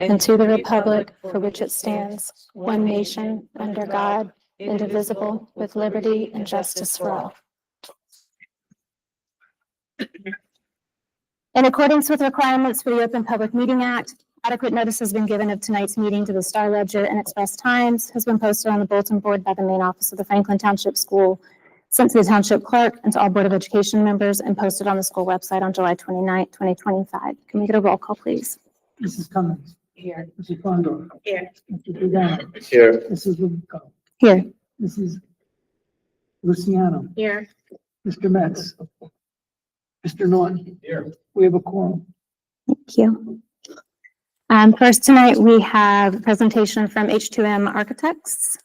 and to the republic for which it stands, one nation, under God, indivisible, with liberty and justice for all. In accordance with requirements for the Open Public Meeting Act, adequate notice has been given of tonight's meeting to the Star Ledger and Express Times, has been posted on the bulletin board by the main office of the Franklin Township School, sent to the Township Clerk and to all Board of Education members, and posted on the school website on July 29, 2025. Can we get a roll call, please? Mrs. Cummings. Here. Mrs. Condor. Here. Mr. Giordano. Here. Mrs. Lubico. Here. Mrs. Luciano. Here. Mr. Metz. Mr. Norton. Here. We have a quorum. Thank you. First tonight, we have a presentation from H2M Architects.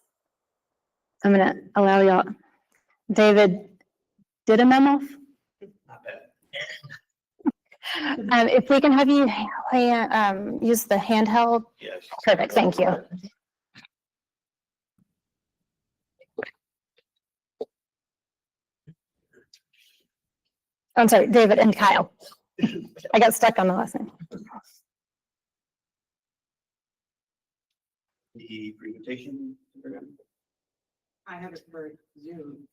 I'm going to allow y'all. David did a memo. If we can have you use the handheld. Yes. Perfect, thank you. I'm sorry, David and Kyle. I got stuck on the last name. The presentation. I have it for Zoom.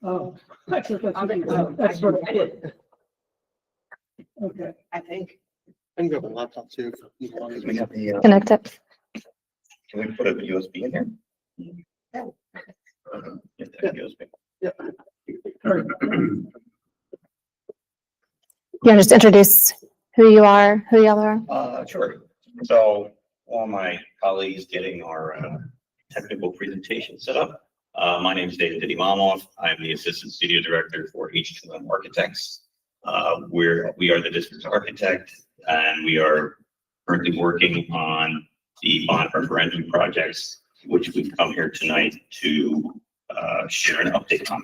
Oh. That's what I did. Okay. I think. I can grab a laptop too. We have the, Connect it. can we put a USB in here? Yeah. Get that USB. Yeah. You want to just introduce who you are, who y'all are? Sure. So while my colleagues getting our technical presentation set up, my name is David Didimamoff. I'm the Assistant Studio Director for H2M Architects. We are the district's architect, and we are currently working on the bond referendum projects, which we've come here tonight to share an update on.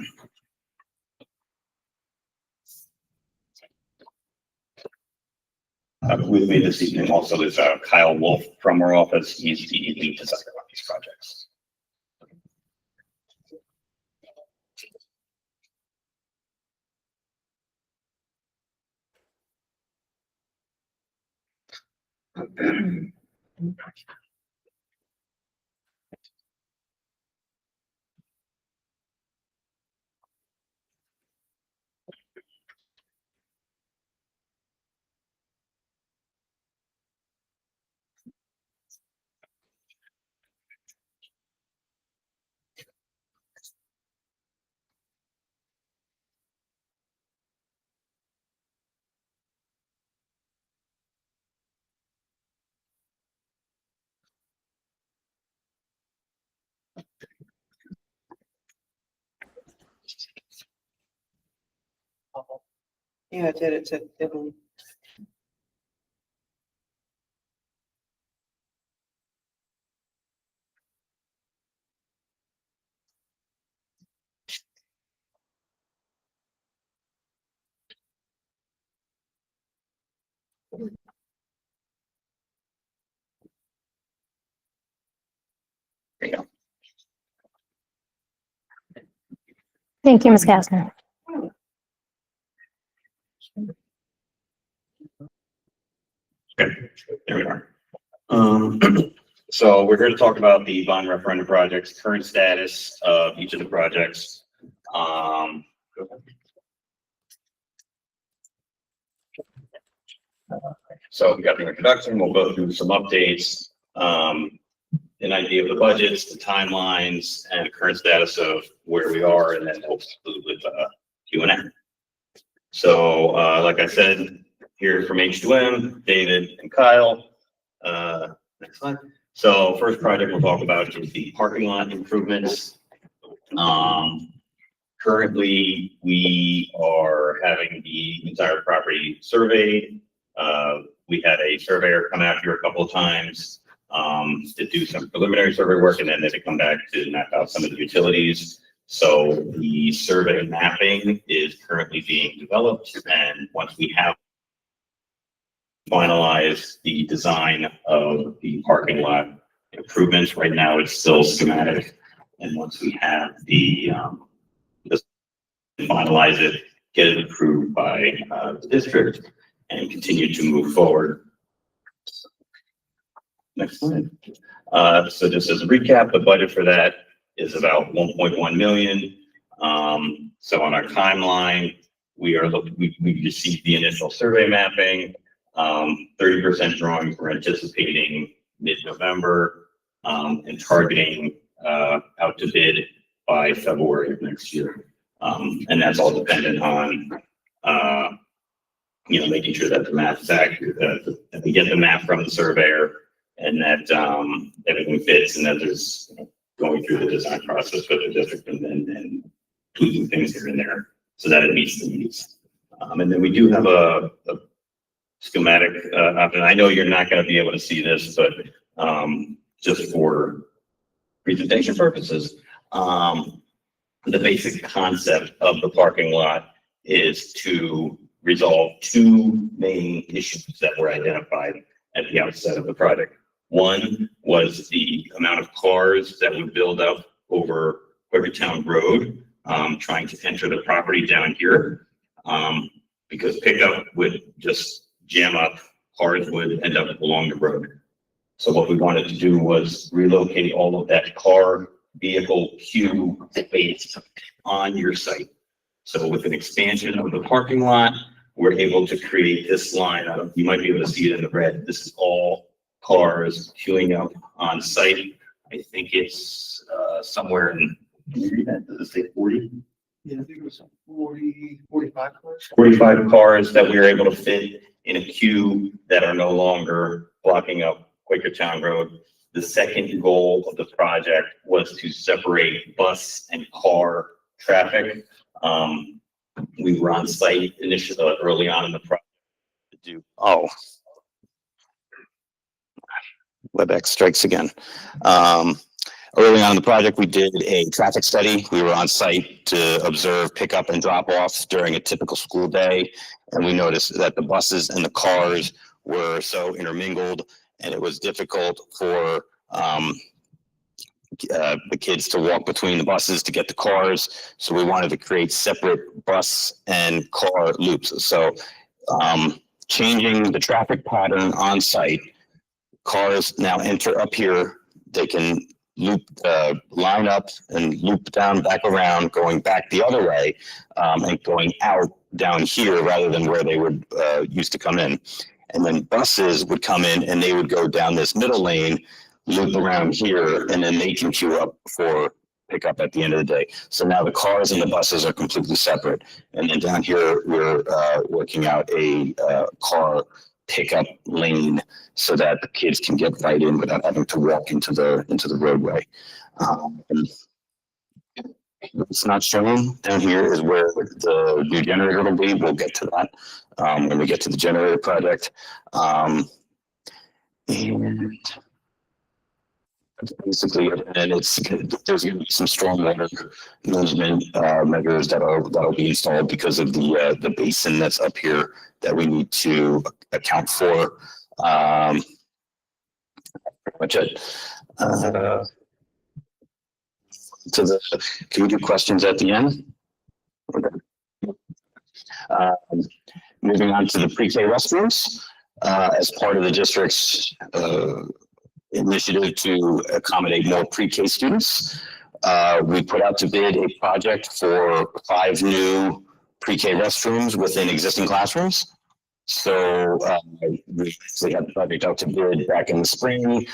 With me this evening also is Kyle Wolf from our office. He's the lead designer on these projects. Yeah, it did. It's a different. There you go. Thank you, Ms. Kastner. Okay, there we are. So we're here to talk about the bond referendum projects, current status of each of the projects. So we got the introduction, we'll go through some updates, an idea of the budgets, the timelines, and the current status of where we are, and then we'll conclude with Q&A. So like I said, here from H2M, David and Kyle. Next slide. So first project we'll talk about is the parking lot improvements. Currently, we are having the entire property surveyed. We had a surveyor come out here a couple of times to do some preliminary survey work, and then they come back to map out some of the utilities. So the survey mapping is currently being developed, and once we have finalized the design of the parking lot improvements, right now it's still schematic, and once we have the finalize it, get it approved by the district, and continue to move forward. Next slide. So just as a recap, the budget for that is about 1.1 million. So on our timeline, we received the initial survey mapping, 30% drawings we're anticipating mid-November, and targeting out to bid by February of next year. And that's all dependent on making sure that the map is accurate, that we get the map from the surveyor, and that everything fits, and that there's going through the design process with the district and tweaking things here and there so that it meets the needs. And then we do have a schematic option. I know you're not going to be able to see this, but just for presentation purposes, the basic concept of the parking lot is to resolve two main issues that were identified at the outset of the project. One was the amount of cars that would build up over Quakertown Road, trying to enter the property down here, because pickup would just jam up, cars would end up along the road. So what we wanted to do was relocate all of that car vehicle queue space on your site. So with an expansion of the parking lot, we're able to create this line. You might be able to see it in the red. This is all cars queuing up on site. I think it's somewhere in, does it say 40? Yeah, I think it was 40, 45 cars. 45 cars that we were able to fit in a queue that are no longer blocking up Quakertown Road. The second goal of the project was to separate bus and car traffic. We were on site initially early on in the project to do. Oh, WebEx strikes again. Early on in the project, we did a traffic study. We were on site to observe pickup and drop off during a typical school day. And we noticed that the buses and the cars were so intermingled, and it was difficult for the kids to walk between the buses to get to cars. So we wanted to create separate bus and car loops. So changing the traffic pattern on site, cars now enter up here. They can loop, line up and loop down back around, going back the other way, and going out down here rather than where they would used to come in. And then buses would come in and they would go down this middle lane, loop around here, and then they can queue up for pickup at the end of the day. So now the cars and the buses are completely separate. And then down here, we're working out a car pickup lane so that the kids can get right in without having to walk into the roadway. And it's not shown down here is where the new generator will be. We'll get to that when we get to the generator project. And that's basically it. And there's going to be some stormwater management measures that'll be installed because of the basin that's up here that we need to account for. Pretty much it. Can we do questions at the end? Moving on to the pre-K restrooms, as part of the district's initiative to accommodate more pre-K students. We put out to bid a project for 5 new pre-K restrooms within existing classrooms. So we actually had the project out to bid back in the spring.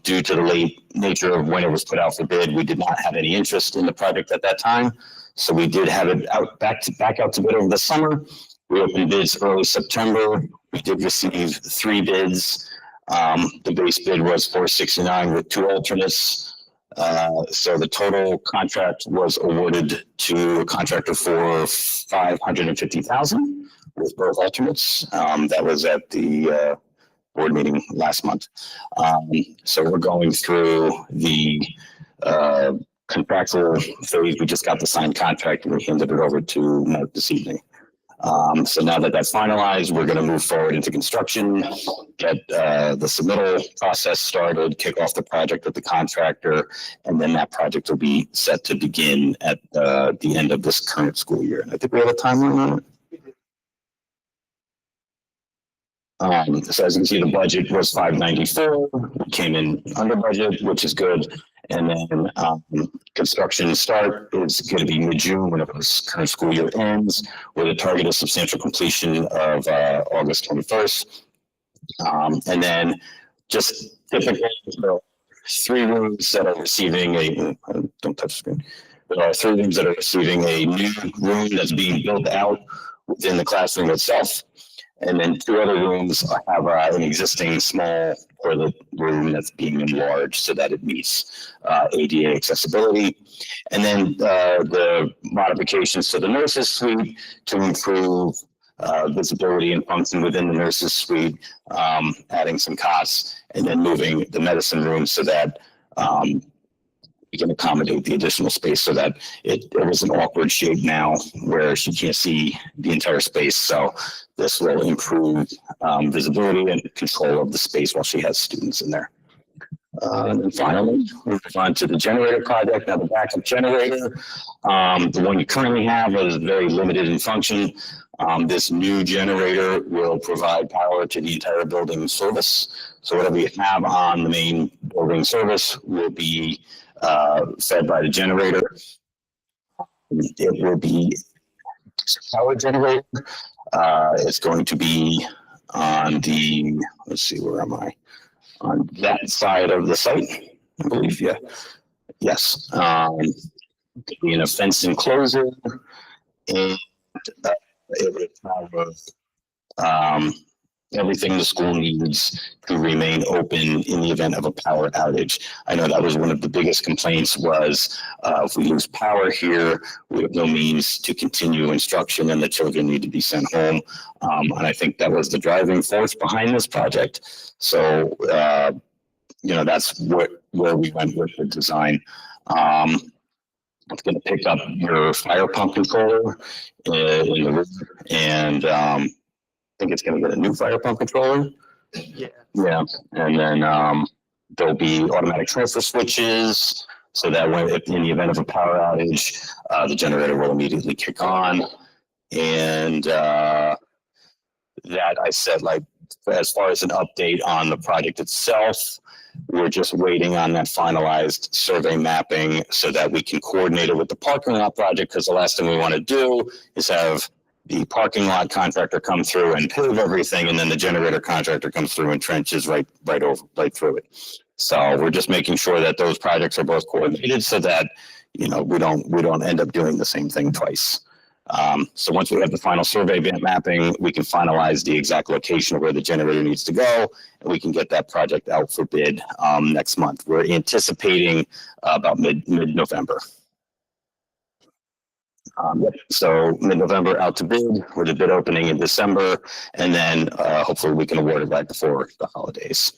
Due to the late nature of when it was put out for bid, we did not have any interest in the project at that time. So we did have it out back out to bid over the summer. We opened bids early September. We did receive 3 bids. The base bid was $469 with 2 alternates. So the total contract was awarded to a contractor for $550,000 with both alternates. That was at the board meeting last month. So we're going through the contractual phase. We just got the signed contract and we handed it over to Mark this evening. So now that that's finalized, we're going to move forward into construction, get the submittal process started, kick off the project with the contractor, and then that project will be set to begin at the end of this current school year. And I think we have a timeline on it. So as you can see, the budget was 594, came in under budget, which is good. And then construction start is going to be mid-June when the current school year ends, with a target of substantial completion of August 21st. And then just typically, there are 3 rooms that are receiving don't touch the screen. There are 3 rooms that are receiving a new room that's being built out within the classroom itself. And then 2 other rooms have an existing small toilet room that's being enlarged so that it meets ADA accessibility. And then the modifications to the nurses suite to improve visibility and function within the nurses suite, adding some cots, and then moving the medicine room so that we can accommodate the additional space so that it was an awkward shape now where she can't see the entire space. So this will improve visibility and control of the space while she has students in there. And then finally, we move on to the generator project. Now the backup generator, the one you currently have is very limited in function. This new generator will provide power to the entire building service. So whatever you have on the main building service will be fed by the generator. It will be a power generator. It's going to be on the, let's see, where am I? On that side of the site, I believe, yeah. Yes. Be in a fenced enclosure, and it would have everything the school needs to remain open in the event of a power outage. I know that was one of the biggest complaints was if we lose power here, we have no means to continue instruction and the children need to be sent home. And I think that was the driving force behind this project. So, that's where we went with the design. It's going to pick up your fire pump controller in the room, and I think it's going to get a new fire pump controller. Yeah. Yeah, and then there'll be automatic transfer switches so that when, if in the event of a power outage, the generator will immediately kick on. And that I said, like, as far as an update on the project itself, we're just waiting on that finalized survey mapping so that we can coordinate it with the parking lot project, because the last thing we want to do is have the parking lot contractor come through and pave everything, and then the generator contractor comes through and trenches right through it. So we're just making sure that those projects are both coordinated so that, we don't end up doing the same thing twice. So once we have the final survey mapping, we can finalize the exact location of where the generator needs to go, and we can get that project out for bid next month. We're anticipating about mid-November. So mid-November out to bid with a bid opening in December, and then hopefully we can award it right before the holidays.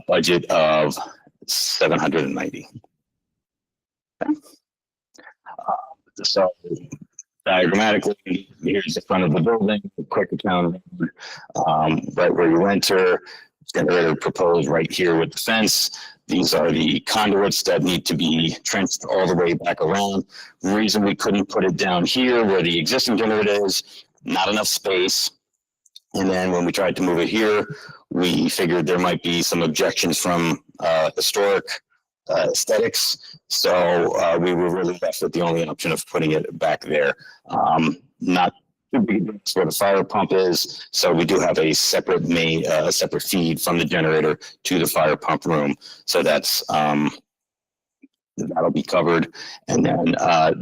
Budget of $790. Okay. So diagrammatically, here's the front of the building, the Quakertown, right where you enter. Generator proposed right here with the fence. These are the conduits that need to be trenched all the way back around. The reason we couldn't put it down here where the existing generator is, not enough space. And then when we tried to move it here, we figured there might be some objections from historic aesthetics. So we were really left with the only option of putting it back there. Not too big where the fire pump is. So we do have a separate separate feed from the generator to the fire pump room. So that's that'll be covered. And then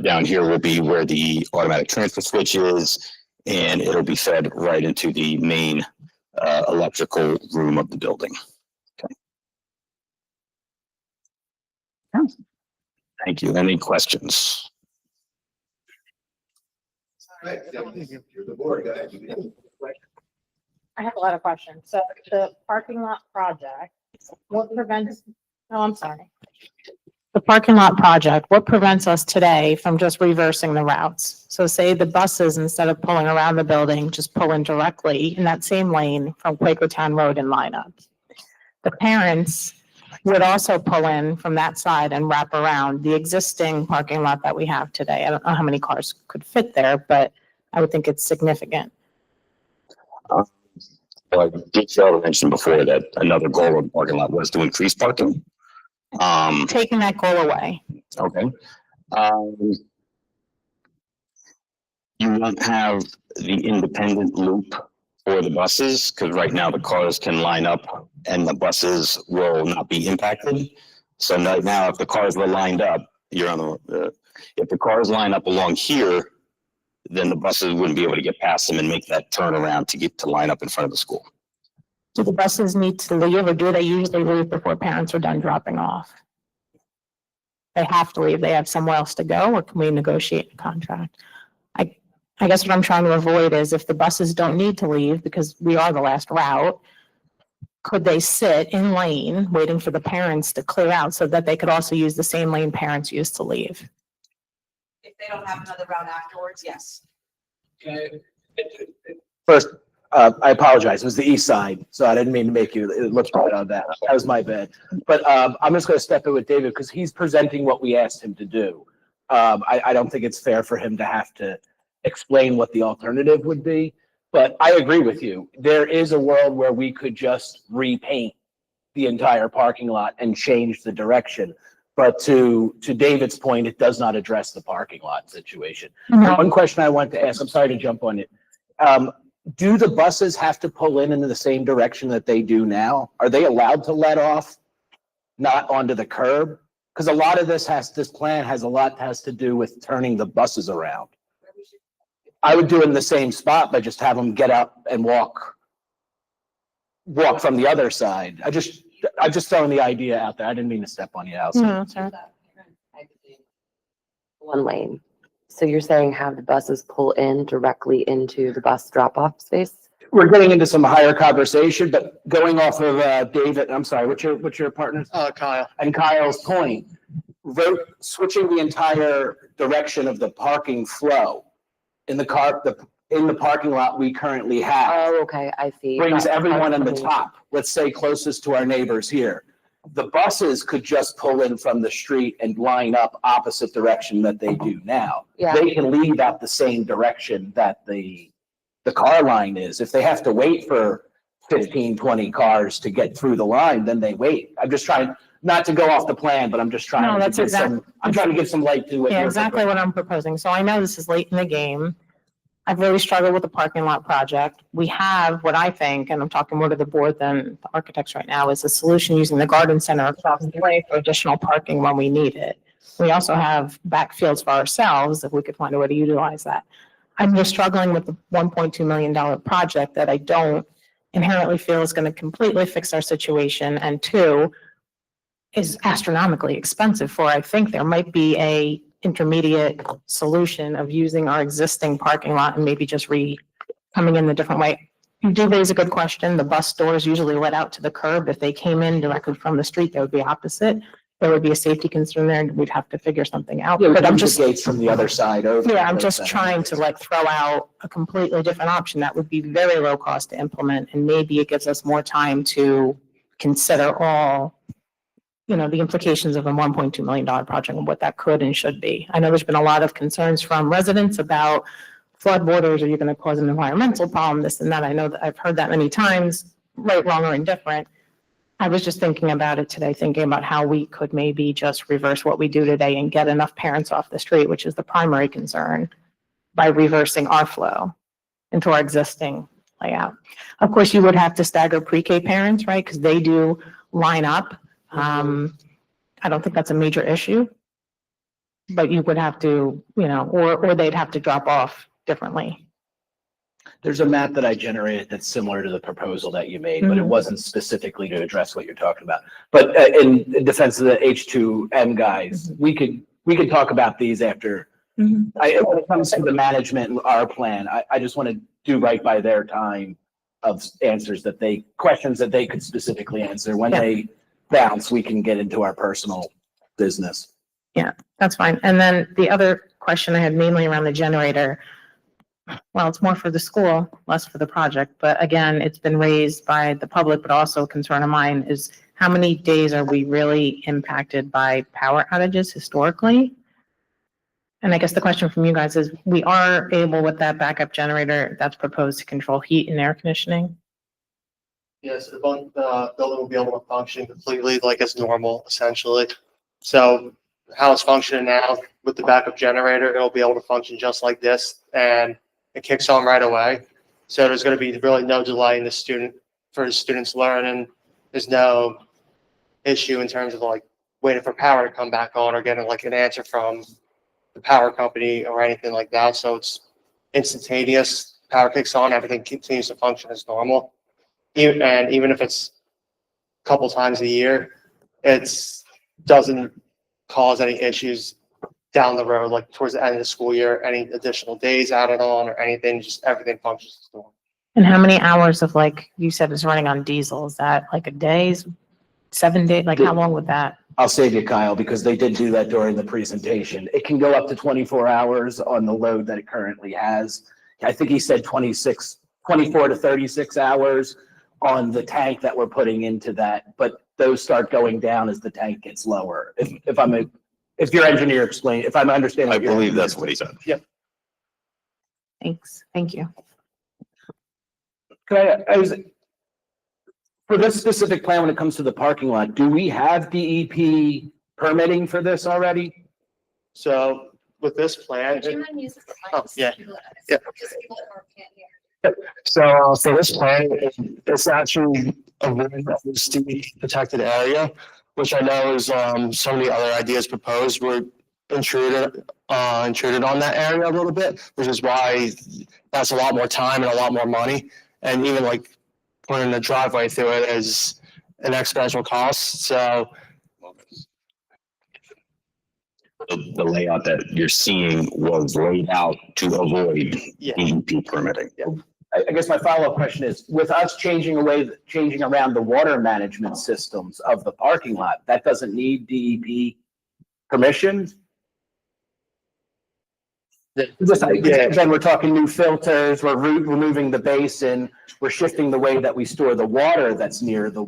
down here will be where the automatic transfer switch is, and it'll be fed right into the main electrical room of the building. Okay. Thank you. Any questions? You're the board guy. I have a lot of questions. So the parking lot project, what prevents, oh, I'm sorry. The parking lot project, what prevents us today from just reversing the routes? So say the buses, instead of pulling around the building, just pull in directly in that same lane from Quakertown Road and line up. The parents would also pull in from that side and wrap around the existing parking lot that we have today. I don't know how many cars could fit there, but I would think it's significant. Well, I did fail to mention before that another goal of the parking lot was to increase parking. Taking that goal away. Okay. You won't have the independent loop for the buses, because right now the cars can line up and the buses will not be impacted. So right now, if the cars were lined up, you're on if the cars line up along here, then the buses wouldn't be able to get past them and make that turnaround to get to line up in front of the school. Do the buses need to leave, or do they usually leave before parents are done dropping off? They have to leave. They have somewhere else to go, or can we negotiate a contract? I guess what I'm trying to avoid is if the buses don't need to leave because we are the last route, could they sit in lane waiting for the parents to clear out so that they could also use the same lane parents used to leave? If they don't have another route afterwards, yes. First, I apologize. It was the east side, so I didn't mean to make you, it looks bad on that. That was my bad. But I'm just going to step in with David because he's presenting what we asked him to do. I don't think it's fair for him to have to explain what the alternative would be. But I agree with you. There is a world where we could just repaint the entire parking lot and change the direction. But to David's point, it does not address the parking lot situation. One question I want to ask, I'm sorry to jump on it. Do the buses have to pull in the same direction that they do now? Are they allowed to let off, not onto the curb? Because a lot of this plan has to do with turning the buses around. I would do it in the same spot, but just have them get up and walk from the other side. I'm just throwing the idea out there. I didn't mean to step on you, Allison. No, sorry. One lane. So you're saying have the buses pull in directly into the bus drop-off space? We're getting into some higher conversation, but going off of David, I'm sorry, what's your partner's? Kyle. And Kyle's point, switching the entire direction of the parking flow in the parking lot we currently have Oh, okay, I see. brings That's everyone in the perfectly- top, let's say closest to our neighbors here. The buses could just pull in from the street and line up opposite direction that they do now. Yeah, They can leave out the same direction that the car line is. If they have to wait for 15, 20 cars to get through the line, then they wait. I'm just trying not to go off the plan, but I'm just trying No, to that's give some, I'm trying to give some light to what Yeah, you're exactly what I'm proposing. So I know this is late in the game. I've really struggled with the parking lot project. We have what I think, and I'm talking more to the board than the architects right now, is a solution using the garden center across the way for additional parking when we need it. We also have backfields for ourselves if we could find a way to utilize that. I'm just struggling with the $1.2 million project that I don't inherently feel is going to completely fix our situation. And two, is astronomically expensive for. I think there might be a intermediate solution of using our existing parking lot and maybe just coming in a different way. You do raise a good question. The bus doors usually let out to the curb. If they came in directly from the street, that would be opposite. There would be a safety concern there and we'd have to figure something out. Yeah, But I'm the just, gates from the other side over. yeah, I'm just trying to like throw out a completely different option that would be very low cost to implement. And maybe it gives us more time to consider all, the implications of a $1.2 million project and what that could and should be. I know there's been a lot of concerns from residents about flood waters. Are you going to cause an environmental problem, this and that? I know that I've heard that many times, right, wrong, or indifferent. I was just thinking about it today, thinking about how we could maybe just reverse what we do today and get enough parents off the street, which is the primary concern, by reversing our flow into our existing layout. Of course, you would have to stagger pre-K parents, right? Because they do line up. I don't think that's a major issue. But you would have to, or they'd have to drop off differently. There's a map that I generated that's similar to the proposal that you made, but it wasn't specifically to address what you're talking about. But in defense of the H2M guys, we could talk about these after. When it comes to the management and our plan, I just want to do right by their time of questions that they could specifically answer. When they bounce, we can get into our personal business. Yeah, that's fine. And then the other question I had mainly around the generator. Well, it's more for the school, less for the project. But again, it's been raised by the public, but also a concern of mine is how many days are we really impacted by power outages historically? And I guess the question from you guys is, we are able with that backup generator that's proposed to control heat and air conditioning. Yes, the building will be able to function completely like as normal, essentially. So how it's functioning now with the backup generator, it'll be able to function just like this, and it kicks on right away. So there's going to be really no delay in for the students learning. There's no issue in terms of like waiting for power to come back on or getting like an answer from the power company or anything like that. So it's instantaneous. Power kicks on, everything continues to function as normal. And even if it's a couple times a year, it doesn't cause any issues down the road, like towards the end of the school year, any additional days added on or anything, just everything functions as normal. And how many hours of like, you said it's running on diesel? Is that like a day's, 7 days? Like how long would that? I'll save you, Kyle, because they did do that during the presentation. It can go up to 24 hours on the load that it currently has. I think he said 24 to 36 hours on the tank that we're putting into that, but those start going down as the tank gets lower. If your engineer explained, if I'm understanding. I believe that's what he said. Yep. Thanks. Thank you. For this specific plan, when it comes to the parking lot, do we have DEP permitting for this already? So with this plan, oh, yeah. Yeah. So for this plan, it's actually a very steep protected area, which I know is some of the other ideas proposed were intruded on that area a little bit, which is why that's a lot more time and a lot more money. And even like putting a driveway through it is an exponential cost. So The layout that you're seeing was laid out to avoid yeah. DEP permitting. I guess my follow-up question is, with us changing around the water management systems of the parking lot, that doesn't need DEP permission? Then we're talking new filters, we're removing the basin, we're shifting the way that we store the water that's near the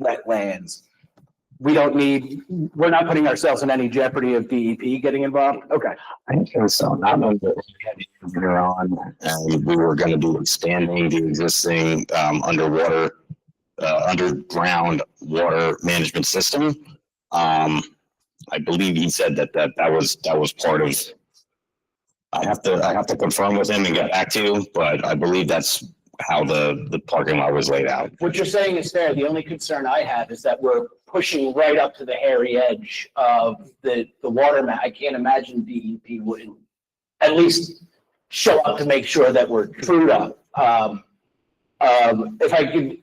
wetlands. We're not putting ourselves in any jeopardy of DEP getting involved? Okay. I think so. Not when we had the engineer on, and we were going to be expanding the existing underground water management system. I believe he said that was part of. I have to confirm with him and get back to you, but I believe that's how the parking lot was laid out. What you're saying is fair. The only concern I have is that we're pushing right up to the hairy edge of the water mat. I can't imagine DEP would at least show up to make sure that we're trued up. If I could,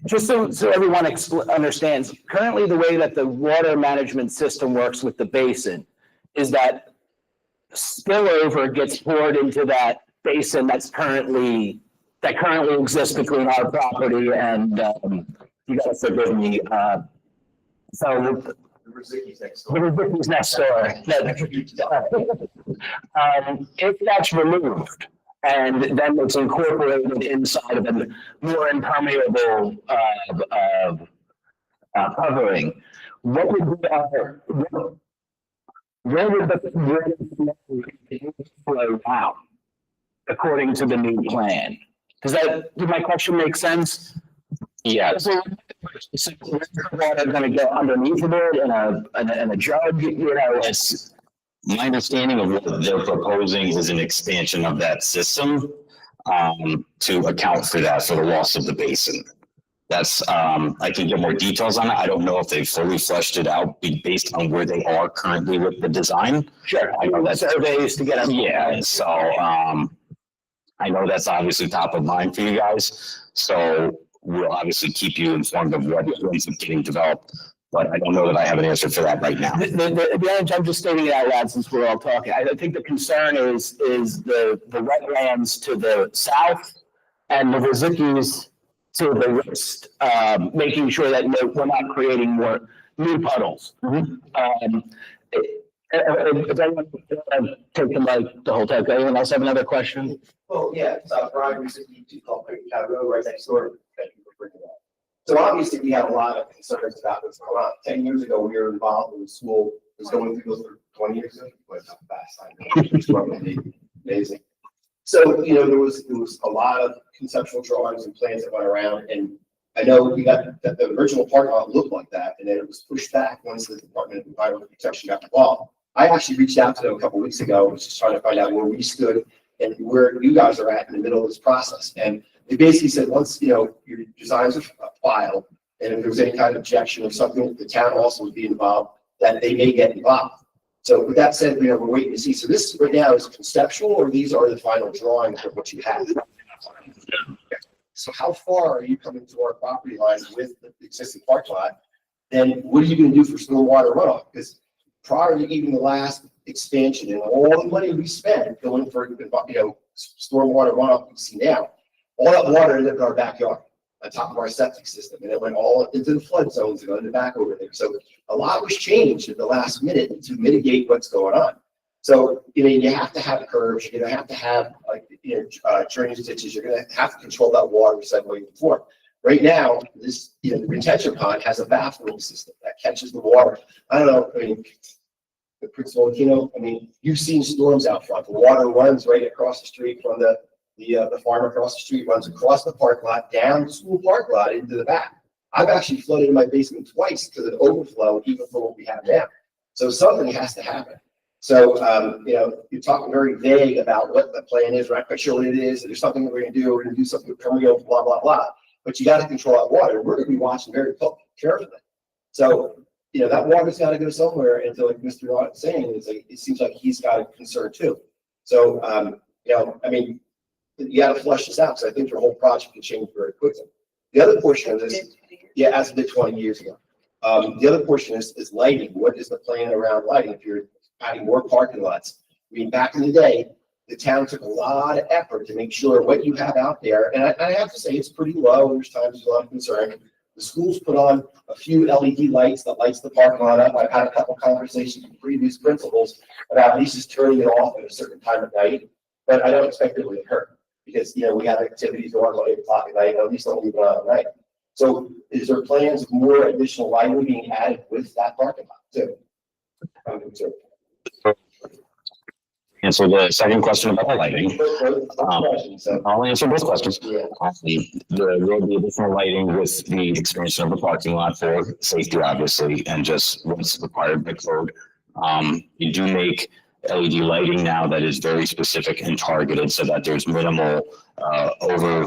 just so everyone understands, currently the way that the water management system works with the basin is that spillover gets poured into that basin that currently exists between our property and you gotta forgive me. So the Rizicki's next door. If that's removed and then it's incorporated inside of a more impermeable covering, what would be where would the flow out according to the new plan? Did my question make sense? Yeah. So water going to go underneath of it in a jug, It's my understanding of what they're proposing is an expansion of that system to account for that, for the loss of the basin. That's I can get more details on it. I don't know if they've fully fleshed it out based on where they are currently with the design. Sure. I know that's surveys to get them. Yeah, so I know that's obviously top of mind for you guys. So we'll obviously keep you informed of what ends up getting developed. But I don't know that I have an answer for that right now. I'm just stating it out loud since we're all talking. I think the concern is the wetlands to the south and the Rizicki's to the west, making sure that we're not creating more new puddles. If anyone take the mic the whole time, anyone else have another question? Well, yeah, so Brian recently to call road right next door. Thank you for bringing that. So obviously we have a lot of concerns about what's going on. 10 years ago, we were involved in the school. It was going through those for 20 years ago, but not fast. I know. It's probably amazing. So, there was a lot of conceptual drawings and plans that went around, and I know we got that the original parking lot looked like that, and then it was pushed back once the Department of Environmental Protection got involved. I actually reached out to them a couple of weeks ago, was just trying to find out where we stood and where you guys are at in the middle of this process. And they basically said, once, your designs are filed, and if there was any kind of objection or something, the town also would be involved, that they may get involved. So with that said, we're waiting to see. So this right now is conceptual, or these are the final drawings of what you have? So how far are you coming to our property line with the existing parking lot? Then what are you gonna do for stormwater runoff? Because prior to even the last expansion and all the money we spent going for, stormwater runoff you see now, all that water ended up in our backyard, on top of our septic system, and it went all into the flood zones and in the back over there. So a lot was changed at the last minute to mitigate what's going on. So, you have to have curbs, you're gonna have to have drainage ditches, you're gonna have to control that water settling before. Right now, this, the retention pond has a baffling system that catches the water. I don't know, the principal, you've seen storms out front. The water runs right across the street from the farm across the street, runs across the parking lot, down the school parking lot into the back. I've actually flooded my basement twice because of overflow, even for what we have now. So something has to happen. So, you're talking very vague about what the plan is. We're not quite sure what it is. There's something we're going to do. We're going to do something with Permeable, blah, blah, blah. But you got to control that water. We're going to be watching very carefully. So, that water's got to go somewhere. And so, like Mr. Norton is saying, it seems like he's got a concern too. So, you got to flush this out. So I think your whole project can change very quickly. The other portion of this, as of 20 years ago. The other portion is lighting. What is the plan around lighting? If you're adding more parking lots. Back in the day, the town took a lot of effort to make sure what you have out there, and I have to say it's pretty low. There's times there's a lot of concern. The schools put on a few LED lights that lights the parking lot up. I've had a couple conversations with previous principals about at least just turning it off at a certain time of night, but I don't expect it to occur because, we have activities going on at 8 o'clock at night, at least don't leave it on at night. So is there plans of more additional lighting being added with that parking lot too? Answer the second question about the lighting. I'll answer both questions. Yeah. There will be additional lighting with the expansion of the parking lot for safety, obviously, and just what's required by code. You do make LED lighting now that is very specific and targeted so that there's minimal over.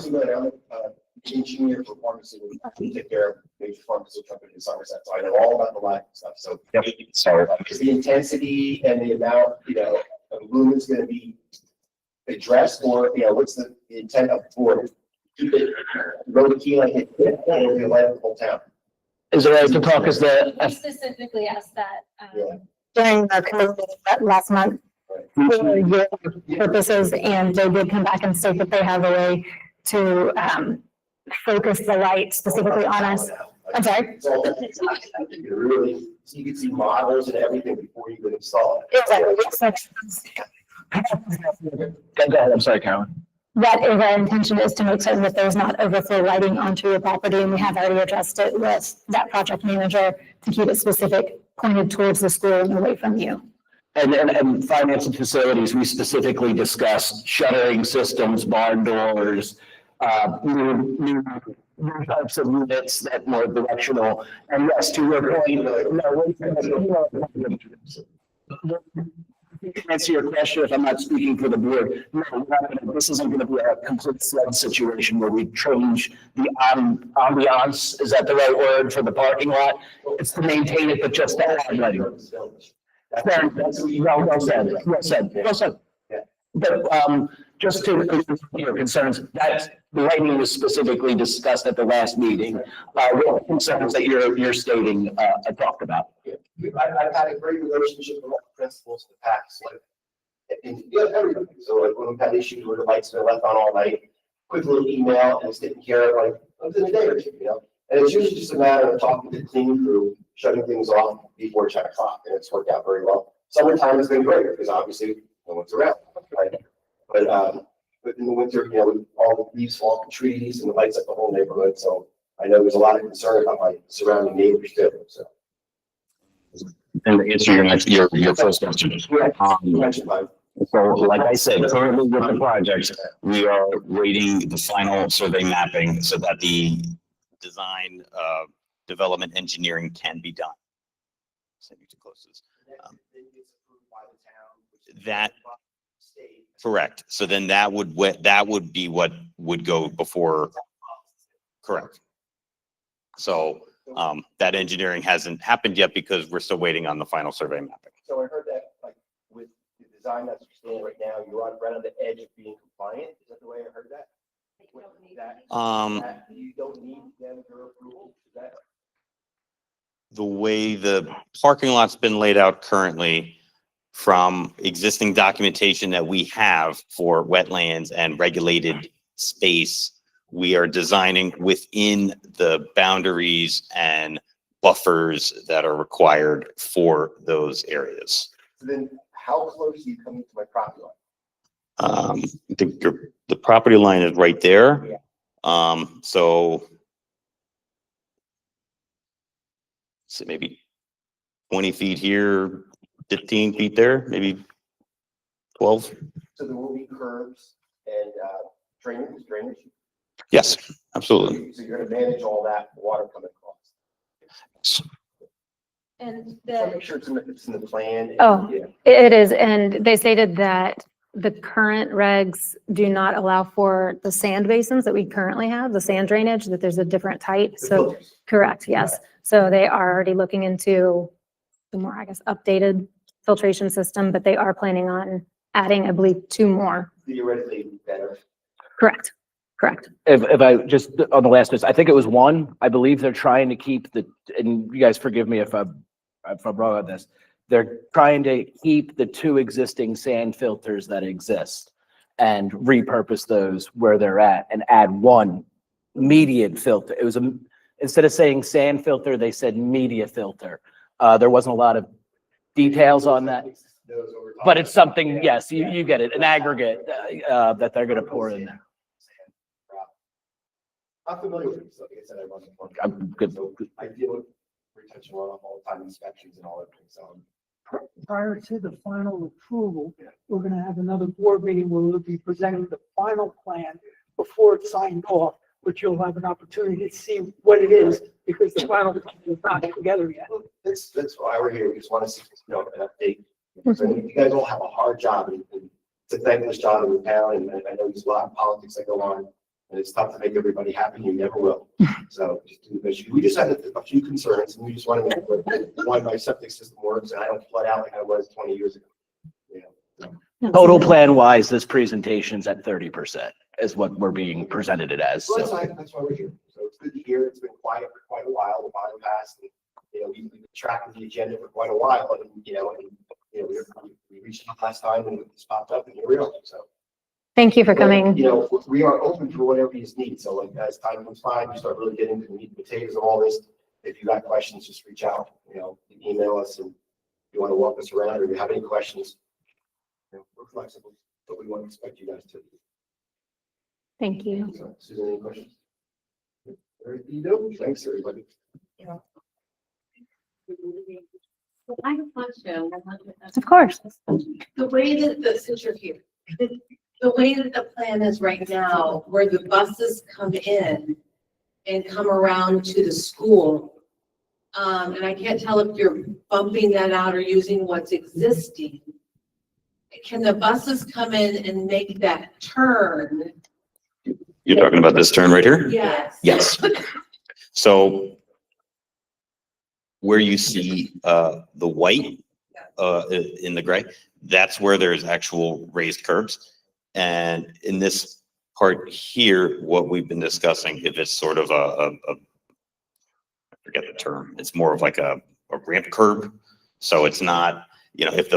Engineer for pharmaceutical, we take care of major pharmaceutical companies in Somerset, so I know all about the lighting stuff. So, Yep. So is the intensity and the amount, of lumens going to be addressed, or what's the intent of the board? Keep it low key like it, or the light up the whole town. Is it right to talk as the, We specifically asked that, Yeah. during the committee meeting last month for your purposes, and they did come back and state that they have a way to, focus the light specifically on us. I'm sorry? It's all, really, so you can see models and everything before you can install it. Exactly. go ahead, I'm sorry, Carolyn. That is our intention, is to make certain that there's not overflow lighting onto your property, and we have already addressed it with that project manager to keep it specific, pointed towards the school and away from you. And finance and facilities, we specifically discussed shuttering systems, barn doors, new types of units that more directional. And yes, to your point, to answer your question, if I'm not speaking for the board, no, this isn't going to be a complete flood situation where we change the ambiance. Is that the right word for the parking lot? It's to maintain it, but just to add lighting. Well said. But just to your concerns, that the lighting was specifically discussed at the last meeting. What concerns that you're stating talked about? I've had a great relationship with all the principals in the past, and everybody. So when we've had issues where the lights have been left on all night, quick little email and it's taken care of within a day or two, And it's usually just a matter of talking to the cleaning crew, shutting things off before 10 o'clock, and it's worked out very well. Summertime has been great because obviously no one's around, right? But in the winter, all the leaves fall from trees and the lights up the whole neighborhood. So I know there's a lot of concern about my surrounding neighbors too. So. And to answer your first question, You mentioned So like I said, currently with the project, we are waiting the final survey mapping so that the design, development engineering can be done. Send you to closest. That, correct. So then that would be what would go before, correct. So, that engineering hasn't happened yet because we're still waiting on the final survey mapping. So I heard that, like, with the design that's standing right now, you're right on the edge of being compliant. Is that the way I heard that? That you don't need them for approval? Is that? The way the parking lot's been laid out currently, from existing documentation that we have for wetlands and regulated space, we are designing within the boundaries and buffers that are required for those areas. So then how close are you coming to my property line? I think the property line is right there. Yeah. So maybe 20 feet here, 15 feet there, maybe 12. So there will be curbs and drainage. Yes, absolutely. So you're gonna manage all that water coming across. And So make sure it's in the plan. Oh. Yeah. it is, and they stated that the current regs do not allow for the sand basins that we currently have, the sand drainage, that there's a different type. The So, filters. correct, yes. So they are already looking into the more, I guess, updated filtration system, but they are planning on adding, I believe, 2 more. Theoretically better. Correct, correct. If I just, on the last bit, I think it was 1. I believe they're trying to keep and you guys forgive me if I'm wrong on this. They're trying to keep the 2 existing sand filters that exist and repurpose those where they're at and add 1 median filter. It was instead of saying sand filter, they said media filter. There wasn't a lot of details on that, but it's something, yes, you get it, an aggregate that they're gonna pour in there. I'm familiar with this. Like I said, I run the farm. I'm good. So I deal with retention runoff all the time, inspections and all that. So Prior to the final approval, we're gonna have another board meeting where we'll be presenting the final plan before it's signed off, which you'll have an opportunity to see what it is, because the final plan is not together yet. that's why we're here. We just want to see, an update. So you guys all have a hard job, and it's a thankless job in the town, and I know there's a lot of politics that go on, and it's tough to make everybody happy. You never will. So just do the best. We just had a few concerns, and we just want to make sure one, my septic system works, and I don't flood out like I was 20 years ago. You know, Total plan wise, this presentation's at 30% is what we're being presented it as. so that's So why we're here. So it's good to hear. It's been quiet for quite a while. The bottom passed, and we've been tracking the agenda for quite a while, and we reached out last time, and it's popped up, and here we are. So. Thank you for coming. We are open for whatever you need. So like as time goes by, you start really getting to the meat and potatoes of all this. If you got questions, just reach out, email us, and if you want to walk us around or you have any questions, we're flexible, but we want to expect you guys to. Thank you. So, Susan, any questions? You do? Thanks, everybody. I have a question. Of course. The way that, since you're here, the way that the plan is right now, where the buses come in and come around to the school, and I can't tell if you're bumping that out or using what's existing. Can the buses come in and make that turn? You're talking about this turn right here? Yes. Yes. So where you see the white in the gray, that's where there's actual raised curbs. And in this part here, what we've been discussing, if it's sort of I forget the term, it's more of like a ramp curb. So it's not, if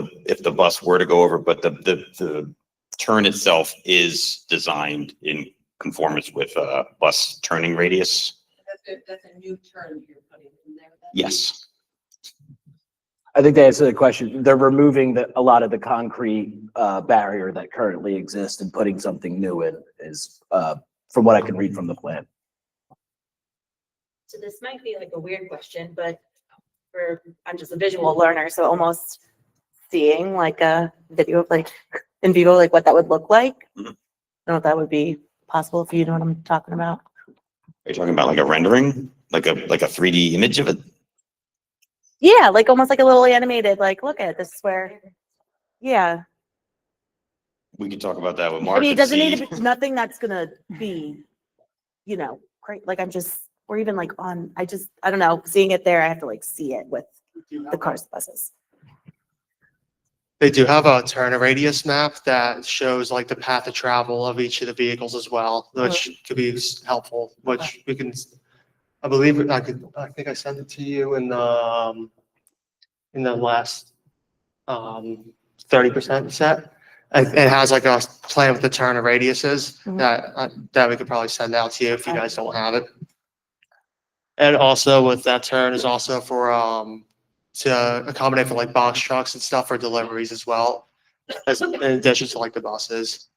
the bus were to go over, but the turn itself is designed in conformance with bus turning radius. That's a new turn you're putting in there. Yes. I think to answer the question, they're removing a lot of the concrete barrier that currently exists and putting something new in is from what I can read from the plan. So this might be like a weird question, but I'm just a visual learner, so almost seeing like a video of like in vivo, like what that would look like? I Mhm. don't know if that would be possible, if you know what I'm talking about. Are you talking about like a rendering, like a 3D image of it? Yeah, like almost like a little animated, like, look at this is where, yeah. We could talk about that with Mark. I mean, it and doesn't need see- to be, nothing that's gonna be, you know, great, like I'm just, or even like on, I don't know, seeing it there, I have to like see it with the cars, buses. They do have a turn radius map that shows like the path of travel of each of the vehicles as well, which could be helpful, which we can, I believe, I think I sent it to you in the last 30% set. It has like a plan with the turn of radiuses Mhm. that we could probably send out to you if you guys don't have it. And also with that turn is also for, to accommodate for like box trucks and stuff for deliveries as well, as in addition to like the buses.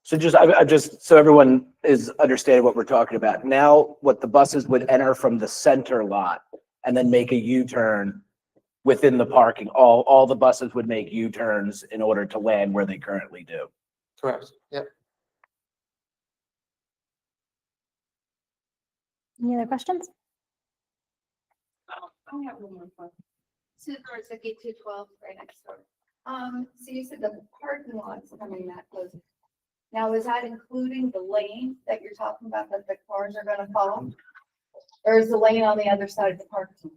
So I just, so everyone is understanding what we're talking about. Now, what the buses would enter from the center lot and then make a U-turn within the parking. All the buses would make U-turns in order to land where they currently do. Correct. Yep. Any other questions? I have one more question. So it's like 8212 right next door. So you said the parking lot's coming that close. Now, is that including the lane that you're talking about that the cars are gonna follow? Or is the lane on the other side of the parking?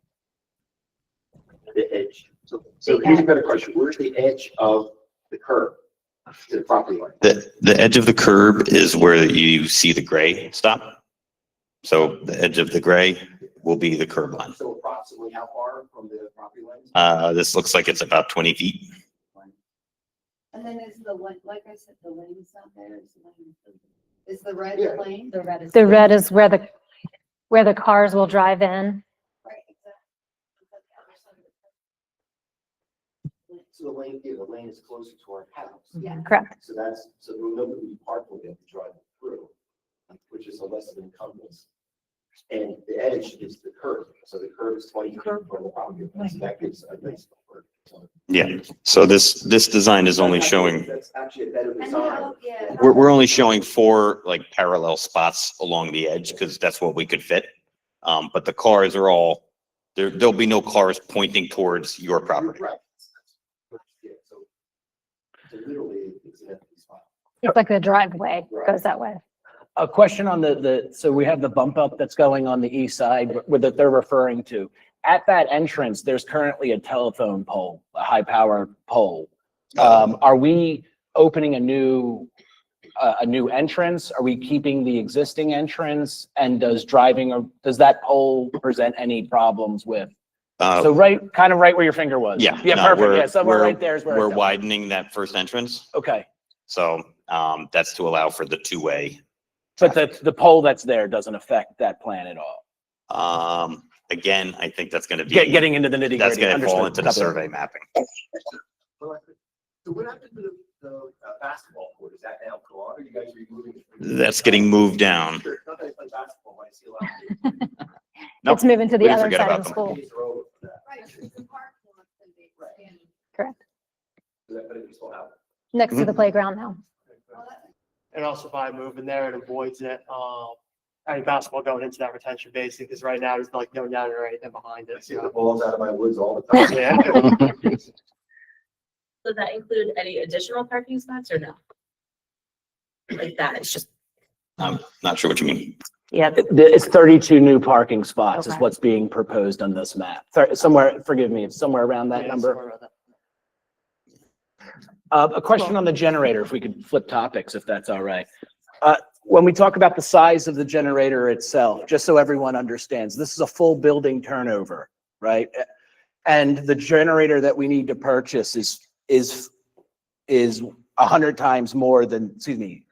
The edge. So here's a better question. Where's the edge of the curb to the property line? The edge of the curb is where you see the gray stop. So the edge of the gray will be the curb line. So approximately how far from the property line? This looks like it's about 20 feet. And then is the, like I said, the lane's not there, is the red Yeah. lane? The red is. The red is where the cars will drive in. Right, exactly. So the lane is closer to our house. Yeah. Correct. So nobody would be parked when they have to drive through, which is a less of an encumbrance. And the edge is the curb, so the curb is 20 feet from the property line, so that gives a nice buffer. Yeah. So this design is only showing, That's actually a better And design. how, yeah. we're only showing 4 like parallel spots along the edge because that's what we could fit. But the cars are all, there'll be no cars pointing towards your property. Right. Yeah, so literally it's an empty spot. It's like the driveway goes that way. A question on so we have the bump up that's going on the east side that they're referring to. At that entrance, there's currently a telephone pole, a high power pole. Are we opening a new entrance? Are we keeping the existing entrance? And does that pole present any problems with? So kind of right where your finger was. Yeah. Yeah, no, perfect. Yeah, somewhere right there is where. We're widening that first entrance. Okay, So that's to allow for the 2-way. but the pole that's there doesn't affect that plan at all. Again, I think that's going to be, Getting into the nitty that's gritty. going to fall Understood. into the survey mapping. So what happened to the basketball court? Is that now gone? Are you guys removing it? That's getting moved down. Sure, not that I play basketball, but I see a lot of people. Nope, It's moving to the we other forget side about of the them. school. Days are over for that. Right, because the parking lot's gonna be expanded. Correct. So that, but it still happens. Next to the playground now. Well, that- And also by moving there, it avoids any basketball going into that retention basin, because right now there's like no net or anything behind I it. see the balls out of my woods all the time. Yeah. Does that include any additional parking spots or no? Like that, it's just. I'm not sure what you mean. Yeah, It's 32 new parking spots is Okay. what's being proposed on this map. Somewhere, forgive me, it's somewhere around that Yeah, number. somewhere around that. A question on the generator, if we could flip topics, if that's all right. When we talk about the size of the generator itself, just so everyone understands, this is a full building turnover, right? And the generator that we need to purchase is 100 times more than, excuse me,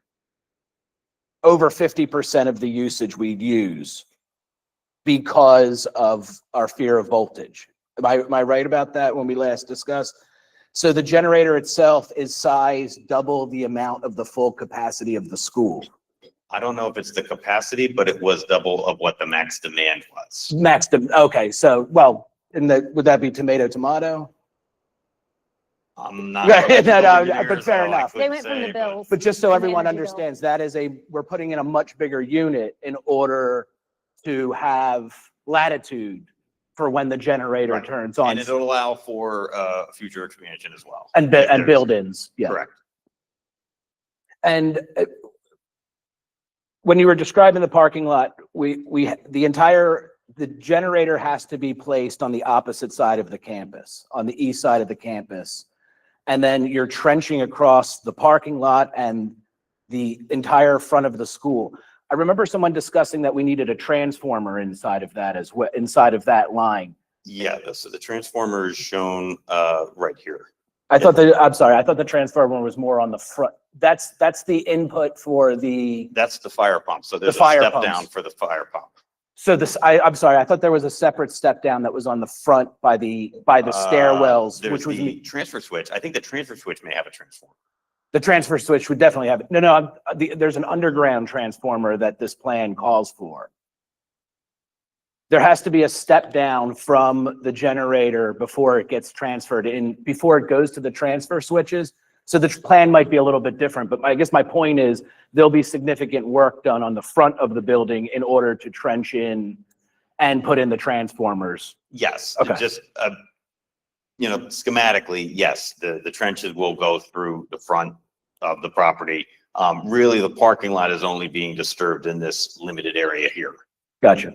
over 50% of the usage we'd use because of our fear of voltage. Am I right about that when we last discussed? So the generator itself is sized double the amount of the full capacity of the school. I don't know if it's the capacity, but it was double of what the max demand was. Okay, so, well, would that be tomato? I'm not. Right, an electrical no, engineer, but fair so I enough. They couldn't went from the say, bills. But just so From the everyone energy bill. understands, we're putting in a much bigger unit in order to have latitude for when the generator Right. turns on. And it'll allow for future expansion as well. And, If and there's- build-ins, yeah. Correct. And when you were describing the parking lot, the generator has to be placed on the opposite side of the campus, on the east side of the campus. And then you're trenching across the parking lot and the entire front of the school. I remember someone discussing that we needed a transformer inside of that as well, inside of that line. Yeah, so the transformer is shown right here. I thought the transformer was more on the front. That's the input for the, That's the fire pump. So there's a fire step pumps. down for the fire pump. so this, I'm sorry, I thought there was a separate step down that was on the front by the stairwells, There's which was the transfer switch. I think the transfer switch may have a transformer. the transfer switch would definitely have, no, there's an underground transformer that this plan calls for. There has to be a step down from the generator before it gets transferred in, before it goes to the transfer switches. So the plan might be a little bit different, but I guess my point is there'll be significant work done on the front of the building in order to trench in and put in the transformers. Yes, Okay. just, schematically, yes, the trenches will go through the front of the property. Really, the parking lot is only being disturbed in this limited area here. Gotcha.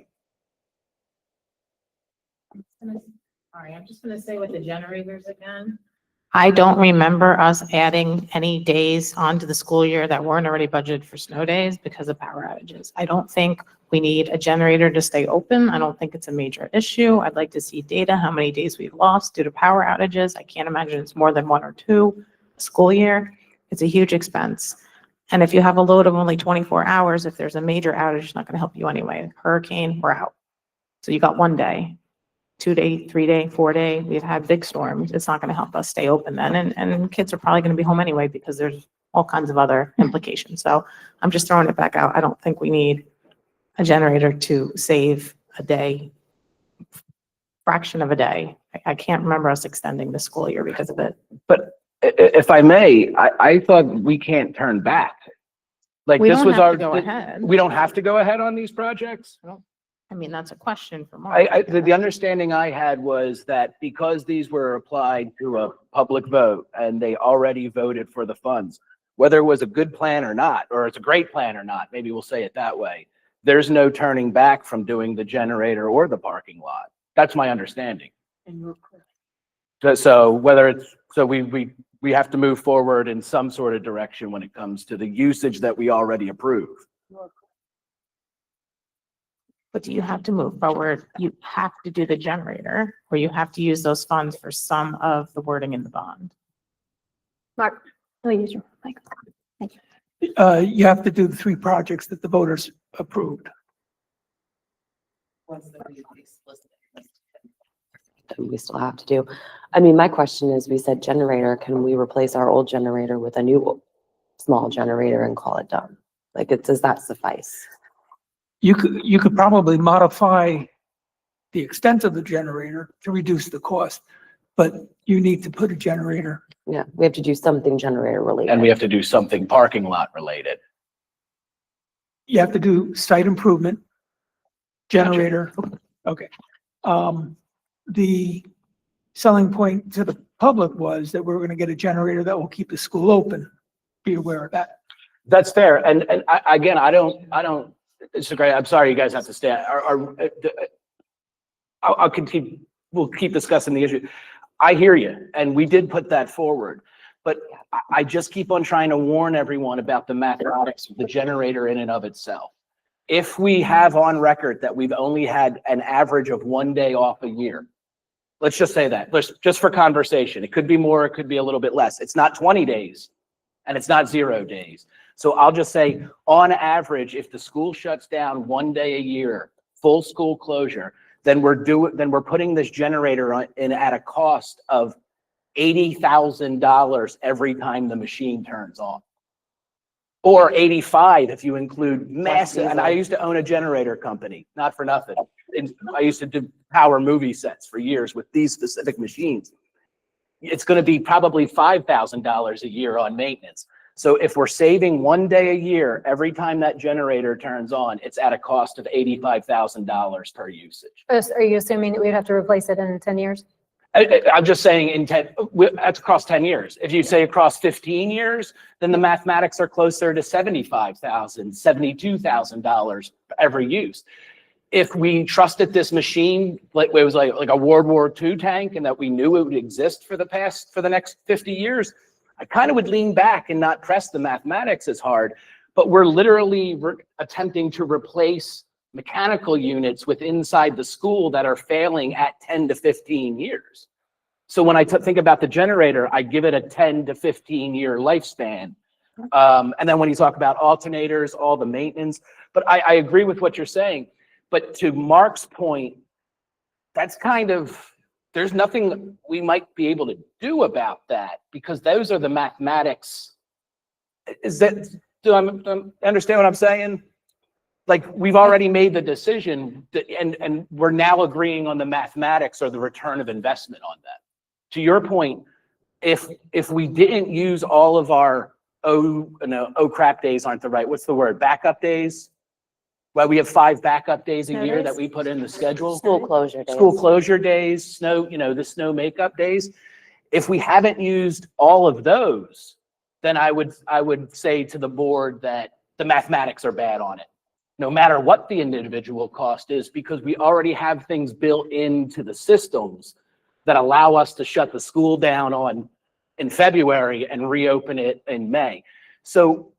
Sorry, I'm just gonna say with the generators again. I don't remember us adding any days onto the school year that weren't already budgeted for snow days because of power outages. I don't think we need a generator to stay open. I don't think it's a major issue. I'd like to see data, how many days we've lost due to power outages. I can't imagine it's more than 1 or 2 a school year. It's a huge expense. And if you have a load of only 24 hours, if there's a major outage, it's not gonna help you anyway. Hurricane, we're out. So you got 1 day. 2 day, 3 day, 4 day, we've had big storms. It's not going to help us stay open then. And kids are probably going to be home anyway because there's all kinds of other implications. So I'm just throwing it back out. I don't think we need a generator to save a day, fraction of a day. I can't remember us extending the school year because of it. But if I may, I thought we can't turn back. Like We this don't was have our, to go ahead. we don't have to go ahead on these projects? I mean, that's a question for Mark. The understanding I had was that because these were applied to a public vote and they already voted for the funds, whether it was a good plan or not, or it's a great plan or not, maybe we'll say it that way, there's no turning back from doing the generator or the parking lot. That's my understanding. And you're correct. So whether it's, so we have to move forward in some sort of direction when it comes to the usage that we already approved. But do you have to move forward? You have to do the generator, or you have to use those funds for some of the wording in the bond. Mark, please use your mic. Thank you. You have to do the 3 projects that the voters approved. We still have to do. I mean, my question is, we said generator, can we replace our old generator with a new small generator and call it done? Like, does that suffice? You could probably modify the extent of the generator to reduce the cost, but you need to put a generator. Yeah, we have to do something generator related. And we have to do something parking lot related. You have to do site improvement, generator. Okay. The selling point to the public was that we're going to get a generator that will keep the school open. Be aware of that. That's fair. And again, I don't, it's great. I'm sorry you guys have to stay. I'll continue. We'll keep discussing the issue. I hear you. And we did put that forward, but I just keep on trying to warn everyone about the mathematics of the generator in and of itself. If we have on record that we've only had an average of 1 day off a year, let's just say that, just for conversation, it could be more, it could be a little bit less. It's not 20 days and it's not 0 days. So I'll just say on average, if the school shuts down 1 day a year, full school closure, then we're putting this generator in at a cost of $80,000 every time the machine turns on. Or 85 if you include massive, and I used to own a generator company, not for nothing. I used to do power movie sets for years with these specific machines. it's going to be probably $5,000 a year on maintenance. So if we're saving 1 day a year, every time that generator turns on, it's at a cost of $85,000 per usage. Are you assuming that we'd have to replace it in 10 years? I'm just saying that's across 10 years. If you say across 15 years, then the mathematics are closer to $75,000, $72,000 every use. If we trusted this machine, like it was like a World War II tank, and that we knew it would exist for the next 50 years, I kind of would lean back and not press the mathematics as hard. But we're literally attempting to replace mechanical units inside the school that are failing at 10 to 15 years. So when I think about the generator, I give it a 10 to 15 year lifespan. And then when you talk about alternators, all the maintenance, but I agree with what you're saying. But to Mark's point, that's kind of, there's nothing we might be able to do about that because those are the mathematics. Do I understand what I'm saying? Like, we've already made the decision and we're now agreeing on the mathematics or the return of investment on that. To your point, if we didn't use all of our crap days aren't the right, what's the word? Backup days? Well, we have 5 backup days a year that we put in the schedule. School closure days. School closure days, snow, the snow makeup days. If we haven't used all of those, then I would say to the board that the mathematics are bad on it, no matter what the individual cost is, because we already have things built into the systems that allow us to shut the school down in February and reopen it in May. So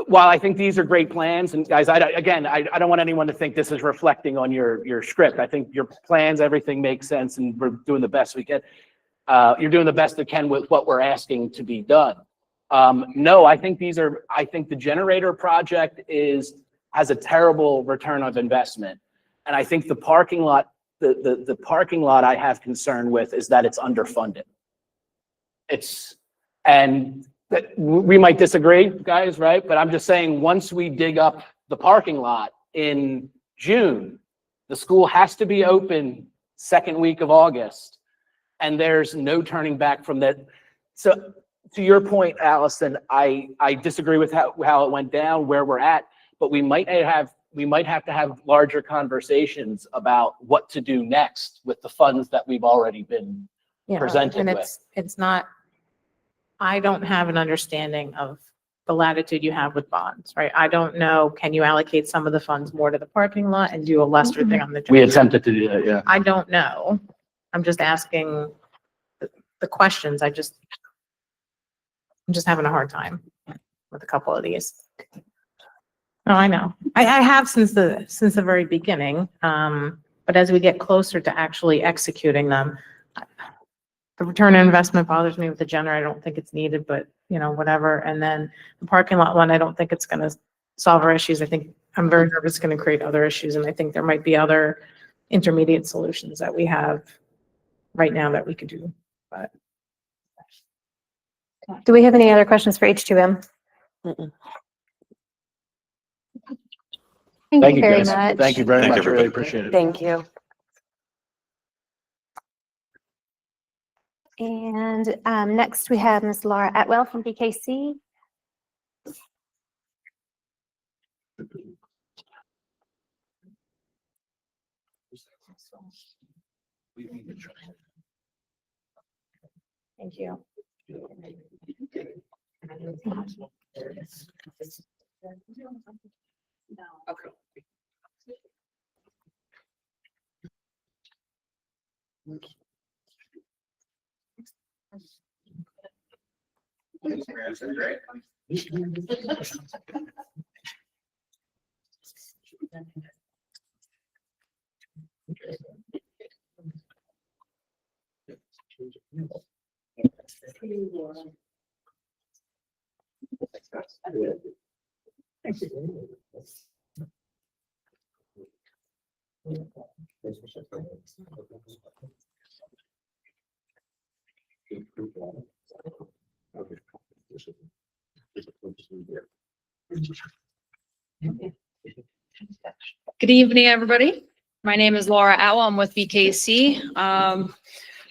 while I think these are great plans, and guys, I don't want anyone to think this is reflecting on your script. I think your plans, everything makes sense, and we're doing the best we can. You're doing the best you can with what we're asking to be done. No, I think the generator project has a terrible return of investment. And I think the parking lot I have concern with is that it's underfunded. We might disagree, guys, right? But I'm just saying, once we dig up the parking lot in June, the school has to be open second week of August, and there's no turning back from that. So to your point, Allison, I disagree with how it went down, where we're at, but we might have to have larger conversations about what to do next with the funds that we've already been presented and with. it's not, I don't have an understanding of the latitude you have with bonds, right? I don't know, can you allocate some of the funds more to the parking lot and do a lesser thing on the? We attempted to do that, yeah. I don't know. I'm just asking the questions. I'm just having a hard time with a couple of these. No, I know. I have since the very beginning. But as we get closer to actually executing them, the return on investment bothers me with the generator. I don't think it's needed, but whatever. And then the parking lot one, I don't think it's going to solve our issues. I think I'm very nervous it's going to create other issues. And I think there might be other intermediate solutions that we have right now that we could do. But Do we have any other questions for H2M? Thank you very guys. much. Thank you very Thank much. you, I really everybody. appreciate it. Thank you. And next we have Ms. Laura Atwell from BKC. thank you. Good evening, everybody. My name is Laura Atwell. I'm with BKC.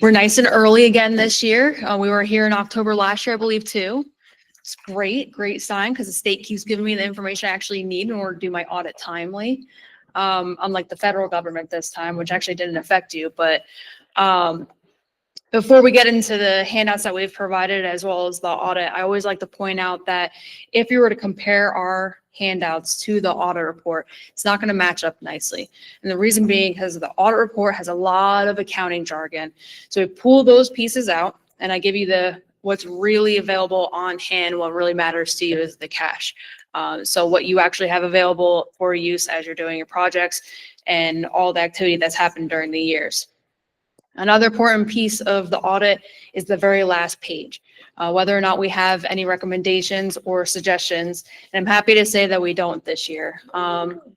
We're nice and early again this year. We were here in October last year, I believe, too. It's great sign because the state keeps giving me the information I actually need in order to do my audit timely. Unlike the federal government this time, which actually didn't affect you, but before we get into the handouts that we've provided as well as the audit, I always like to point out that if you were to compare our handouts to the audit report, it's not going to match up nicely. And the reason being because the audit report has a lot of accounting jargon. So we pull those pieces out and I give you what's really available on hand. What really matters to you is the cash. So what you actually have available for use as you're doing your projects and all the activity that's happened during the years. Another important piece of the audit is the very last page, whether or not we have any recommendations or suggestions. And I'm happy to say that we don't this year.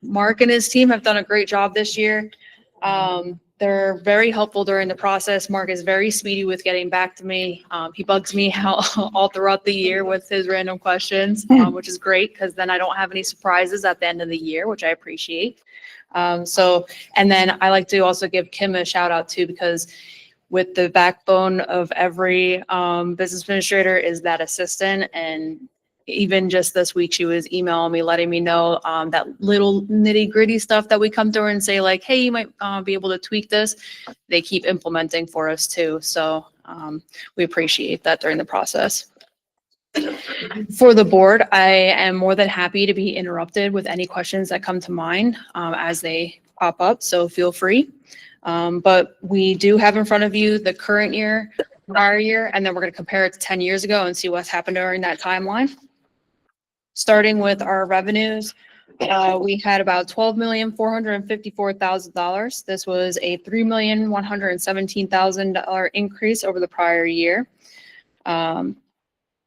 Mark and his team have done a great job this year. They're very helpful during the process. Mark is very speedy with getting back to me. He bugs me all throughout the year with his random questions, which is great because then I don't have any surprises at the end of the year, which I appreciate. And then I like to also give Kim a shout out too, because with the backbone of every business administrator is that assistant. And even just this week, she was emailing me, letting me know that little nitty gritty stuff that we come through and say like, hey, you might be able to tweak this. They keep implementing for us too. So we appreciate that during the process. For the board, I am more than happy to be interrupted with any questions that come to mind as they pop up, so feel free. But we do have in front of you the current year, prior year, and then we're going to compare it to 10 years ago and see what's happened during that timeline. Starting with our revenues, we had about $12,454,000. This was a $3,117,000 increase over the prior year.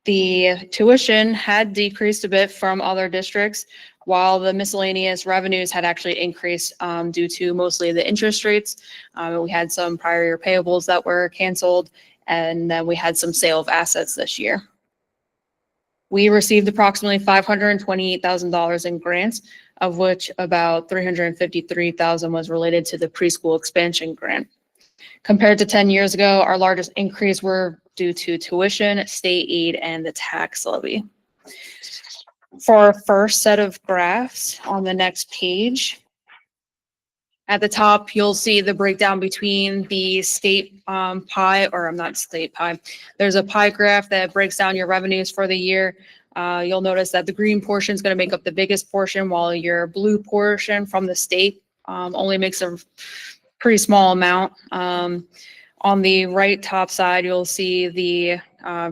The tuition had decreased a bit from other districts, while the miscellaneous revenues had actually increased due to mostly the interest rates. We had some prior year payables that were canceled, and then we had some sale of assets this year. We received approximately $528,000 in grants, of which about $353,000 was related to the preschool expansion grant. Compared to 10 years ago, our largest increase were due to tuition, state aid, and the tax levy. For our first set of graphs on the next page, at the top, you'll see the breakdown between the state pie, or not state pie. There's a pie graph that breaks down your revenues for the year. You'll notice that the green portion is going to make up the biggest portion, while your blue portion from the state only makes a pretty small amount. On the right top side, you'll see the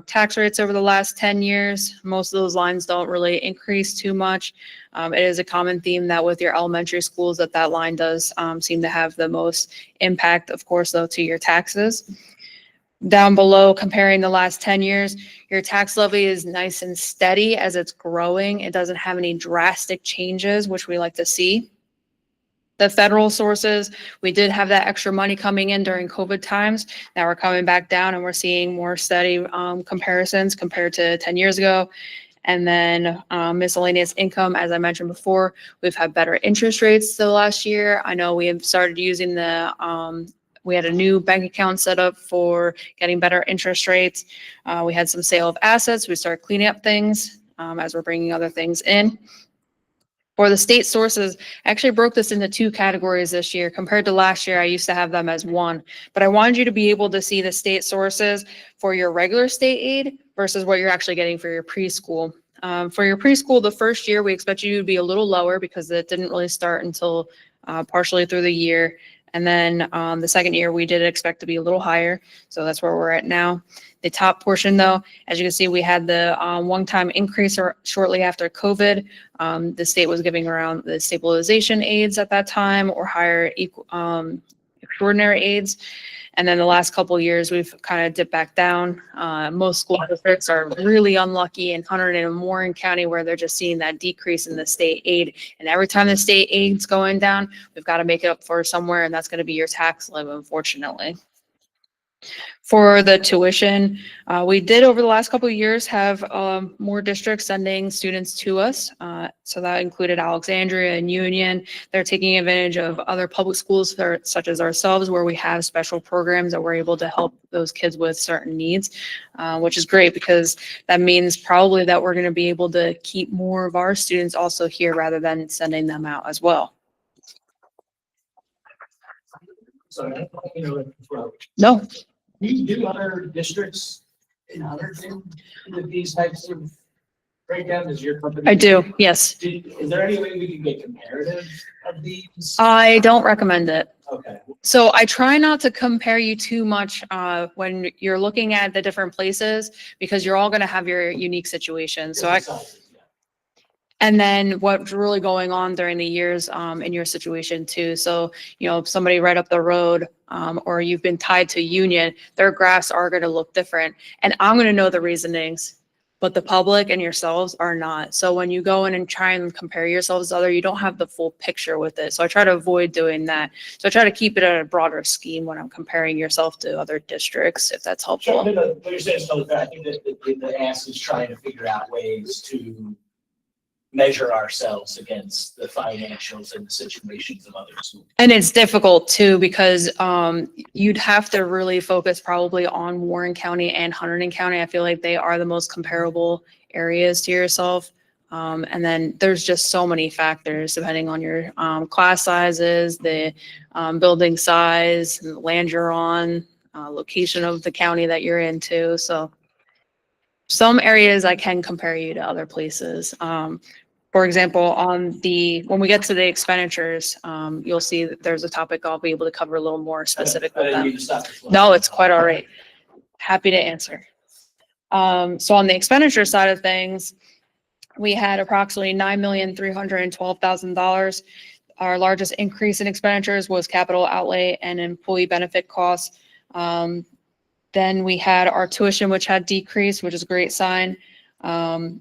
tax rates over the last 10 years. Most of those lines don't really increase too much. It is a common theme that with your elementary schools that line does seem to have the most impact, of course, though, to your taxes. Down below, comparing the last 10 years, your tax levy is nice and steady as it's growing. It doesn't have any drastic changes, which we like to see. The federal sources, we did have that extra money coming in during COVID times. Now we're coming back down and we're seeing more steady comparisons compared to 10 years ago. And then miscellaneous income, as I mentioned before, we've had better interest rates the last year. I know we have started using we had a new bank account set up for getting better interest rates. We had some sale of assets. We started cleaning up things as we're bringing other things in. For the state sources, I actually broke this into two categories this year. Compared to last year, I used to have them as one. But I wanted you to be able to see the state sources for your regular state aid versus what you're actually getting for your preschool. For your preschool, the first year, we expect you to be a little lower because it didn't really start until partially through the year. And then the second year, we did expect to be a little higher. So that's where we're at now. The top portion, though, as you can see, we had the one-time increase shortly after COVID. The state was giving around the stabilization aids at that time or higher extraordinary aids. And then the last couple of years, we've kind of dipped back down. Most school districts are really unlucky in Hunterdon and Warren County where they're just seeing that decrease in the state aid. And every time the state aid's going down, we've got to make it up for somewhere, and that's going to be your tax levy, unfortunately. For the tuition, we did over the last couple of years have more districts sending students to us. So that included Alexandria and Union. They're taking advantage of other public schools such as ourselves, where we have special programs that we're able to help those kids with certain needs, which is great because that means probably that we're going to be able to keep more of our students also here rather than sending them out as well. So, you know, well, No, do you do other districts in other things with these types of breakdowns? Is your company? I do. Yes. Is there any way we can get comparative of these? I don't recommend it. Okay. So I try not to compare you too much when you're looking at the different places because you're all going to have your unique situations. So and then what's really going on during the years in your situation too. So, you know, somebody right up the road or you've been tied to Union, their graphs are going to look different. And I'm going to know the reasonings, but the public and yourselves are not. So when you go in and try and compare yourselves to other, you don't have the full picture with it. So I try to avoid doing that. So I try to keep it at a broader scheme when I'm comparing yourself to other districts, if that's helpful. Sure, but you're saying, so I think that the ask is trying to figure out ways to measure ourselves against the financials and the situations of others. And it's difficult too, because you'd have to really focus probably on Warren County and Hunterdon County. I feel like they are the most comparable areas to yourself. And then there's just so many factors depending on your class sizes, the building size, and the land you're on, location of the county that you're into. So some areas I can compare you to other places. For example, when we get to the expenditures, you'll see that there's a topic I'll be able to cover a little more specific with them. No, it's quite all right. Happy to answer. So on the expenditure side of things, we had approximately $9,312,000. Our largest increase in expenditures was capital outlay and employee benefit costs. Then we had our tuition, which had decreased, which is a great sign.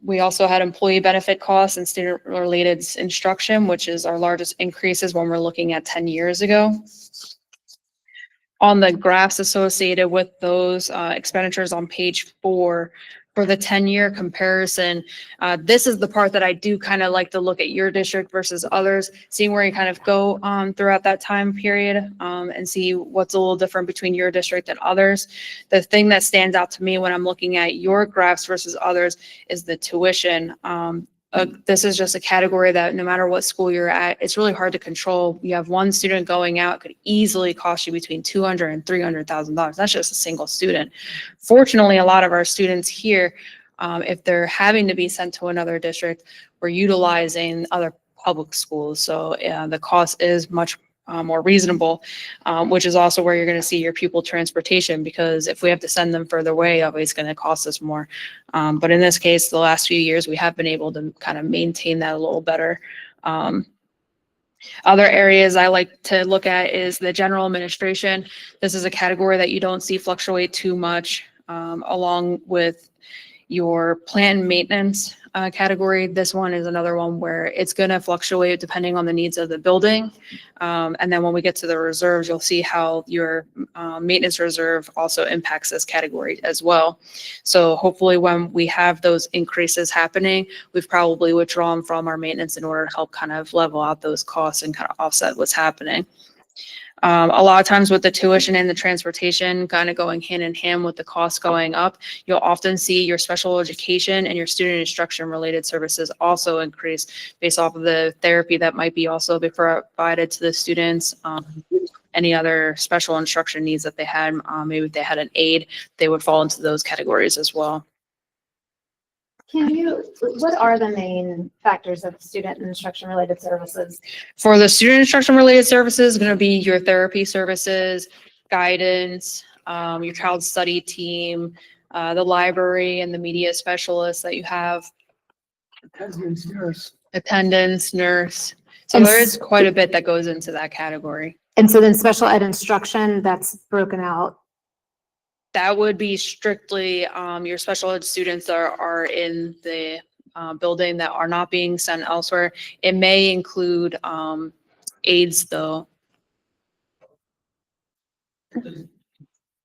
We also had employee benefit costs and student-related instruction, which is our largest increases when we're looking at 10 years ago. On the graphs associated with those expenditures on page 4, for the 10-year comparison, this is the part that I do kind of like to look at your district versus others, seeing where you kind of go throughout that time period and see what's a little different between your district and others. The thing that stands out to me when I'm looking at your graphs versus others is the tuition. This is just a category that no matter what school you're at, it's really hard to control. You have one student going out, it could easily cost you between $200,000 and $300,000. That's just a single student. Fortunately, a lot of our students here, if they're having to be sent to another district, we're utilizing other public schools. So the cost is much more reasonable, which is also where you're going to see your pupil transportation, because if we have to send them further away, it's going to cost us more. But in this case, the last few years, we have been able to kind of maintain that a little better. Other areas I like to look at is the general administration. This is a category that you don't see fluctuate too much, along with your planned maintenance category. This one is another one where it's going to fluctuate depending on the needs of the building. And then when we get to the reserves, you'll see how your maintenance reserve also impacts this category as well. So hopefully when we have those increases happening, we've probably withdrawn from our maintenance in order to help kind of level out those costs and kind of offset what's happening. A lot of times with the tuition and the transportation kind of going hand in hand with the cost going up, you'll often see your special education and your student instruction related services also increase based off of the therapy that might be also be provided to the students. Any other special instruction needs that they had, maybe if they had an aid, they would fall into those categories as well. What are the main factors of student and instruction related services? For the student instruction related services, going to be your therapy services, guidance, your child study team, the library and the media specialists that you have. Attendance, nurse. So there is quite a bit that goes into that category. And so then special ed instruction, that's broken out. That would be strictly your special ed students that are in the building that are not being sent elsewhere. It may include aides though.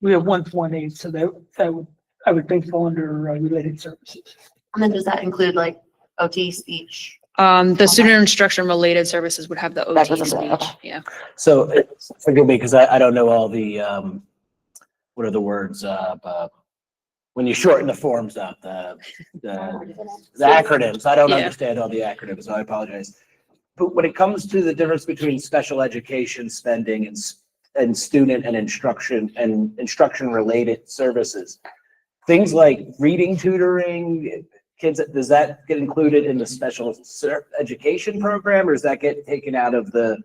We have 1.8, so that would, I would think fall under related services. And then does that include like OT, speech? The student instruction related services would have the That's OT what I'm saying, speech, okay. yeah. So forgive me, because I don't know all the, what are the words, when you shorten the forms up, the acronyms. I don't Yeah. understand all the acronyms, so I apologize. But when it comes to the difference between special education spending and student and instruction related services, things like reading tutoring, kids, does that get included in the special education program, or does that get taken out of the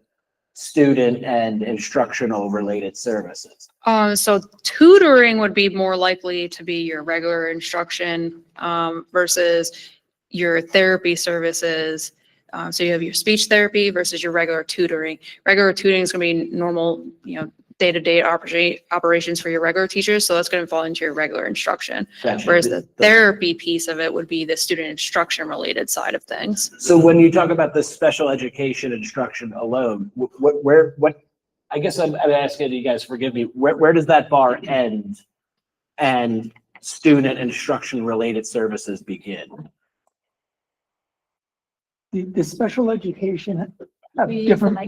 student and instructional related services? So tutoring would be more likely to be your regular instruction, versus your therapy services. So you have your speech therapy versus your regular tutoring. Regular tutoring is going to be normal, day-to-day operations for your regular teachers. So that's going to fall into your regular instruction. Gotcha. Whereas the therapy piece of it would be the student instruction related side of things. So when you talk about the special education instruction alone, what, I guess I'm asking you guys, forgive me, where does that bar end and student instruction related services begin? The special education have different.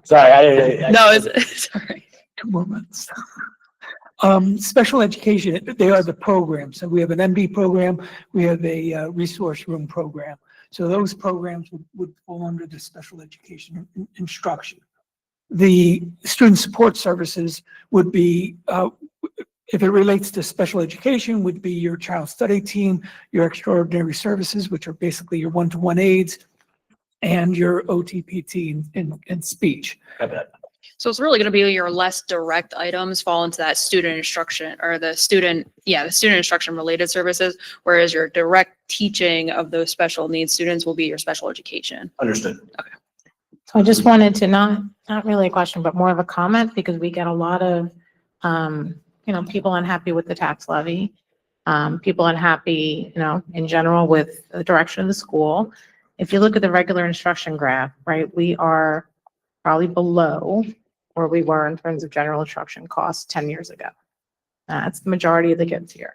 Sorry, I No, it's all right. 2 more months. Special education, they are the programs. So we have an MD program, we have a resource room program. So those programs would fall under the special education instruction. The student support services would be, if it relates to special education, would be your child study team, your extraordinary services, which are basically your one-to-one aides, and your OTPT and speech. So it's really going to be your less direct items fall into that student instruction or the student instruction related services, whereas your direct teaching of those special needs students will be your special education. Understood. So I just wanted to not really a question, but more of a comment, because we get a lot of, people unhappy with the tax levy. People unhappy, in general with the direction of the school. If you look at the regular instruction graph, right, we are probably below where we were in terms of general instruction costs 10 years ago. That's the majority of the kids here,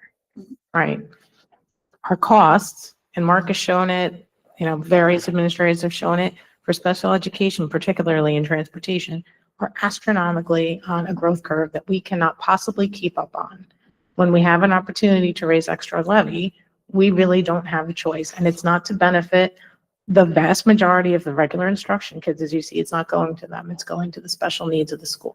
right? Our costs, and Mark has shown it, various administrators have shown it, for special education, particularly in transportation, are astronomically on a growth curve that we cannot possibly keep up on. When we have an opportunity to raise extra levy, we really don't have a choice, and it's not to benefit the vast majority of the regular instruction kids. As you see, it's not going to them, it's going to the special needs of the school.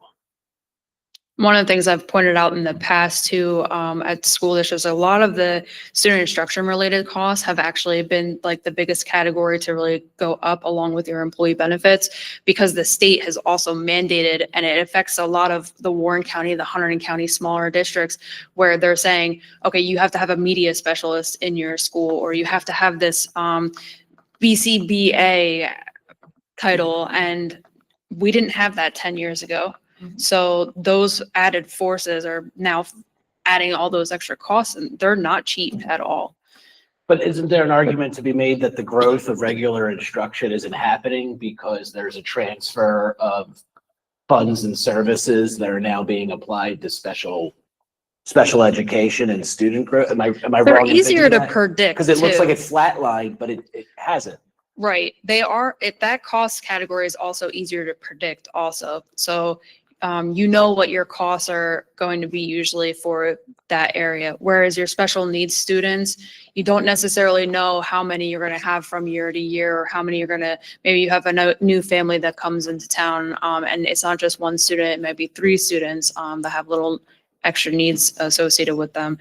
One of the things I've pointed out in the past too, at school districts, a lot of the student instruction related costs have actually been like the biggest category to really go up along with your employee benefits, because the state has also mandated, and it affects a lot of the Warren County, the Hunterdon County smaller districts, where they're saying, okay, you have to have a media specialist in your school, or you have to have this BCBA title, and we didn't have that 10 years ago. So those added forces are now adding all those extra costs, and they're not cheap at all. But isn't there an argument to be made that the growth of regular instruction isn't happening because there's a transfer of funds and services that are now being applied to special education and student growth? Am I wrong? They're easier to predict Because it looks too. like it's flatlined, but it hasn't. Right. They are, that cost category is also easier to predict also. So what your costs are going to be usually for that area. Whereas your special needs students, you don't necessarily know how many you're going to have from year to year, or how many you're going to, maybe you have a new family that comes into town, and it's not just one student, it might be 3 students that have little extra needs associated with them.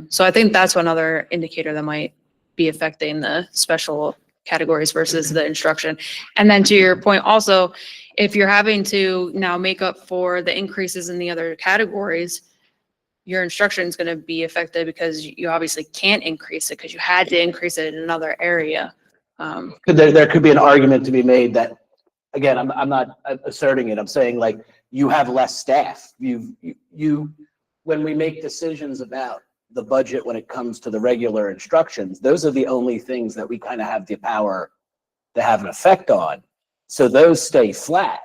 So I think that's another indicator that might be affecting the special categories versus the instruction. And then to your point also, if you're having to now make up for the increases in the other categories, your instruction is going to be affected because you obviously can't increase it because you had to increase it in another area. There could be an argument to be made that, again, I'm not asserting it. I'm saying like you have less staff. When we make decisions about the budget when it comes to the regular instructions, those are the only things that we kind of have the power to have an effect on. So those stay flat.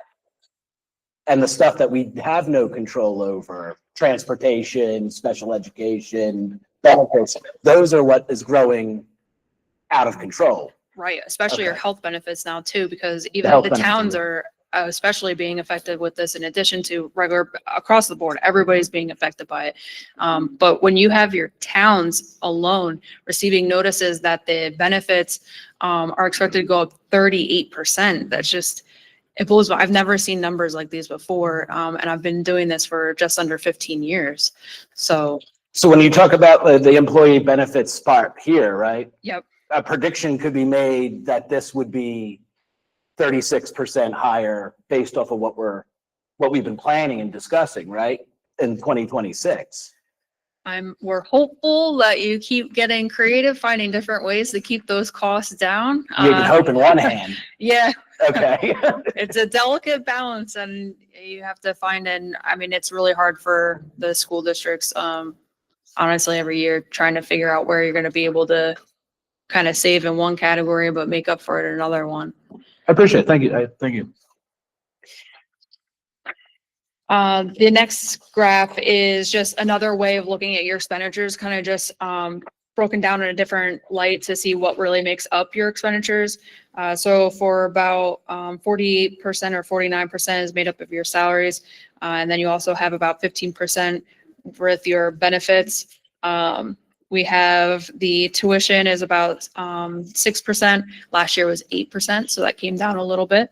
And the stuff that we have no control over, transportation, special education, benefits, those are what is growing out of control. Right, especially your Okay. health benefits now too, because even health the benefits, towns yeah. are especially being affected with this in addition to regular, across the board, everybody's being affected by it. But when you have your towns alone receiving notices that the benefits are expected to go up 38%, that's just, it blows. I've never seen numbers like these before. And I've been doing this for just under 15 years. So, So when you talk about the employee benefits part here, right? yep. A prediction could be made that this would be 36% higher based off of what we've been planning and discussing, right? In 2026. We're hopeful that you keep getting creative, finding different ways to keep those costs down. You can hope in one hand. Yeah, Okay. it's a delicate balance and you have to find, and I mean, it's really hard for the school districts, honestly, every year trying to figure out where you're going to be able to kind of save in one category, but make up for it in another one. I appreciate it. Thank you. Thank you. The next graph is just another way of looking at your expenditures, kind of just broken down in a different light to see what really makes up your expenditures. So for about 48% or 49% is made up of your salaries. And then you also have about 15% with your benefits. We have the tuition is about 6%. Last year was 8%, so that came down a little bit.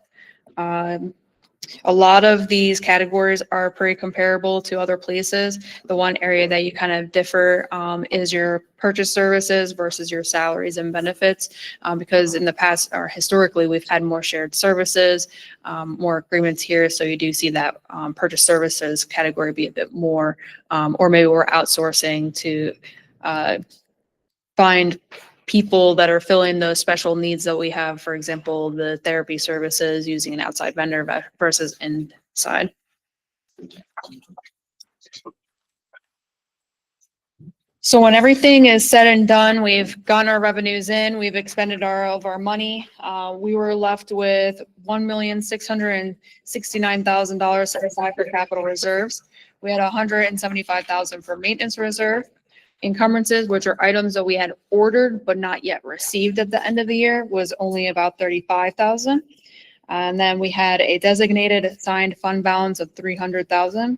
A lot of these categories are pretty comparable to other places. The one area that you kind of differ is your purchase services versus your salaries and benefits, because in the past or historically, we've had more shared services, more agreements here. So you do see that purchase services category be a bit more, or maybe we're outsourcing to find people that are filling those special needs that we have. For example, the therapy services using an outside vendor versus inside. So when everything is said and done, we've gotten our revenues in, we've expended all of our money. We were left with $1,669,000 set aside for capital reserves. We had $175,000 for maintenance reserve. Encumbrances, which are items that we had ordered but not yet received at the end of the year, was only about $35,000. And then we had a designated assigned fund balance of $300,000.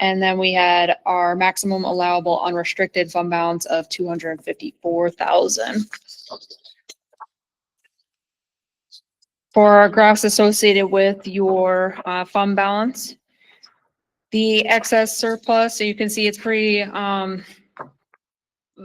And then we had our maximum allowable unrestricted fund balance of $254,000. For our graphs associated with your fund balance, the excess surplus, so you can see it's pretty,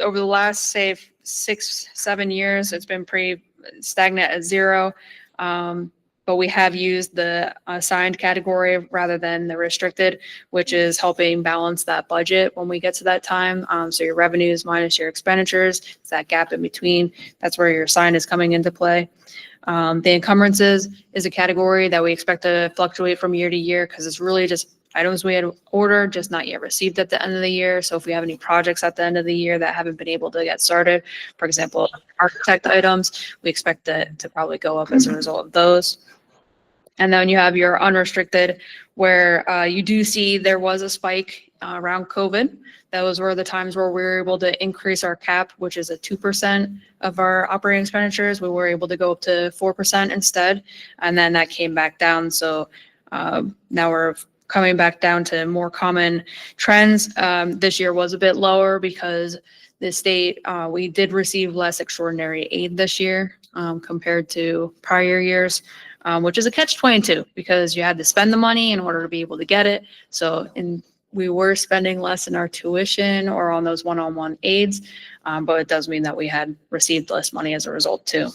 over the last, say, 6-7 years, it's been pretty stagnant at zero. But we have used the assigned category rather than the restricted, which is helping balance that budget when we get to that time. So your revenues minus your expenditures, it's that gap in between. That's where your assigned is coming into play. The encumbrances is a category that we expect to fluctuate from year to year because it's really just items we had ordered, just not yet received at the end of the year. So if we have any projects at the end of the year that haven't been able to get started, for example, architect items, we expect to probably go up as a result of those. And then you have your unrestricted, where you do see there was a spike around COVID. Those were the times where we were able to increase our cap, which is a 2% of our operating expenditures. We were able to go up to 4% instead. And then that came back down. So now we're coming back down to more common trends. This year was a bit lower because the state, we did receive less extraordinary aid this year compared to prior years, which is a catch-22 because you had to spend the money in order to be able to get it. So we were spending less in our tuition or on those one-on-one aids, but it does mean that we had received less money as a result too.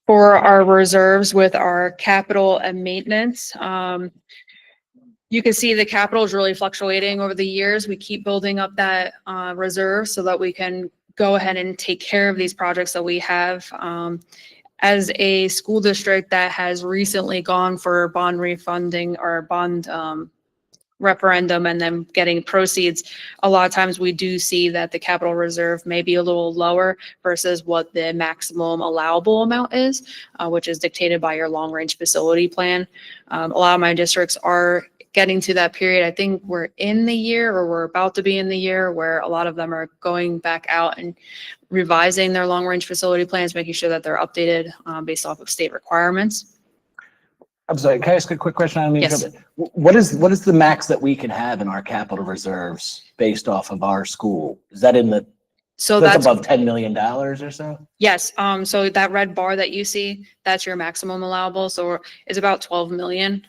For our reserves with our capital and maintenance, you can see the capital is really fluctuating over the years. We keep building up that reserve so that we can go ahead and take care of these projects that we have. As a school district that has recently gone for bond refunding or bond referendum and then getting proceeds, a lot of times we do see that the capital reserve may be a little lower versus what the maximum allowable amount is, which is dictated by your long range facility plan. A lot of my districts are getting to that period. I think we're in the year, or we're about to be in the year, where a lot of them are going back out and revising their long range facility plans, making sure that they're updated based off of state requirements. I'm sorry, can I ask a quick question? I mean, Yes. what is the max that we can have in our capital reserves based off of our school? Is that So that's that's, above $10 million or so? yes, so that red bar that you see, that's your maximum allowable. So it's about 12 million,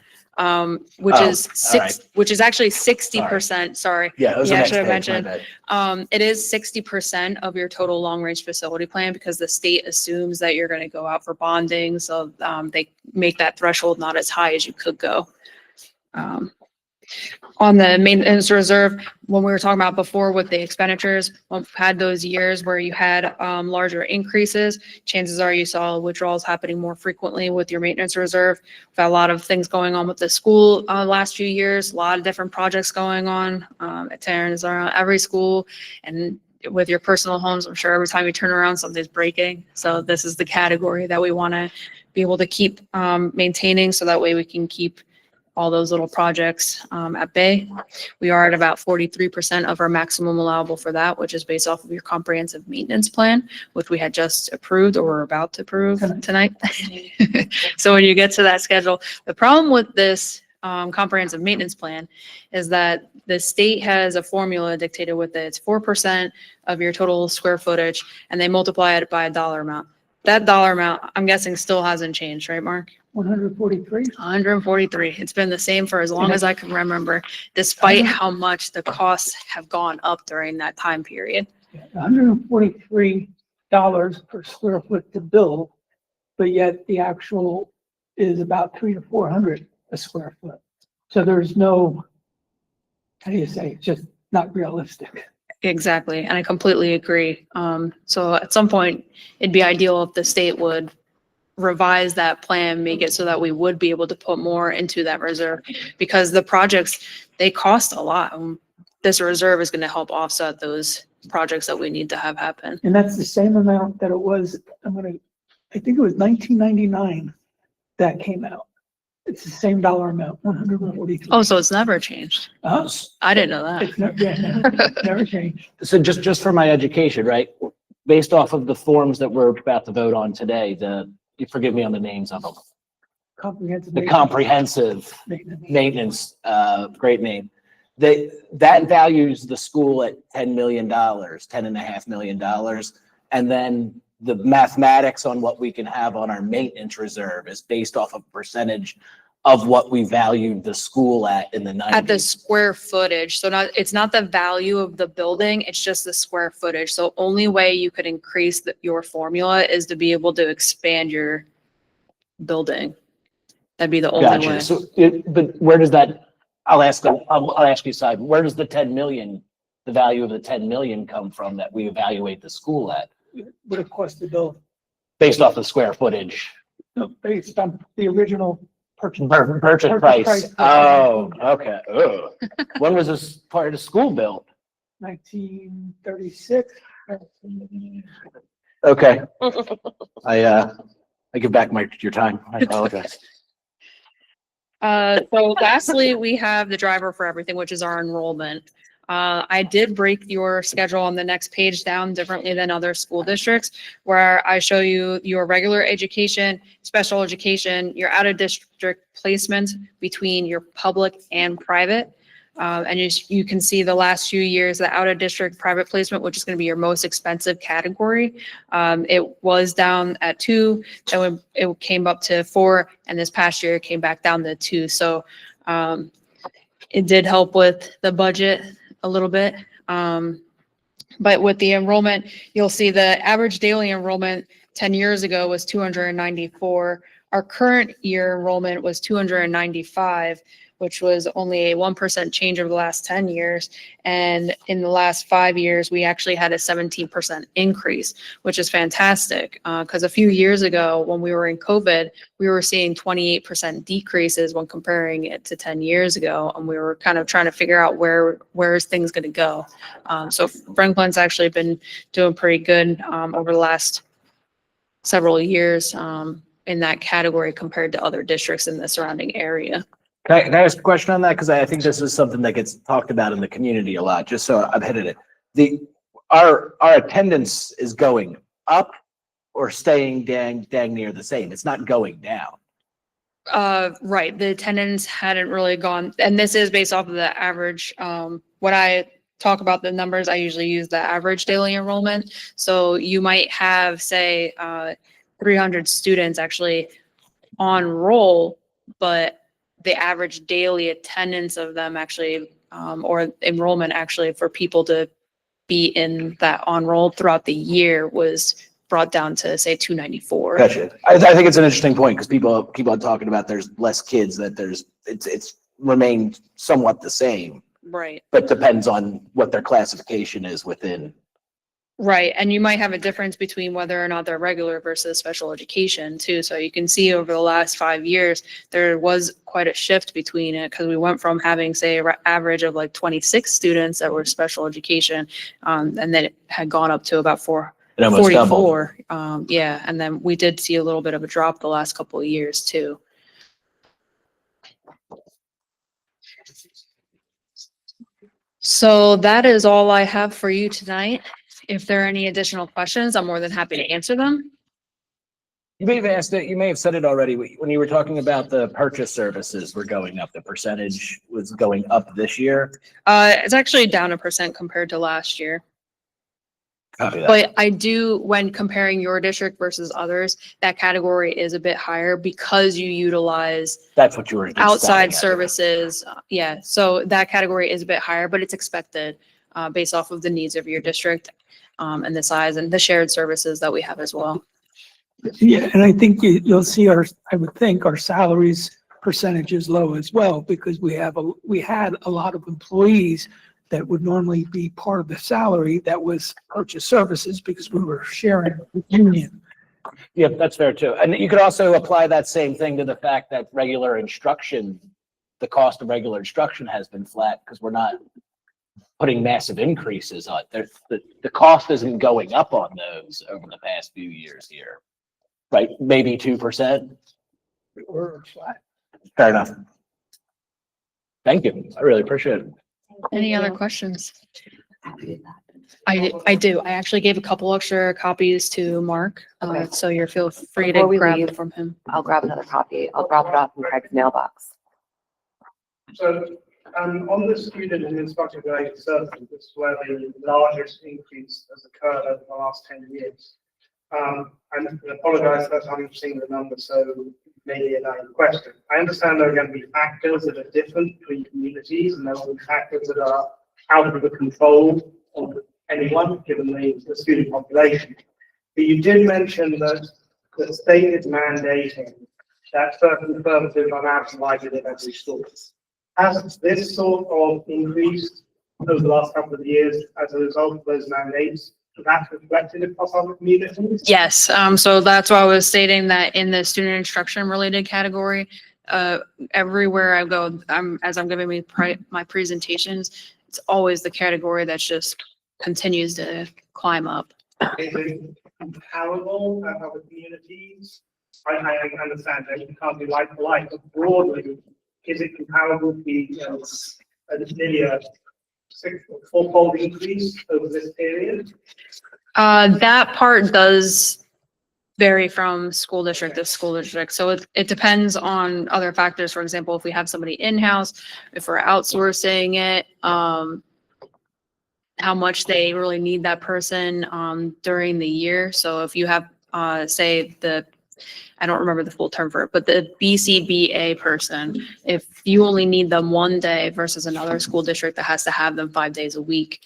which Oh, is all right. which is actually 60%, sorry. Yeah, it was the Yeah, I next should have page, my mentioned. bad. It is 60% of your total long range facility plan because the state assumes that you're going to go out for bonding. So they make that threshold not as high as you could go. On the maintenance reserve, when we were talking about before with the expenditures, we've had those years where you had larger increases. Chances are you saw withdrawals happening more frequently with your maintenance reserve. We've had a lot of things going on with the school last few years, a lot of different projects going on at Terrence, around every school, and with your personal homes, I'm sure every time you turn around, something's breaking. So this is the category that we want to be able to keep maintaining, so that way we can keep all those little projects at bay. We are at about 43% of our maximum allowable for that, which is based off of your comprehensive maintenance plan, which we had just approved or we're about to approve tonight. So when you get to that schedule, the problem with this comprehensive maintenance plan is that the state has a formula dictated with it. It's 4% of your total square footage, and they multiply it by a dollar amount. That dollar amount, I'm guessing, still hasn't changed, right, Mark? 143? 143. It's been the same for as long as I can remember, despite how much the costs have gone up during that time period. $143 per square foot to build, but yet the actual is about 300 to 400 a square foot. So there's no, how do you say, it's just not realistic. Exactly. And I completely agree. So at some point, it'd be ideal if the state would revise that plan, make it so that we would be able to put more into that reserve, because the projects, they cost a lot. This reserve is going to help offset those projects that we need to have happen. And that's the same amount that it was, I think it was 1999 that came out. It's the same dollar amount, 143. Oh, so it's never changed. I didn't know that. It's never changed. So just for my education, right? Based off of the forms that we're about to vote on today, you forgive me on the names of them. Comprehensive. The comprehensive maintenance, great name. That values the school at $10 million, $10.5 million. And then the mathematics on what we can have on our maintenance reserve is based off of percentage of what we valued the school at in the 90s. At the square footage. So it's not the value of the building, it's just the square footage. So only way you could increase your formula is to be able to expand your building. That'd be the only way. Gotcha. So, but where does that, I'll ask you side, where does the 10 million, the value of the 10 million come from that we evaluate the school at? What it cost to build, Based off the square footage? based on the original purchase. Purchase price. Oh, okay. Ugh. When was this part of the school built? 1936. Okay. I give back your time. I apologize. So lastly, we have the driver for everything, which is our enrollment. I did break your schedule on the next page down differently than other school districts, where I show you your regular education, special education, your out of district placement between your public and private. And you can see the last few years, the out of district private placement, which is going to be your most expensive category. It was down at 2, then it came up to 4, and this past year it came back down to 2. So it did help with the budget a little bit. But with the enrollment, you'll see the average daily enrollment 10 years ago was 294. Our current year enrollment was 295, which was only a 1% change over the last 10 years. And in the last 5 years, we actually had a 17% increase, which is fantastic. Because a few years ago, when we were in COVID, we were seeing 28% decreases when comparing it to 10 years ago. And we were kind of trying to figure out where is things going to go. So Franklin's actually been doing pretty good over the last several years in that category compared to other districts in the surrounding area. Can I ask a question on that? Because I think this is something that gets talked about in the community a lot, just so I've hit it. Our attendance is going up or staying dang near the same. It's not going down. Right, the attendance hadn't really gone, and this is based off of the average. When I talk about the numbers, I usually use the average daily enrollment. So you might have, say, 300 students actually on roll, but the average daily attendance of them actually, or enrollment actually for people to be in that on roll throughout the year was brought down to, say, 294. Gotcha. I think it's an interesting point because people keep on talking about there's less kids, that it's remained somewhat the same, Right. but depends on what their classification is within. Right, and you might have a difference between whether or not they're regular versus special education too. So you can see over the last 5 years, there was quite a shift between it because we went from having, say, an average of like 26 students that were special education, and then it had gone up to about It almost doubled. 44. Yeah, and then we did see a little bit of a drop the last couple of years too. So that is all I have for you tonight. If there are any additional questions, I'm more than happy to answer them. You may have asked it, you may have said it already, when you were talking about the purchase services were going up, the percentage was going up this year. It's actually down 1% compared to last year. Copy that. But I do, when comparing your district versus others, that category is a bit higher because you utilize That's what you were just outside stating, I think. services. Yeah, so that category is a bit higher, but it's expected based off of the needs of your district and the size and the shared services that we have as well. Yeah, and I think you'll see I would think our salaries percentage is low as well, because we had a lot of employees that would normally be part of the salary that was purchase services because we were sharing with union. Yeah, that's fair too. And you could also apply that same thing to the fact that regular instruction, the cost of regular instruction has been flat because we're not putting massive increases on it. The cost isn't going up on those over the past few years here, right? Maybe 2%. Or flat. Fair enough. Thank you. I really appreciate it. Any other questions? I do. I actually gave a couple extra copies to Mark, Okay. so you're feel free Before to we grab leave, them from him. I'll grab another copy. I'll drop it off in Craig's mailbox. So, on the student and instructor related services, this is where the largest increase has occurred over the last 10 years. And I apologize that I haven't seen the numbers, so maybe another question. I understand there are going to be factors that are different between communities, and there will be factors that are out of the control of anyone, given the student population. But you did mention that the state is mandating that certain services are now provided in every school. Has this sort of increased over the last couple of years as a result of those mandates? That's reflected across other communities? Yes, so that's why I was stating that in the student instruction related category, everywhere I go, as I'm giving me my presentations, it's always the category that's just continues to climb up. Is it comparable at other communities? I understand that you can't be like for like, but broadly, is it comparable to the, nearly a 6 or 4-fold increase over this period? That part does vary from school district to school district. So it depends on other factors. For example, if we have somebody in-house, if we're outsourcing it, how much they really need that person during the year. So if you have, say, I don't remember the full term for it, but the BCBA person, if you only need them one day versus another school district that has to have them 5 days a week,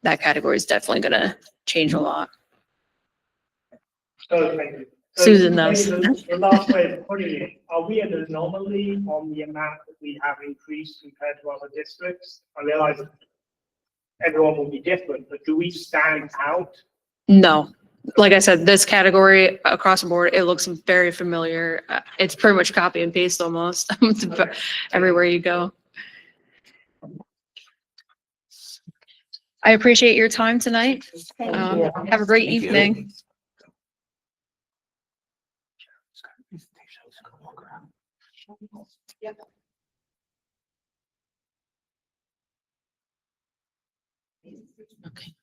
that category is definitely going to change a lot. Oh, thank you. Susan knows. The last way of putting it, are we at an anomaly on the amount that we have increased compared to other districts? I realize everyone will be different, but do we stand out? No, like I said, this category across the board, it looks very familiar. It's pretty much copy and paste almost everywhere you go. I appreciate your time tonight. you. Have a great Thank you. evening. Okay.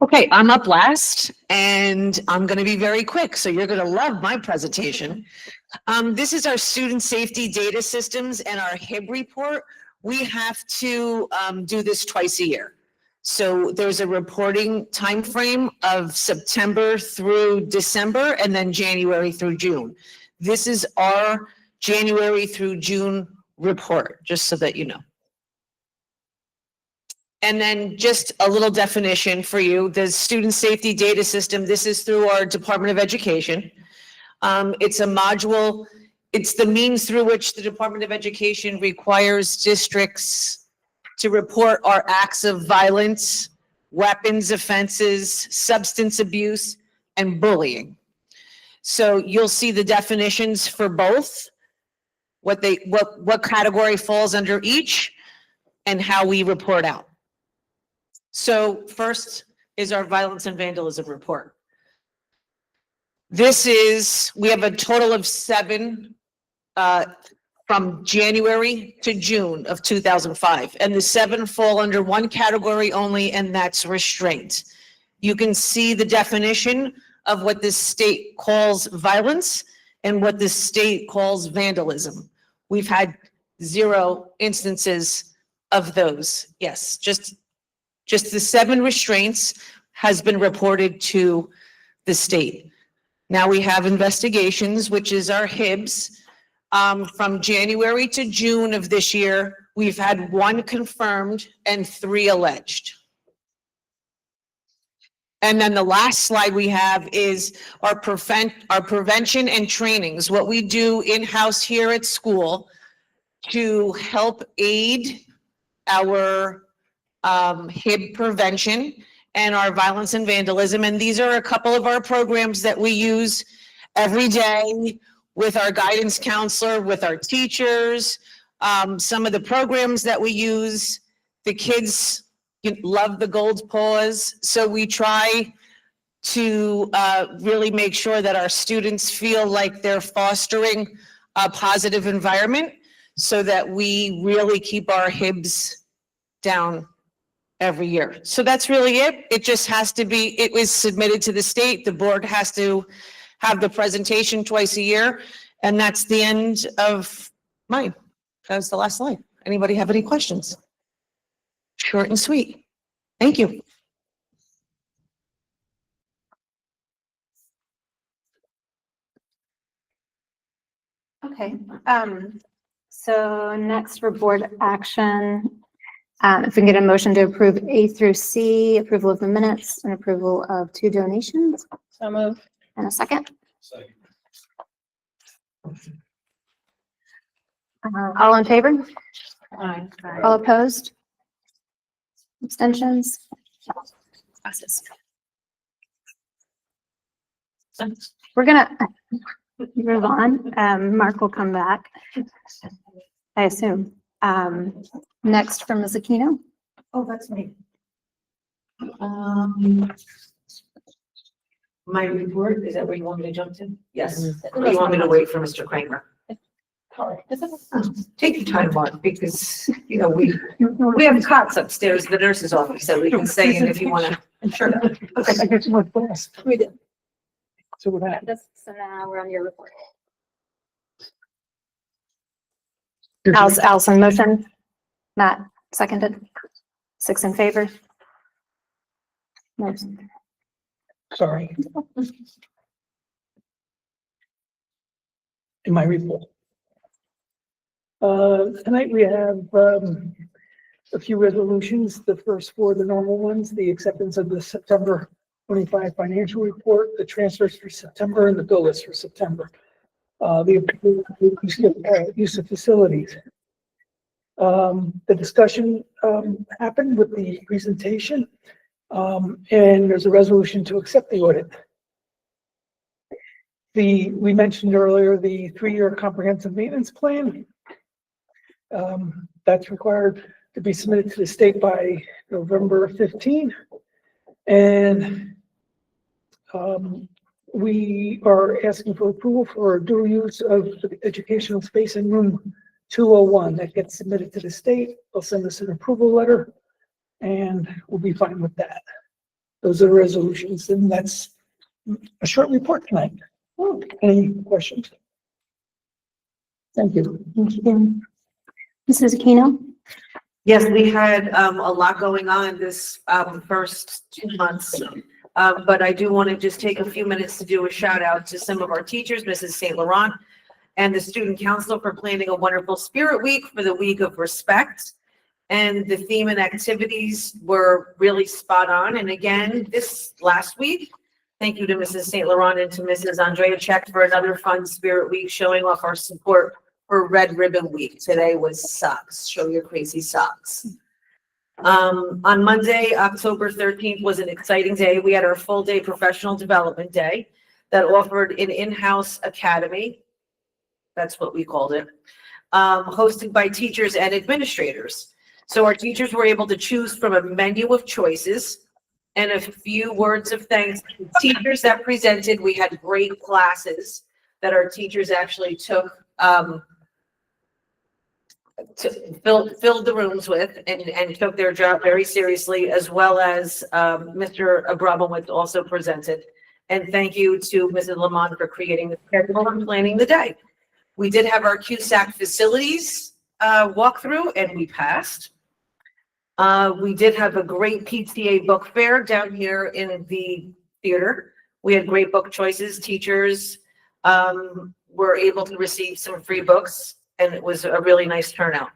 Okay, I'm up last and I'm going to be very quick, so you're going to love my presentation. This is our student safety data systems and our HIB report. We have to do this twice a year. So there's a reporting time frame of September through December and then January through June. This is our January through June report, just so that you know. And then just a little definition for you, the student safety data system, this is through our Department of Education. It's a module, it's the means through which the Department of Education requires districts to report our acts of violence, weapons offenses, substance abuse, and bullying. So you'll see the definitions for both, what category falls under each, and how we report out. So first is our violence and vandalism report. We have a total of 7 from January to June of 2005. And the 7 fall under one category only, and that's restraint. You can see the definition of what the state calls violence and what the state calls vandalism. We've had 0 instances of those. Yes, just the 7 restraints has been reported to the state. Now we have investigations, which is our HIBs. From January to June of this year, we've had 1 confirmed and 3 alleged. And then the last slide we have is our prevention and trainings, what we do in-house here at school to help aid our HIB prevention and our violence and vandalism. And these are a couple of our programs that we use every day with our guidance counselor, with our teachers. Some of the programs that we use, the kids love the gold paws. So we try to really make sure that our students feel like they're fostering a positive environment so that we really keep our HIBs down every year. So that's really it. It just has to be, it was submitted to the state. The board has to have the presentation twice a year. And that's the end of mine. That was the last slide. Anybody have any questions? Short and sweet. Thank you. Okay, so next for board action, if we can get a motion to approve A through C, approval of the minutes and approval of 2 donations. So moved. And a second. All in favor? Aye. All opposed? Abstentions? Passes. We're gonna move on. Mark will come back, I assume. Next from Ms. Aquino. Oh, that's me. My report, is that where you want me to jump to? Yes. Or you want me to wait for Mr. Kramer? Take your time, Mark, because, you know, we have cots upstairs, in the nurse's office, so we can stay in if you want to. Sure. Okay. I guess what's best. We did. So what happened? So now we're on your report. Allison motion. Matt seconded. 6 in favor. No. Sorry. In my report. Tonight we have, a few resolutions. The first four, the normal ones, the acceptance of the September 25 financial report, the transfers for September, and the bill list for September. The use of facilities. The discussion happened with the presentation, and there's a resolution to accept the audit. We mentioned earlier the 3-year comprehensive maintenance plan. That's required to be submitted to the state by November 15. And we are asking for approval for dual use of the educational space in room 201. That gets submitted to the state. They'll send us an approval letter and we'll be fine with that. Those are the resolutions, and that's a short report tonight. Any questions? Thank you. Thank you. Mrs. Aquino? Yes, we had a lot going on this first 2 months. But I do want to just take a few minutes to do a shout out to some of our teachers, Mrs. St. Laurent, and the student council for planning a wonderful Spirit Week for the Week of Respect. And the theme and activities were really spot on. And again, this last week, thank you to Mrs. St. Laurent and to Mrs. Andrea Check for another fun Spirit Week, showing off our support for Red Ribbon Week. Today was socks. Show your crazy socks. On Monday, October 13th was an exciting day. We had our full day professional development day that offered an in-house academy. That's what we called it, hosted by teachers and administrators. So our teachers were able to choose from a menu of choices, and a few words of thanks to teachers that presented. We had great classes that our teachers actually took, filled the rooms with and took their job very seriously, as well as Mr. Abramowitz also presented. And thank you to Mrs. Lamont for creating the schedule and planning the day. We did have our CUSAC facilities walkthrough, and we passed. We did have a great PTA book fair down here in the theater. We had great book choices. Teachers were able to receive some free books, and it was a really nice turnout.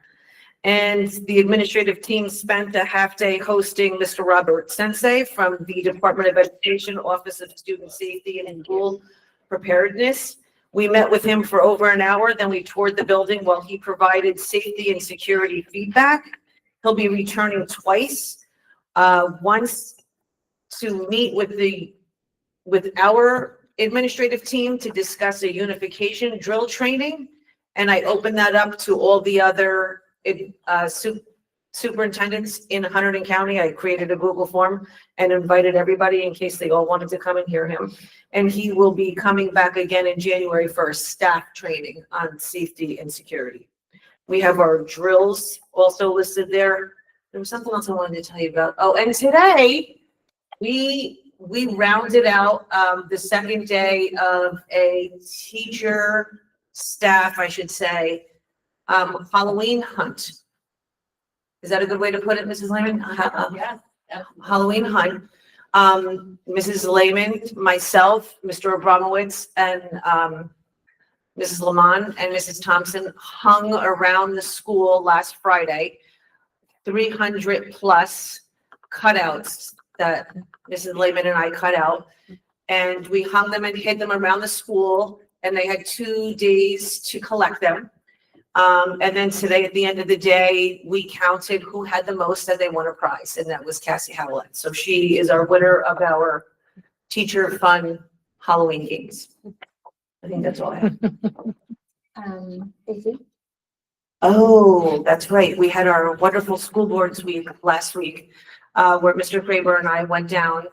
And the administrative team spent a half day hosting Mr. Robert Sensei from the Department of Education, Office of Student Safety and School Preparedness. We met with him for over an hour, then we toured the building while he provided safety and security feedback. He'll be returning twice, once to meet with our administrative team to discuss a unification drill training. And I opened that up to all the other superintendents in Hunterdon County. I created a Google form and invited everybody in case they all wanted to come and hear him. And he will be coming back again in January 1st, staff training on safety and security. We have our drills also listed there. There was something else I wanted to tell you about. Oh, and today we rounded out the second day of a teacher staff, I should say, Halloween hunt. Is that a good way to put it, Mrs. Lehman? Yeah. Halloween hunt. Mrs. Lehman, myself, Mr. Abramowitz, and Mrs. Lamont and Mrs. Thompson hung around the school last Friday, 300 plus cutouts that Mrs. Lehman and I cut out. And we hung them and hid them around the school, and they had 2 days to collect them. And then today, at the end of the day, we counted who had the most that they won a prize, and that was Cassie Howlett. So she is our winner of our Teacher Fun Halloween games. I think that's all I have. Stacy? Oh, that's right. We had our wonderful school boards week last week, where Mr. Kraber and I went down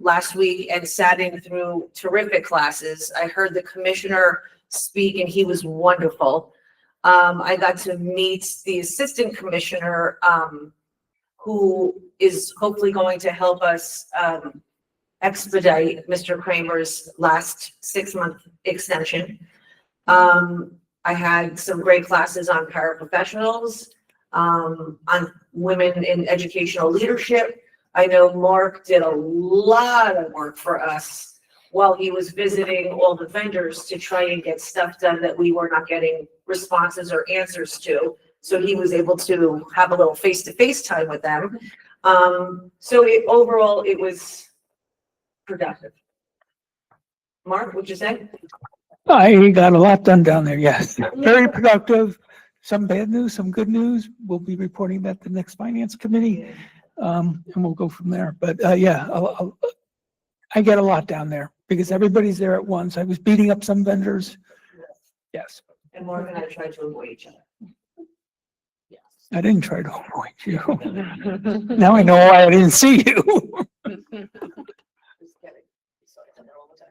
last week and sat in through terrific classes. I heard the commissioner speak, and he was wonderful. I got to meet the assistant commissioner, who is hopefully going to help us expedite Mr. Kramer's last 6-month extension. I had some great classes on paraprofessionals, on women in educational leadership. I know Mark did a lot of work for us while he was visiting all the vendors to try and get stuff done that we were not getting responses or answers to. So he was able to have a little face-to-face time with them. Overall, it was productive. Mark, what'd you say? I got a lot done down there, yes. Very productive. Some bad news, some good news. We'll be reporting that to the next finance committee. And we'll go from there. But, yeah, I get a lot down there because everybody's there at once. I was beating up some vendors. Yes, And Mark and I tried to avoid each other. I didn't try to avoid you. Now I know why I didn't see you. Just kidding. So I all the time.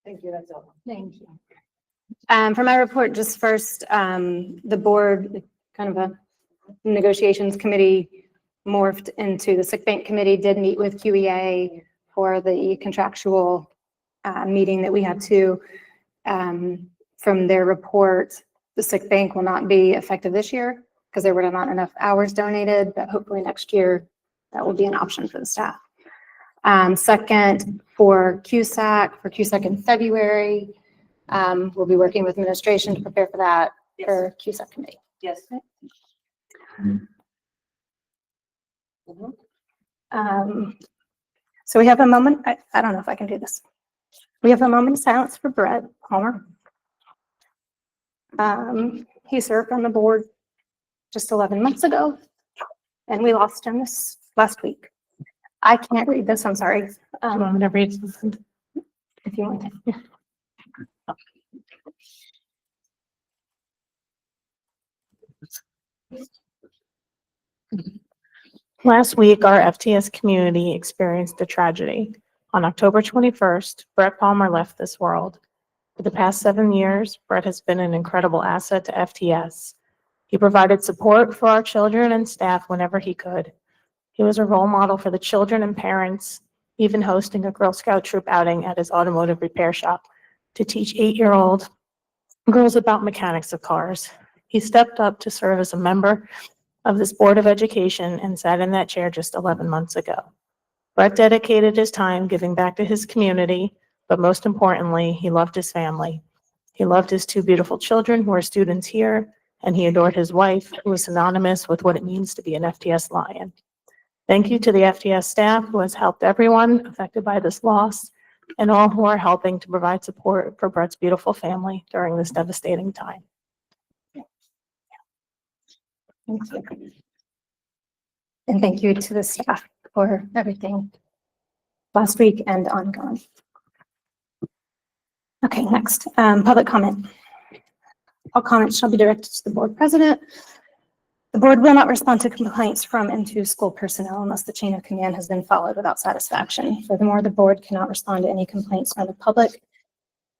Thank you, that's all. Thank you. For my report, just first, the board, kind of a negotiations committee morphed into the sick bank committee, did meet with QEA for the contractual meeting that we had to. From their report, the sick bank will not be effective this year because there were not enough hours donated, but hopefully next year that will be an option for the staff. Second, for CUSAC in February, we'll be working with administration to prepare for that for CUSAC committee. Yes. So we have a moment, I don't know if I can do this. We have a moment of silence for Brett Palmer. He served on the board just 11 months ago, and we lost him this last week. I can't read this, I'm sorry. I'm gonna read. If you want to. Last week, our FTS community experienced a tragedy. On October 21st, Brett Palmer left this world. For the past 7 years, Brett has been an incredible asset to FTS. He provided support for our children and staff whenever he could. He was a role model for the children and parents, even hosting a Girl Scout troop outing at his automotive repair shop to teach 8-year-old girls about mechanics of cars. He stepped up to serve as a member of this Board of Education and sat in that chair just 11 months ago. Brett dedicated his time giving back to his community, but most importantly, he loved his family. He loved his 2 beautiful children who are students here, and he adored his wife, who is synonymous with what it means to be an FTS Lion. Thank you to the FTS staff who has helped everyone affected by this loss and all who are helping to provide support for Brett's beautiful family during this devastating time. Thank you. And thank you to the staff for everything last week and ongoing. Okay, next, public comment. All comments shall be directed to the board president. The board will not respond to complaints from and to school personnel unless the chain of command has been followed without satisfaction. Furthermore, the board cannot respond to any complaints from the public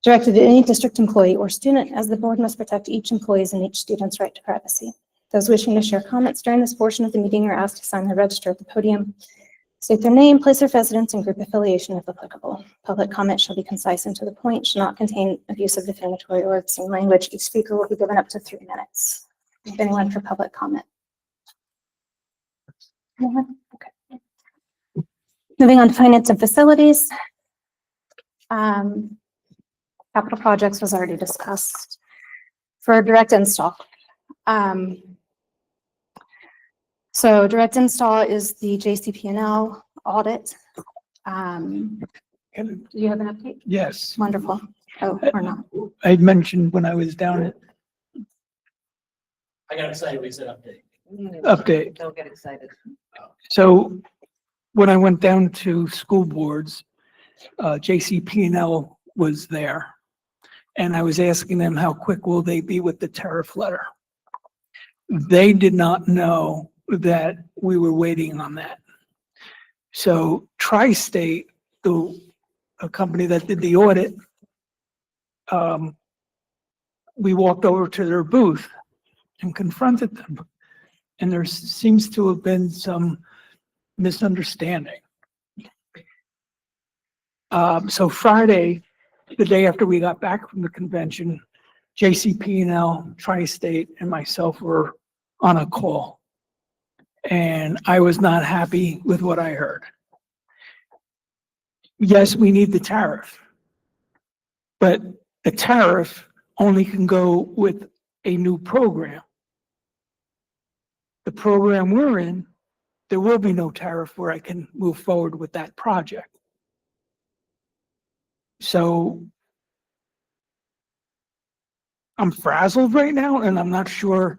directed at any district employee or student, as the board must protect each employee's and each student's right to privacy. Those wishing to share comments during this portion of the meeting are asked to sign the register at the podium. State their name, place of residence, and group affiliation if applicable. Public comment shall be concise and to the point, should not contain abusive, defamatory, or obscene language. Each speaker will be given up to 3 minutes. If anyone for public comment? Anyone? Okay. Moving on to finance and facilities. Capital projects was already discussed. For direct install. So direct install is the JCP&L audit. Do you have an update? Yes. Wonderful. Oh, or not? I had mentioned when I was down at I got excited when you said update. Update. Don't get excited. So when I went down to school boards, JCP&L was there. And I was asking them how quick will they be with the tariff letter? They did not know that we were waiting on that. So Tri-State, a company that did the audit, we walked over to their booth and confronted them. And there seems to have been some misunderstanding. So Friday, the day after we got back from the convention, JCP&L, Tri-State, and myself were on a call. And I was not happy with what I heard. Yes, we need the tariff. But the tariff only can go with a new program. the program we're in, there will be no tariff where I can move forward with that project. So I'm frazzled right now and I'm not sure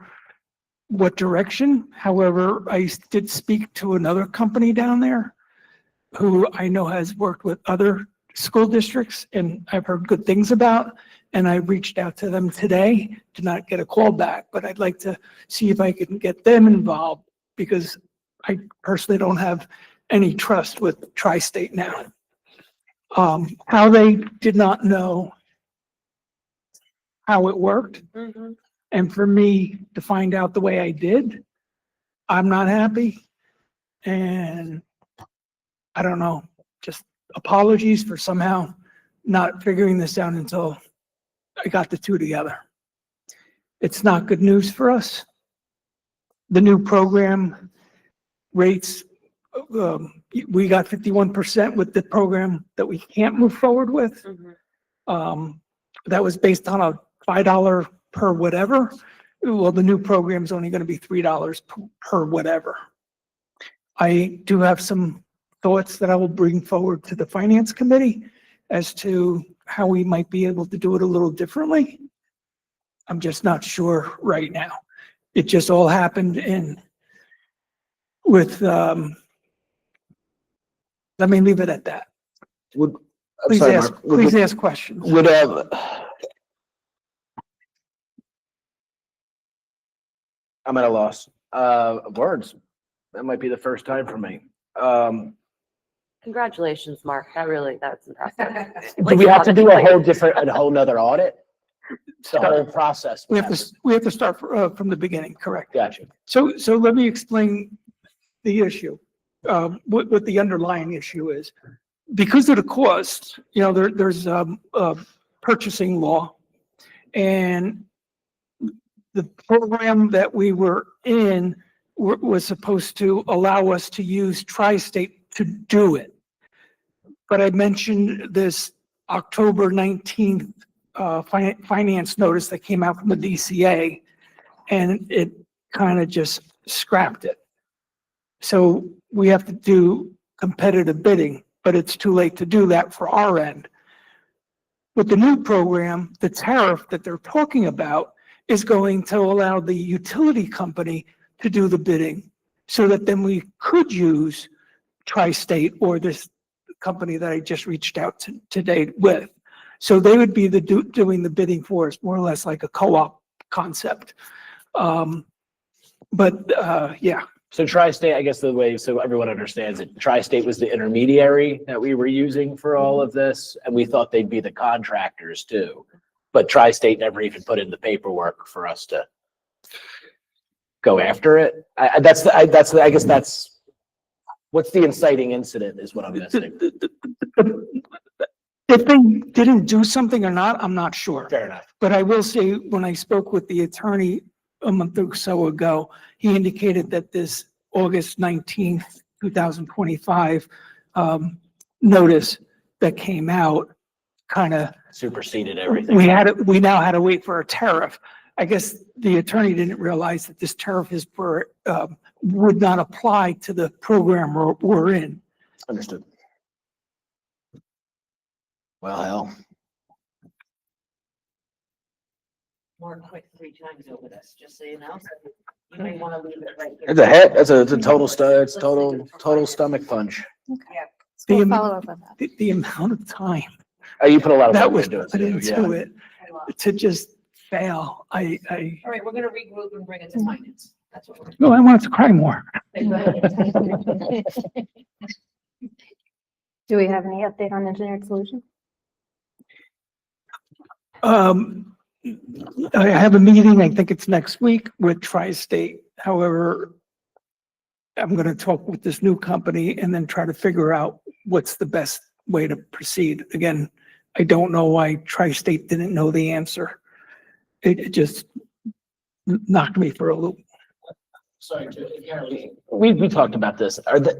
what direction. However, I did speak to another company down there who I know has worked with other school districts and I've heard good things about. And I reached out to them today to not get a call back, but I'd like to see if I can get them involved because I personally don't have any trust with Tri-State now. How they did not know how it worked. And for me to find out the way I did, I'm not happy. And I don't know, just apologies for somehow not figuring this out until I got the two together. It's not good news for us. The new program rates, we got 51% with the program that we can't move forward with. That was based on a $5 per whatever. Well, the new program is only going to be $3 per whatever. I do have some thoughts that I will bring forward to the finance committee as to how we might be able to do it a little differently. I'm just not sure right now. It just all happened let me leave it at that. Please ask questions. I'm at a loss. Words. That might be the first time for me. Congratulations, Mark. That's impressive. Do we have to do a whole nother audit? The whole process. We have to start from the beginning, correct? Gotcha. So let me explain the issue. What the underlying issue is. Because of the cost, there's purchasing law. And the program that we were in was supposed to allow us to use Tri-State to do it. But I mentioned this October 19th finance notice that came out from the DCA, and it kind of just scrapped it. So we have to do competitive bidding, but it's too late to do that for our end. With the new program, the tariff that they're talking about is going to allow the utility company to do the bidding so that then we could use Tri-State or this company that I just reached out to today with. So they would be doing the bidding for us, more or less like a co-op concept. Yeah. So Tri-State, I guess the way, so everyone understands it, Tri-State was the intermediary that we were using for all of this, and we thought they'd be the contractors too. But Tri-State never even put in the paperwork for us to go after it. I guess that's, what's the inciting incident is what I'm missing. If they didn't do something or not, I'm not sure. Fair enough. But I will say, when I spoke with the attorney a month or so ago, he indicated that this August 19th, 2025 notice that came out kind of superseded everything. We now had to wait for a tariff. I guess the attorney didn't realize that this tariff would not apply to the program we're in. Understood. Well, hell. More quick 3 times over this, just so you know. So you may want to leave it right here. It's a hit. It's a total stomach punch. We'll follow up on that. The amount of time You put a lot of that work was into it. put too, into yeah. it to just fail. All right, we're gonna regroup and bring it to finance. That's what we're doing. No, I wanted to cry more. Do we have any update on engineered solution? I have a meeting, I think it's next week with Tri-State. However, I'm going to talk with this new company and then try to figure out what's the best way to proceed. Again, I don't know why Tri-State didn't know the answer. It just knocked me for a loop. Sorry, we talked about this.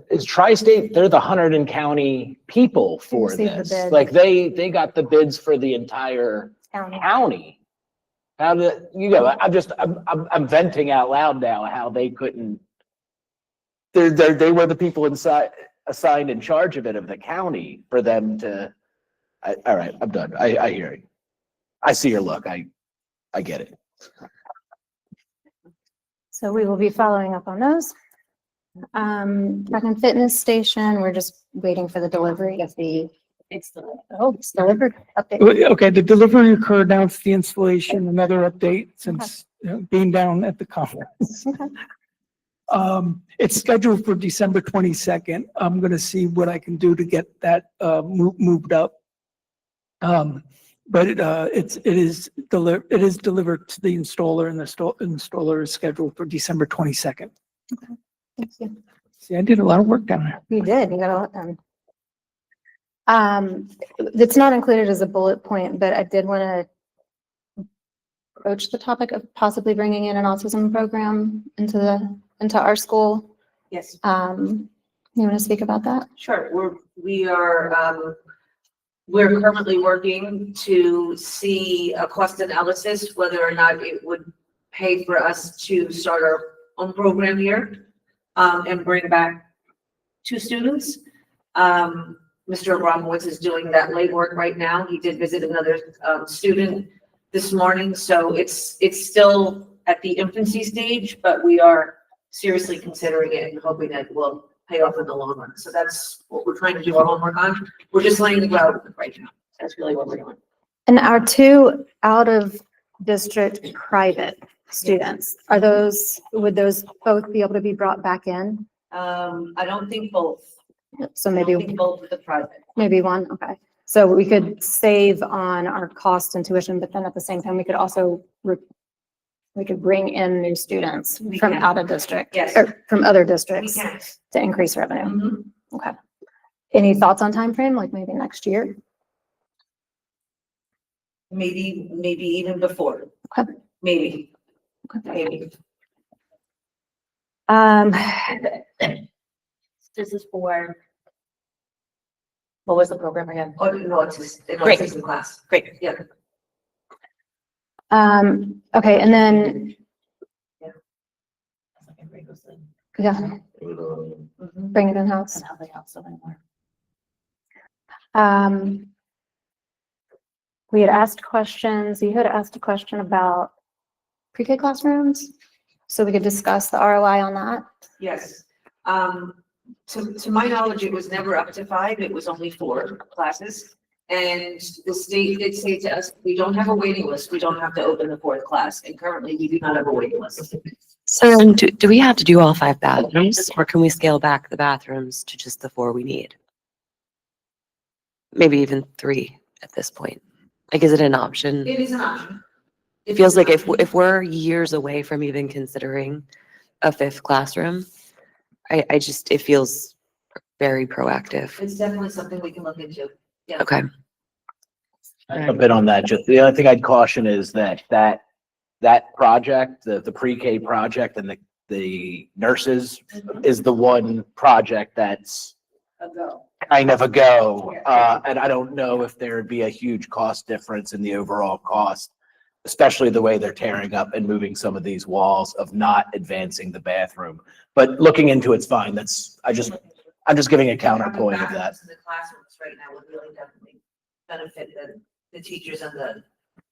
Is Tri-State, they're the Hunterdon County people for Received the this. bid. Like they got the bids for the entire county. How the, I'm venting out loud now, how they couldn't. They were the people inside, assigned in charge of it, of the county, for them to, all right, I'm done. I hear you. I see your look. I get it. So we will be following up on those. Track and fitness station, we're just waiting for the delivery of the, it's delivered, update. Okay, the delivery occurred, now it's the installation, another update since being down at the conference. Okay. It's scheduled for December 22nd. I'm gonna see what I can do to get that moved up. But it is delivered to the installer, and the installer is scheduled for December 22nd. Okay, thank you. See, I did a lot of work down there. You did, you got a lot done. It's not included as a bullet point, but I did want to broach the topic of possibly bringing in an autism program into our school. Yes. You want to speak about that? Sure, we're currently working to see a cost analysis, whether or not it would pay for us to start our own program here, and bring back 2 students. Mr. Abramowitz is doing that legwork right now. He did visit another, student this morning, so it's still at the infancy stage, but we are seriously considering it and hoping that it will pay off in the long run. So that's what we're trying to do our homework on. We're just laying the groundwork right now. That's really what we're doing. And our 2 out-of-district private students, would those both be able to be brought back in? I don't think both. So I don't maybe, think both with the private. maybe one, okay. So we could save on our cost and tuition, but then at the same time, we could also, we could bring in new students We from can. out of district. Yes. Or from other We districts can. to increase revenue. Mhm. Okay. Any thoughts on time frame? Like maybe next year? Maybe even before. Okay. Maybe. Maybe. This is for, what was the program again? Oh, no, it's just, Great. it's in class. Great. Yeah. Okay, and then, yeah, bring it in-house. And how they help so many more. We had asked questions, you had asked a question about pre-K classrooms, so we could discuss the ROI on that. Yes. To my knowledge, it was never up to 5. It was only 4 classes. And the state did say to us, we don't have a waiting list. We don't have to open the 4th class. And currently we do not have a waiting list. So then do we have to do all 5 bathrooms, or can we scale back the bathrooms to just the 4 we need? Maybe even 3 at this point. Like, is it an option? It is an option. It feels like if we're years away from even considering a 5th classroom, it feels very proactive. It's definitely something we can look into. Yeah. Okay. A bit on that. Just the only thing I'd caution is that project, the pre-K project, and the nurses is the one project that's A go. kind of a go. And I don't know if there'd be a huge cost difference in the overall cost, especially the way they're tearing up and moving some of these walls of not advancing the bathroom. But looking into it's fine. I'm just giving a counterpoint of that. The classrooms right now would really definitely benefit the teachers and the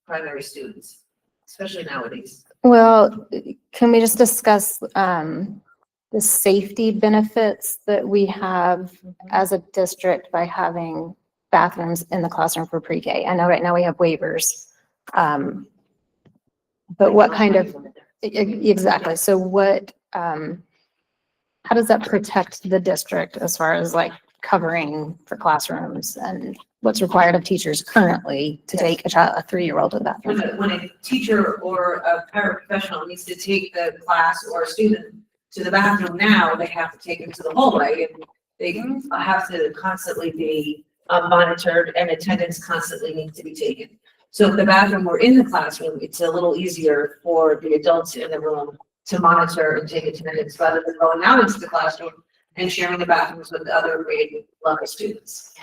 primary students, especially nowadays. Well, can we just discuss the safety benefits that we have as a district by having bathrooms in the classroom for pre-K? I know right now we have waivers. But what kind of, exactly, so what, how does that protect the district as far as like covering for classrooms and what's required of teachers currently to take a 3-year-old to the bathroom? When a teacher or a paraprofessional needs to take the class or a student to the bathroom now, they have to take them to the hallway and they have to constantly be monitored and attendance constantly needs to be taken. So if the bathroom were in the classroom, it's a little easier for the adults in the room to monitor and take attendance rather than going out into the classroom and sharing the bathrooms with the other grade level students.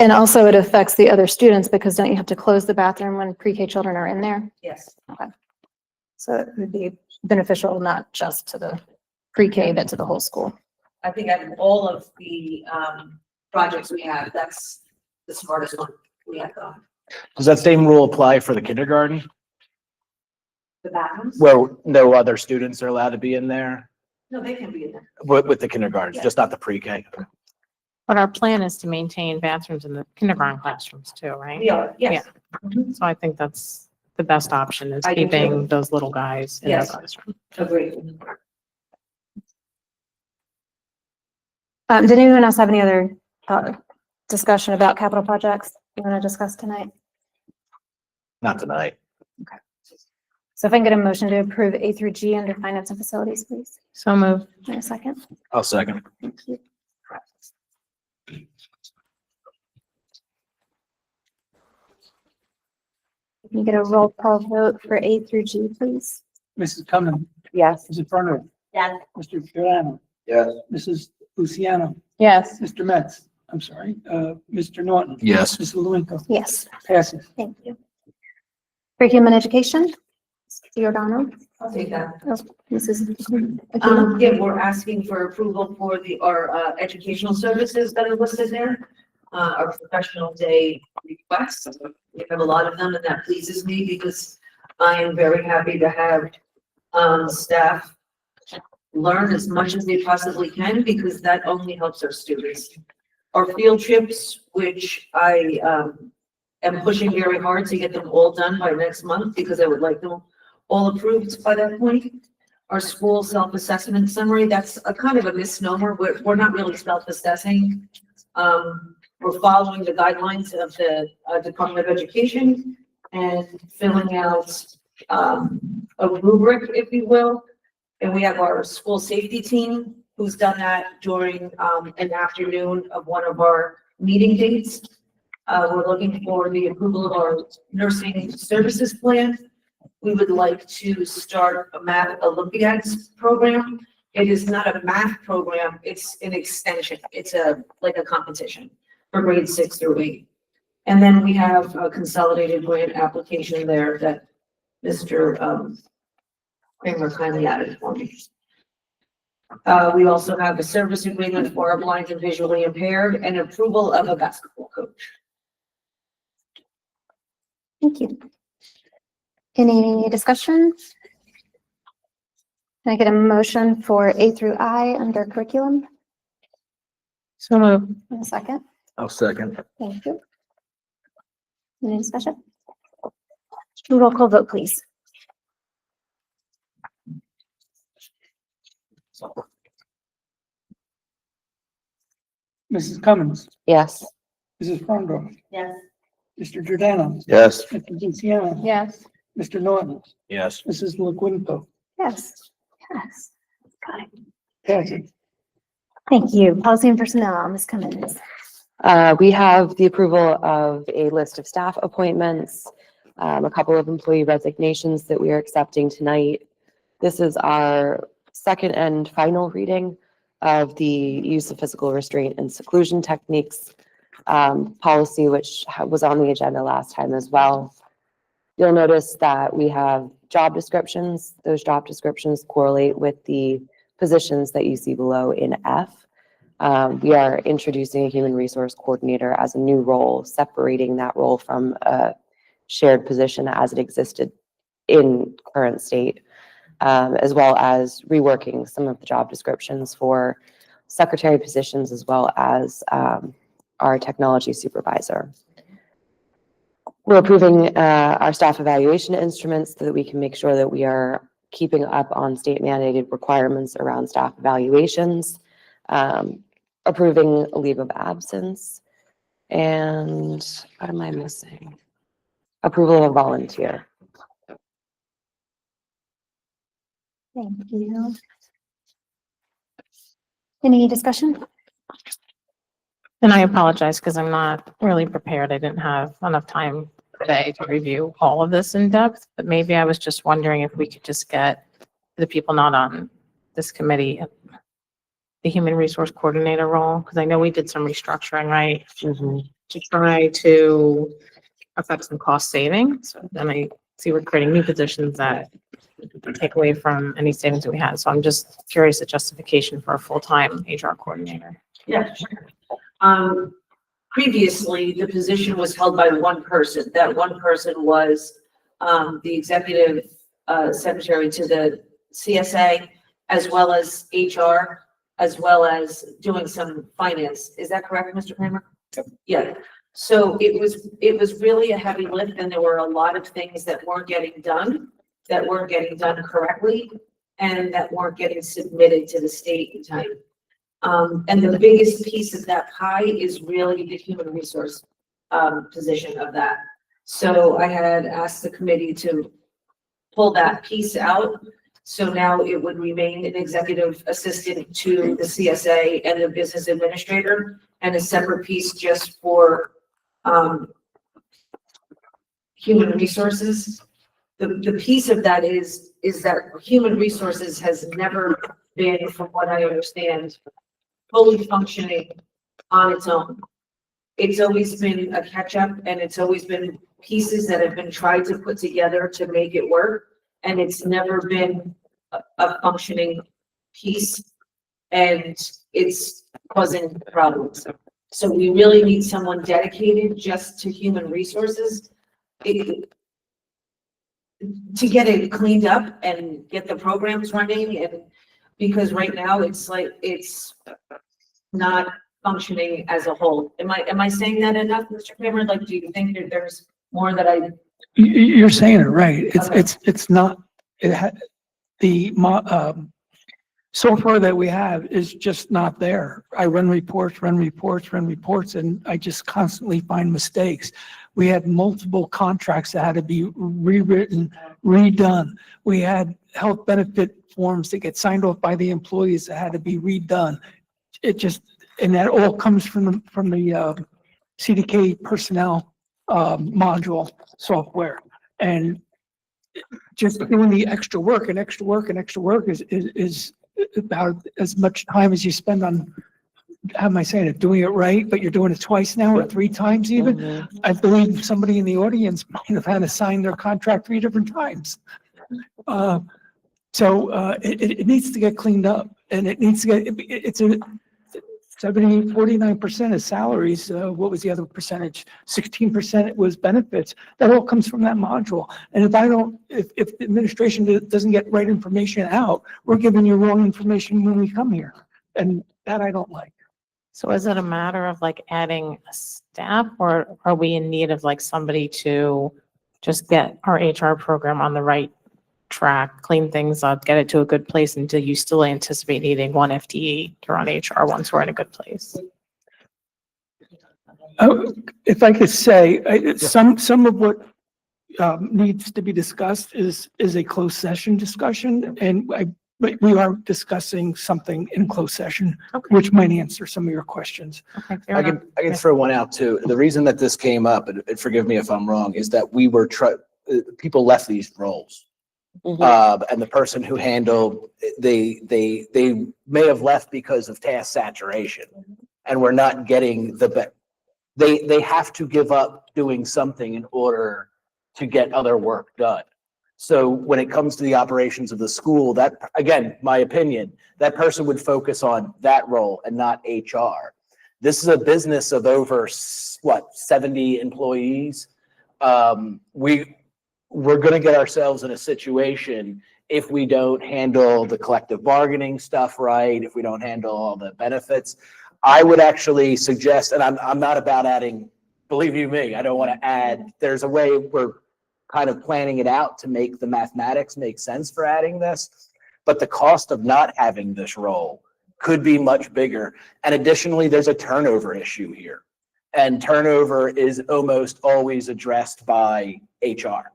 And also it affects the other students because don't you have to close the bathroom when pre-K children are in there? Yes. So it would be beneficial not just to the pre-K, but to the whole school. I think out of all of the, projects we have, that's the smartest one we have done. Does that same rule apply for the kindergarten, The bathrooms? where no other students are allowed to be in there No, they can be in there. with the kindergarten, just not the pre-K? But our plan is to maintain bathrooms in the kindergarten classrooms too, right? We are, yes. Mhm. So I think that's the best option is I do too. keeping those little guys in the Yes. classroom. Agreed. Did anyone else have any other discussion about capital projects you want to discuss tonight? Not tonight. So if I can get a motion to approve A through G under finance and facilities, please. So move. In a second. I'll second. Thank you. Can you get a roll call vote for A through G, please? Mrs. Cummins, Yes. Mrs. Furner, Yes. Mr. Giuliano, Yes. Mrs. Luciano, Yes. Mr. Metz, I'm sorry, Mr. Norton. Yes. Mrs. Lewinsky, Yes, passes. thank you. For human education, Giordano, I'll take that. Mrs. Yeah, we're asking for approval for our educational services that are listed there. Our professional day requests. We have a lot of them and that pleases me because I am very happy to have, staff learn as much as they possibly can because that only helps our students. Our field trips, which I, am pushing very hard to get them all done by next month because I would like them all approved by that point. Our school self-assessment summary, that's a kind of a misnomer. We're not really self-assessing. We're following the guidelines of the Department of Education and filling out a rubric, if you will. And we have our school safety team who's done that during an afternoon of one of our meeting dates. We're looking for the approval of our nursing services plan. We would like to start a math Olympiads program. It is not a math program, it's an extension. It's like a competition for grades 6 through 8. And then we have a consolidated grant application there that Mr. Kramer kindly added for me. We also have a service agreement for our blind and visually impaired and approval of a basketball coach. Thank you. Any discussion? Can I get a motion for A through I under curriculum? So move. In a second. I'll second. Thank you. Any discussion? Roll call vote, please. Mrs. Cummins, Yes. Mrs. Furner, Yes. Mr. Giordano, Yes. Mr. Luciano, Yes. Mr. Norton, Yes. Mrs. Lewinsky, Yes. Yes. Got it. passes. Thank you. Policy and personnel, Ms. Cummins. We have the approval of a list of staff appointments, a couple of employee resignations that we are accepting tonight. This is our second and final reading of the use of physical restraint and seclusion techniques policy, which was on the agenda last time as well. You'll notice that we have job descriptions. Those job descriptions correlate with the positions that you see below in F. We are introducing a human resource coordinator as a new role, separating that role from a shared position as it existed in current state, as well as reworking some of the job descriptions for secretary positions as well as our technology supervisor. We're approving our staff evaluation instruments so that we can make sure that we are keeping up on state mandated requirements around staff evaluations, approving a leave of absence, and what am I missing? Approval of a volunteer. Thank you. Any discussion? And I apologize because I'm not really prepared. I didn't have enough time today to review all of this in depth, but maybe I was just wondering if we could just get the people not on this committee, the human resource coordinator role, because I know we did some restructuring, right? to try to affect some cost savings. Then I see we're creating new positions that take away from any savings that we had. So I'm just curious the justification for a full-time HR coordinator. Yeah, sure. Previously, the position was held by one person. That one person was, the executive, secretary to the CSA, as well as HR, as well as doing some finance. Is that correct, Mr. Kramer? Yeah. So it was really a heavy lift, and there were a lot of things that weren't getting done correctly, and that weren't getting submitted to the state in time. And the biggest piece of that pie is really the human resource position of that. So I had asked the committee to pull that piece out. So now it would remain an executive assistant to the CSA and the business administrator, and a separate piece just for human resources. The piece of that is that human resources has never been, from what I understand, fully functioning on its own. It's always been a catch-up, and it's always been pieces that have been tried to put together to make it work, and it's never been a functioning piece, and it's causing problems. So we really need someone dedicated just to human resources to get it cleaned up and get the programs running, and because right now it's like, it's not functioning as a whole. Am I saying that enough, Mr. Kramer? Like, do you think that there's more that I? You're saying it right. Okay. It's not, the software that we have is just not there. I run reports, and I just constantly find mistakes. We had multiple contracts that had to be rewritten, redone. We had health benefit forms that get signed off by the employees that had to be redone. It just, and that all comes from the CDK personnel module software. And just doing the extra work is about as much time as you spend on, how am I saying it, doing it right, but you're doing it twice now or 3 times even. Mhm. I believe somebody in the audience might have had to sign their contract 3 different times. It needs to get cleaned up, and it needs to get, it's a 49% is salaries. What was the other percentage? 16% was benefits. That all comes from that module. And if the administration doesn't get right information out, we're giving you wrong information when we come here. And that I don't like. So is it a matter of like adding a staff, or are we in need of like somebody to just get our HR program on the right track, clean things up, get it to a good place, until you still anticipate needing 1 FTE to run HR once we're in a good place? If I could say, some of what needs to be discussed is a closed session discussion, and but we are discussing something in closed session, which might answer some of your questions. Okay, fair I enough. can throw one out too. The reason that this came up, and forgive me if I'm wrong, is that people left these roles. Mhm. And the person who handled, they may have left because of task saturation, and we're not getting they have to give up doing something in order to get other work done. So when it comes to the operations of the school, that, again, my opinion, that person would focus on that role and not HR. This is a business of over 70 employees. We're going to get ourselves in a situation if we don't handle the collective bargaining stuff right, if we don't handle all the benefits. I would actually suggest, and I'm not about adding, believe you me, I don't want to add, there's a way we're kind of planning it out to make the mathematics make sense for adding this, but the cost of not having this role could be much bigger. And additionally, there's a turnover issue here, and turnover is almost always addressed by HR.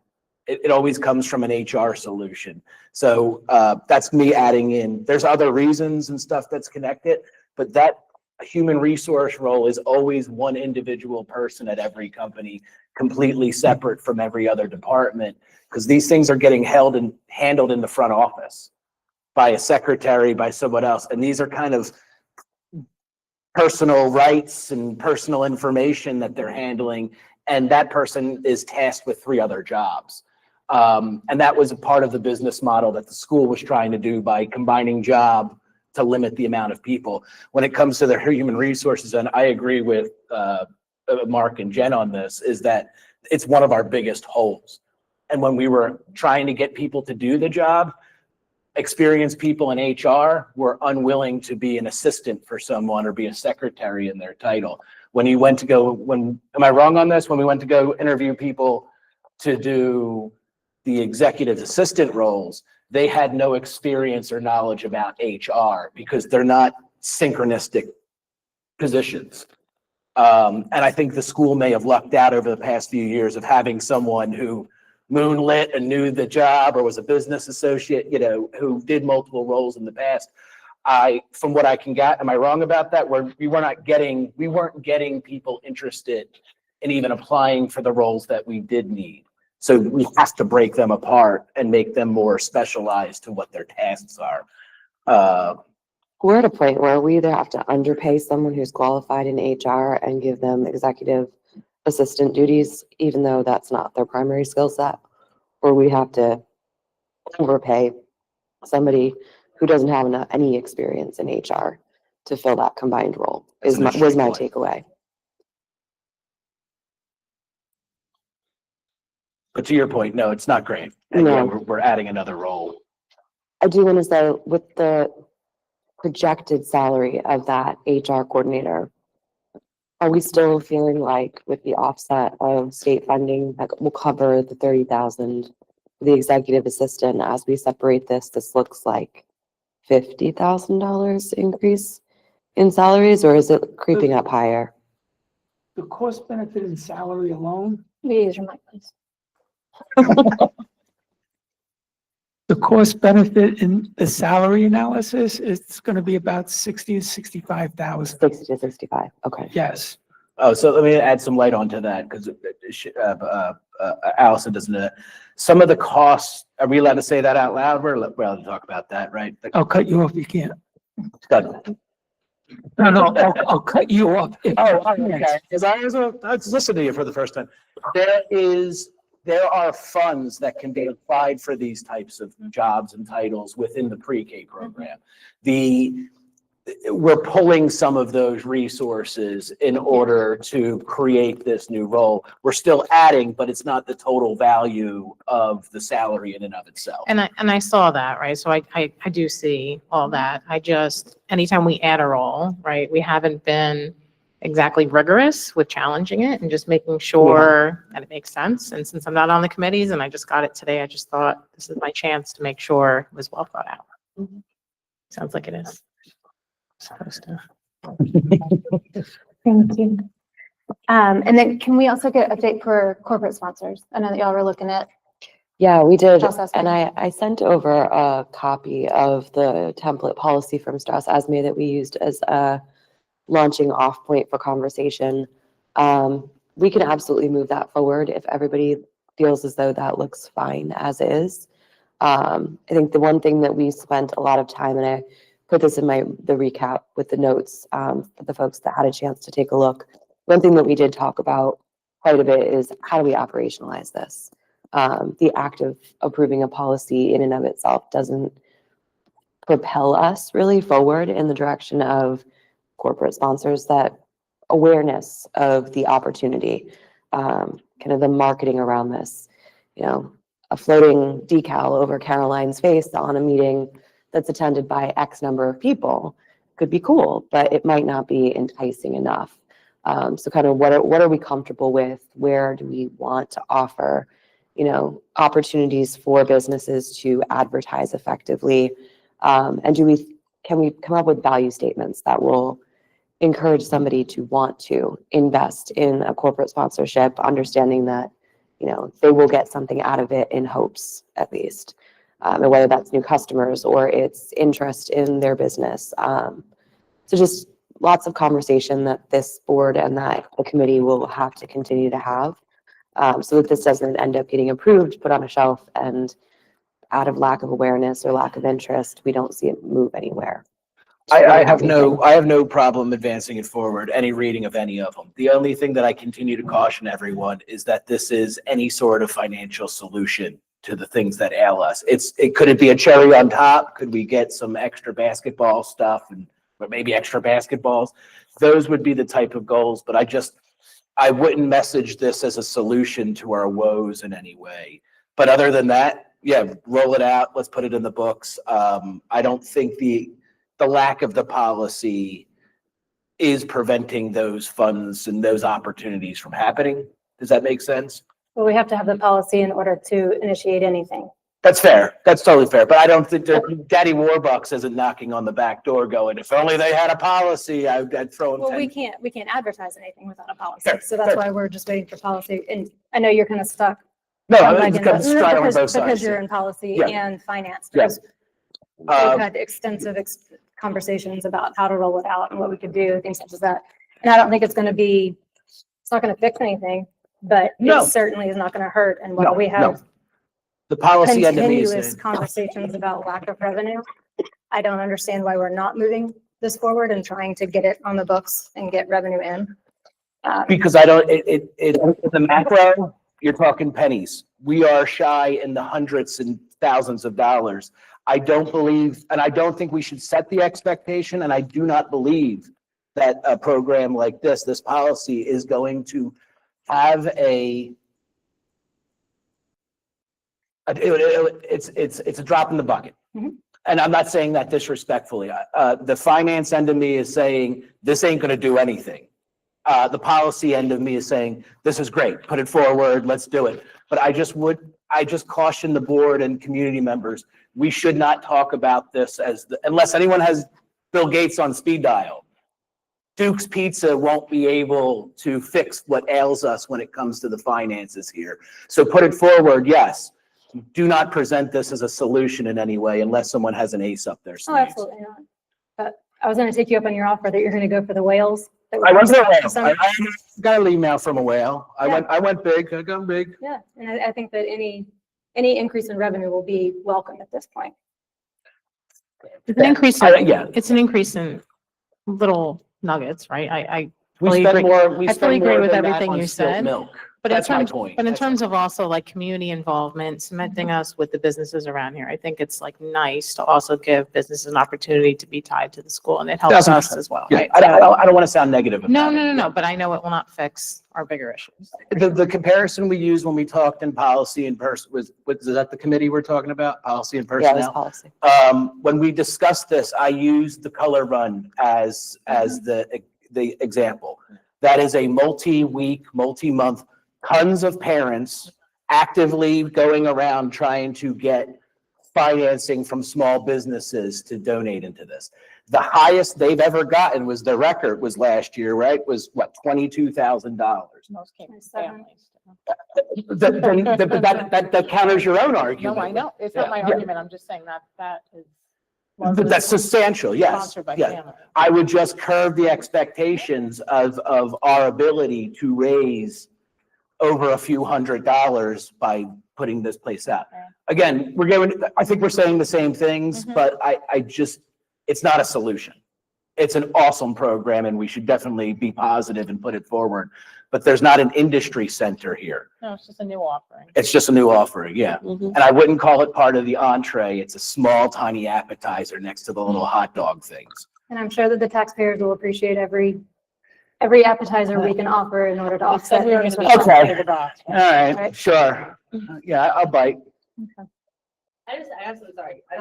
It always comes from an HR solution. So that's me adding in. There's other reasons and stuff that's connected, but that human resource role is always one individual person at every company, completely separate from every other department, because these things are getting held and handled in the front office by a secretary, by someone else. And these are kind of personal rights and personal information that they're handling. And that person is tasked with 3 other jobs. And that was a part of the business model that the school was trying to do by combining job to limit the amount of people. When it comes to their human resources, and I agree with Mark and Jen on this, is that it's one of our biggest holes. And when we were trying to get people to do the job, experienced people in HR were unwilling to be an assistant for someone or be a secretary in their title. When you went to go, am I wrong on this? When we went to go interview people to do the executive assistant roles, they had no experience or knowledge about HR because they're not synchronistic positions. And I think the school may have lucked out over the past few years of having someone who moonlit and knew the job or was a business associate, who did multiple roles in the past. From what I can get, am I wrong about that? Where we weren't getting people interested in even applying for the roles that we did need. So we have to break them apart and make them more specialized to what their tasks are. We're at a point where we either have to underpay someone who's qualified in HR and give them executive assistant duties, even though that's not their primary skill set, or we have to overpay somebody who doesn't have any experience in HR to fill that combined role, was my takeaway. But to your point, no, it's not great. And No. we're adding another role. I do want to say, with the projected salary of that HR coordinator, are we still feeling like with the offset of state funding that will cover the 30,000, the executive assistant, as we separate this looks like $50,000 increase in salaries, or is it creeping up higher? The cost benefit and salary alone, Use your mic, please. the cost benefit in the salary analysis, it's going to be about 60 to 65,000. 60 to 65, okay. Yes. Oh, so let me add some light onto that because Allison doesn't know that. Some of the costs, are we allowed to say that out loud? We're allowed to talk about that, right? I'll cut you off if you can't. Done. No, I'll cut you off. Okay. Because I was listening to you for the first time. There are funds that can be applied for these types of jobs and titles within the pre-K program. We're pulling some of those resources in order to create this new role. We're still adding, but it's not the total value of the salary in and of itself. And I saw that, right? So I do see all that. Anytime we add a role, right, we haven't been exactly rigorous with challenging it and just making sure that it makes sense. And since I'm not on the committees and I just got it today, I just thought this is my chance to make sure it was well thought out. Sounds like it is. Supposed to. Thank you. And then can we also get an update for corporate sponsors? I know that y'all were looking at. Yeah, we did. Process. And I sent over a copy of the template policy from Strauss Esme that we used as a launching off point for conversation. We can absolutely move that forward if everybody feels as though that looks fine as is. I think the one thing that we spent a lot of time, and I put this in the recap with the notes for the folks that had a chance to take a look. One thing that we did talk about quite a bit is how do we operationalize this? The act of approving a policy in and of itself doesn't propel us really forward in the direction of corporate sponsors. That awareness of the opportunity, kind of the marketing around this, a floating decal over Caroline's face on a meeting that's attended by X number of people could be cool, but it might not be enticing enough. So kind of what are we comfortable with? Where do we want to offer, opportunities for businesses to advertise effectively? And can we come up with value statements that will encourage somebody to want to invest in a corporate sponsorship, understanding that, they will get something out of it in hopes, at least. And whether that's new customers or it's interest in their business. So just lots of conversation that this board and that the committee will have to continue to have, so that this doesn't end up getting approved, put on a shelf, and out of lack of awareness or lack of interest, we don't see it move anywhere. I have no problem advancing it forward, any reading of any of them. The only thing that I continue to caution everyone is that this is any sort of financial solution to the things that ail us. Could it be a cherry on top? Could we get some extra basketball stuff or maybe extra basketballs? Those would be the type of goals, but I wouldn't message this as a solution to our woes in any way. But other than that, yeah, roll it out. Let's put it in the books. I don't think the lack of the policy is preventing those funds and those opportunities from happening. Does that make sense? Well, we have to have the policy in order to initiate anything. That's fair. That's totally fair. But I don't think Daddy Warbucks isn't knocking on the back door going, if only they had a policy, I'd throw them. Well, we can't advertise anything without a policy. Fair, So that's fair. why we're just waiting for policy. And I know you're kind of stuck. No, Like, I'm kind of straddling both because sides. you're in policy Yeah. and finance. Yeah. We've had extensive conversations about how to roll it out and what we could do, things such as that. And I don't think it's not going to fix anything, but No. it certainly is not going to hurt. And No, while we have The policy end of me is continuous conversations about lack of revenue, I don't understand why we're not moving this forward and trying to get it on the books and get revenue in. because I don't, the macro, you're talking pennies. We are shy in the hundreds and thousands of dollars. I don't believe, and I don't think we should set the expectation, and I do not believe that a program like this policy is going to have it's a drop in the bucket. Mhm. And I'm not saying that disrespectfully. The finance end of me is saying, this ain't gonna do anything. The policy end of me is saying, this is great, put it forward, let's do it. But I just caution the board and community members, we should not talk about this unless anyone has Bill Gates on speed dial. Duke's Pizza won't be able to fix what ails us when it comes to the finances here. So put it forward, yes. Do not present this as a solution in any way unless someone has an ace up their Oh, sleeve. absolutely not. But I was going to take you up on your offer that you're going to go for the whales. I went for a whale. I got an email from a whale. I went big. I got big. Yeah, and I think that any increase in revenue will be welcome at this point. It's an increase, Yeah. it's an increase in little nuggets, right? I We fully spend agree. more, I we fully spend agree more with than that everything on you spilt said. milk. But in That's my terms, point. but in That's terms of also like community involvement, cementing us with the businesses around here, I think it's like nice to also give businesses an opportunity to be tied to the school, and it helps us 1000%. as well, Yeah, right? I don't want to sound negative about No, it. no, no, no, but I know it will not fix our bigger issues. The comparison we used when we talked in policy and was that the committee we're talking about? Policy and Yeah, this personnel? policy. When we discussed this, I used the color run as the example. That is a multi-week, multi-month, tons of parents actively going around trying to get financing from small businesses to donate into this. The highest they've ever gotten was the record was last year, right? Was what, $22,000. Most came from families. That counters your own argument. No, I know. It's not my Yeah. argument. I'm just saying that is. That's substantial, yes. Sponsored by Yeah. family. I would just curb the expectations of our ability to raise over a few $100s by putting this place out. Okay. Again, I think we're saying the same things, Mhm. but it's not a solution. It's an awesome program and we should definitely be positive and put it forward. But there's not an industry center here. No, it's just a new offering. It's just a new offering, yeah. Mhm. And I wouldn't call it part of the entree. It's a small, tiny appetizer next to the little hot dog things. And I'm sure that the taxpayers will appreciate every appetizer we can offer in order to We said offset. we were things gonna with- be Okay. outside of the box. All right, Right. sure. Yeah, I'll bite. I'm so sorry. I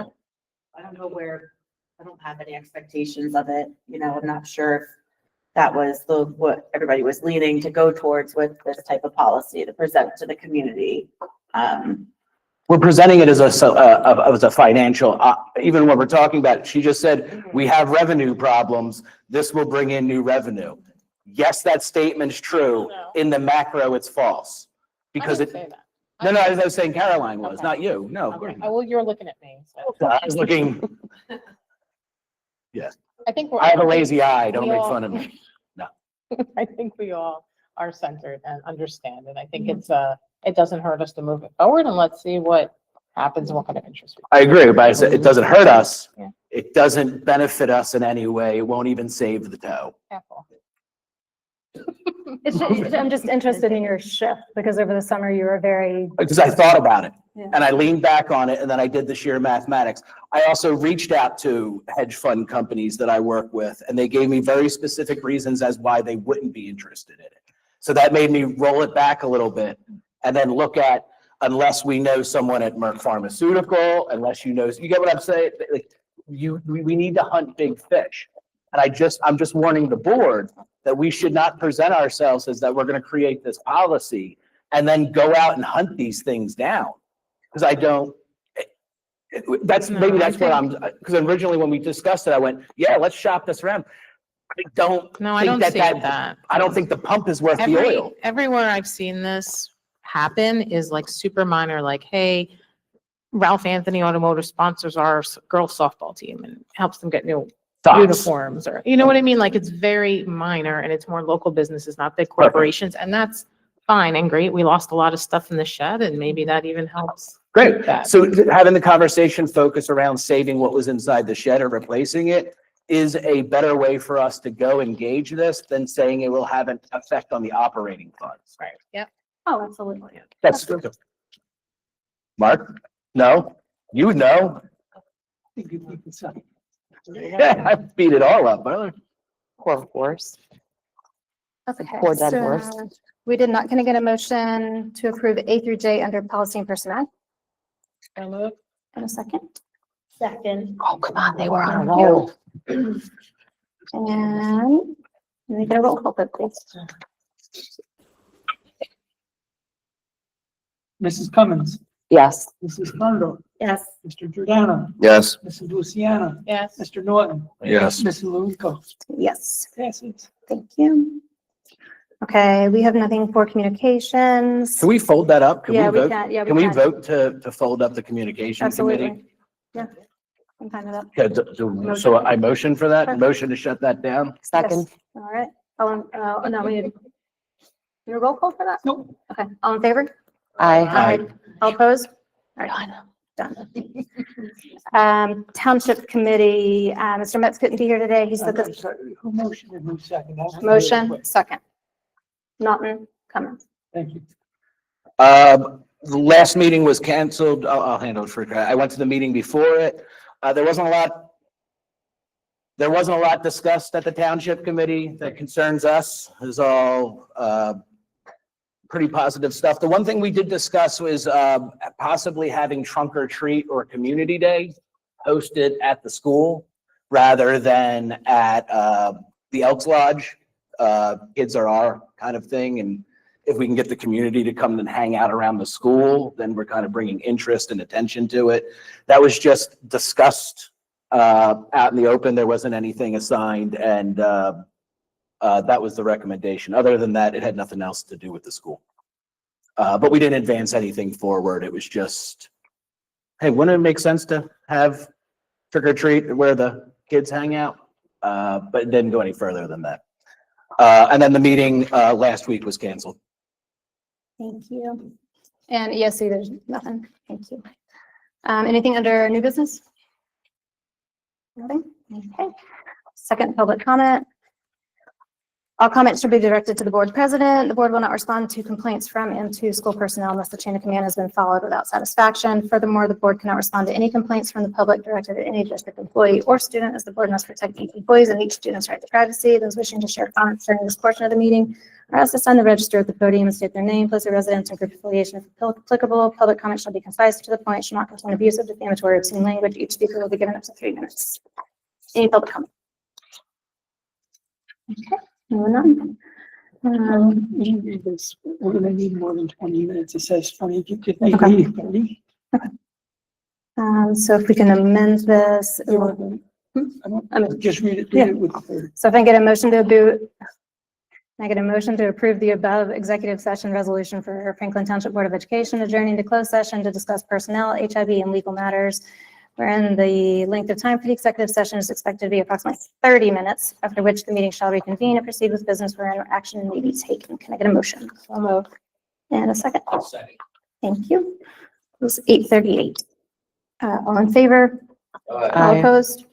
don't know where, I don't have any expectations of it. You know, I'm not sure if that was what everybody was leaning to go towards with this type of policy to present to the community. We're presenting it as a financial, even when we're talking about, she just said, we have revenue problems. This will bring in new revenue. Yes, that statement's true. No. In the macro, it's false. I Because didn't it, say that. no, I was saying Caroline was, Okay. not you. No. Okay. Well, you're looking at me. So. I was looking, I think we're. I have a lazy eye. Don't we make all- fun of me. I think we all are centered and understand, and I think it doesn't hurt us to move it forward, and let's see what happens and what kind of interest. I agree, but I said it doesn't hurt us. Yeah. It doesn't benefit us in any way. It won't even save the toe. I'm just interested in your shift because over the summer you were very, Because I thought about it Yeah. and I leaned back on it and then I did the sheer mathematics. I also reached out to hedge fund companies that I work with and they gave me very specific reasons as why they wouldn't be interested in it. So that made me roll it back a little bit and then look at, unless we know someone at Merck Pharmaceutical, unless you know, you get what I'm saying? Like, we need to hunt big fish. And I'm just warning the board that we should not present ourselves as that we're going to create this policy and then go out and hunt these things down. Because I don't, maybe that's where I'm, because originally when we discussed it, I went, yeah, let's shop this around. I don't. No, I think don't see that. I don't think the pump is worth the oil. Everywhere I've seen this happen is like super minor, like, hey, Ralph Anthony Automotive sponsors our girls softball team and helps them get new Thoughts? uniforms, or, you know what I mean? Like, it's very minor and it's more local businesses, not big corporations. And that's fine and great. We lost a lot of stuff in the shed and maybe that even helps. Great. that. So having the conversation focus around saving what was inside the shed or replacing it is a better way for us to go engage this than saying it will have an effect on the operating funds. Right. Yep. oh, absolutely. That's good. Mark? No? You know? Yeah, I beat it all up. brother. Poor horse. Okay, Poor dead so horse. we did not, can I get a motion to approve A through J under policy and personnel? In a second. Second. Oh, come on, they were on a Thank you. roll. And let me get a roll call vote, please. Mrs. Cummins, Yes. Mrs. Condor, Yes. Mr. Giordano, Yes. Mrs. Luciana, Yes. Mr. Norton. Yes. Mrs. Lulico. Yes, Passes. thank you. Okay, we have nothing for communications. Can we fold that up? Can Yeah, we vote? can, yeah, Can we can. vote to fold up the communication committee? Absolutely. Yeah. I'm fine with that. Okay, so I motion for that, Sure. motion to shut that down? Second. Yes. All right. No, we need a roll call for that? Nope. Okay, all in favor? Aye. All opposed? All right, done. Township Committee, Mr. Metz couldn't be here today. He said I'm that sorry, who motioned and who seconded? motion, second. Naughton, Cummins. Thank you. The last meeting was canceled. I'll handle it for, I went to the meeting before it. There wasn't a lot discussed at the township committee that concerns us. It was all, pretty positive stuff. The one thing we did discuss was, possibly having trunk or treat or community day hosted at the school rather than at, the Elks Lodge. Kids are our kind of thing, and if we can get the community to come and hang out around the school, then we're kind of bringing interest and attention to it. That was just discussed out in the open. There wasn't anything assigned, and that was the recommendation. Other than that, it had nothing else to do with the school. But we didn't advance anything forward. It was just, hey, wouldn't it make sense to have trick or treat where the kids hang out? But it didn't go any further than that. And then the meeting last week was canceled. Thank you. And ESC, there's nothing. Thank you. Anything under new business? Nothing? Okay. Second, public comment. All comments should be directed to the board president. The board will not respond to complaints from and to school personnel unless the chain of command has been followed without satisfaction. Furthermore, the board cannot respond to any complaints from the public directed at any district employee or student, as the board must protect each employee's and each student's right to privacy. Those wishing to share comments during this portion of the meeting are asked to sign the register at the podium and state their name, place of residence, and group affiliation if applicable. Public comment shall be concise, to the point, shall not contain abusive, defamatory, or obscene language. Each speaker will be given up to 3 minutes. Any public comment? Okay. Moving on. You read this, we're gonna need more than 20 minutes. It says 20, you could make Okay. 30. So if we can amend this, You want to- I don't, just read it with the 30. so if I get a motion to approve the above executive session resolution for Franklin Township Board of Education adjourning to closed session to discuss personnel, HIV, and legal matters, wherein the length of time for the executive session is expected to be approximately 30 minutes, after which the meeting shall reconvene and proceed with business wherein action may be taken. Can I get a motion? So moved. And a second? Thank you. It was 8:38. All in favor? All Aye. opposed?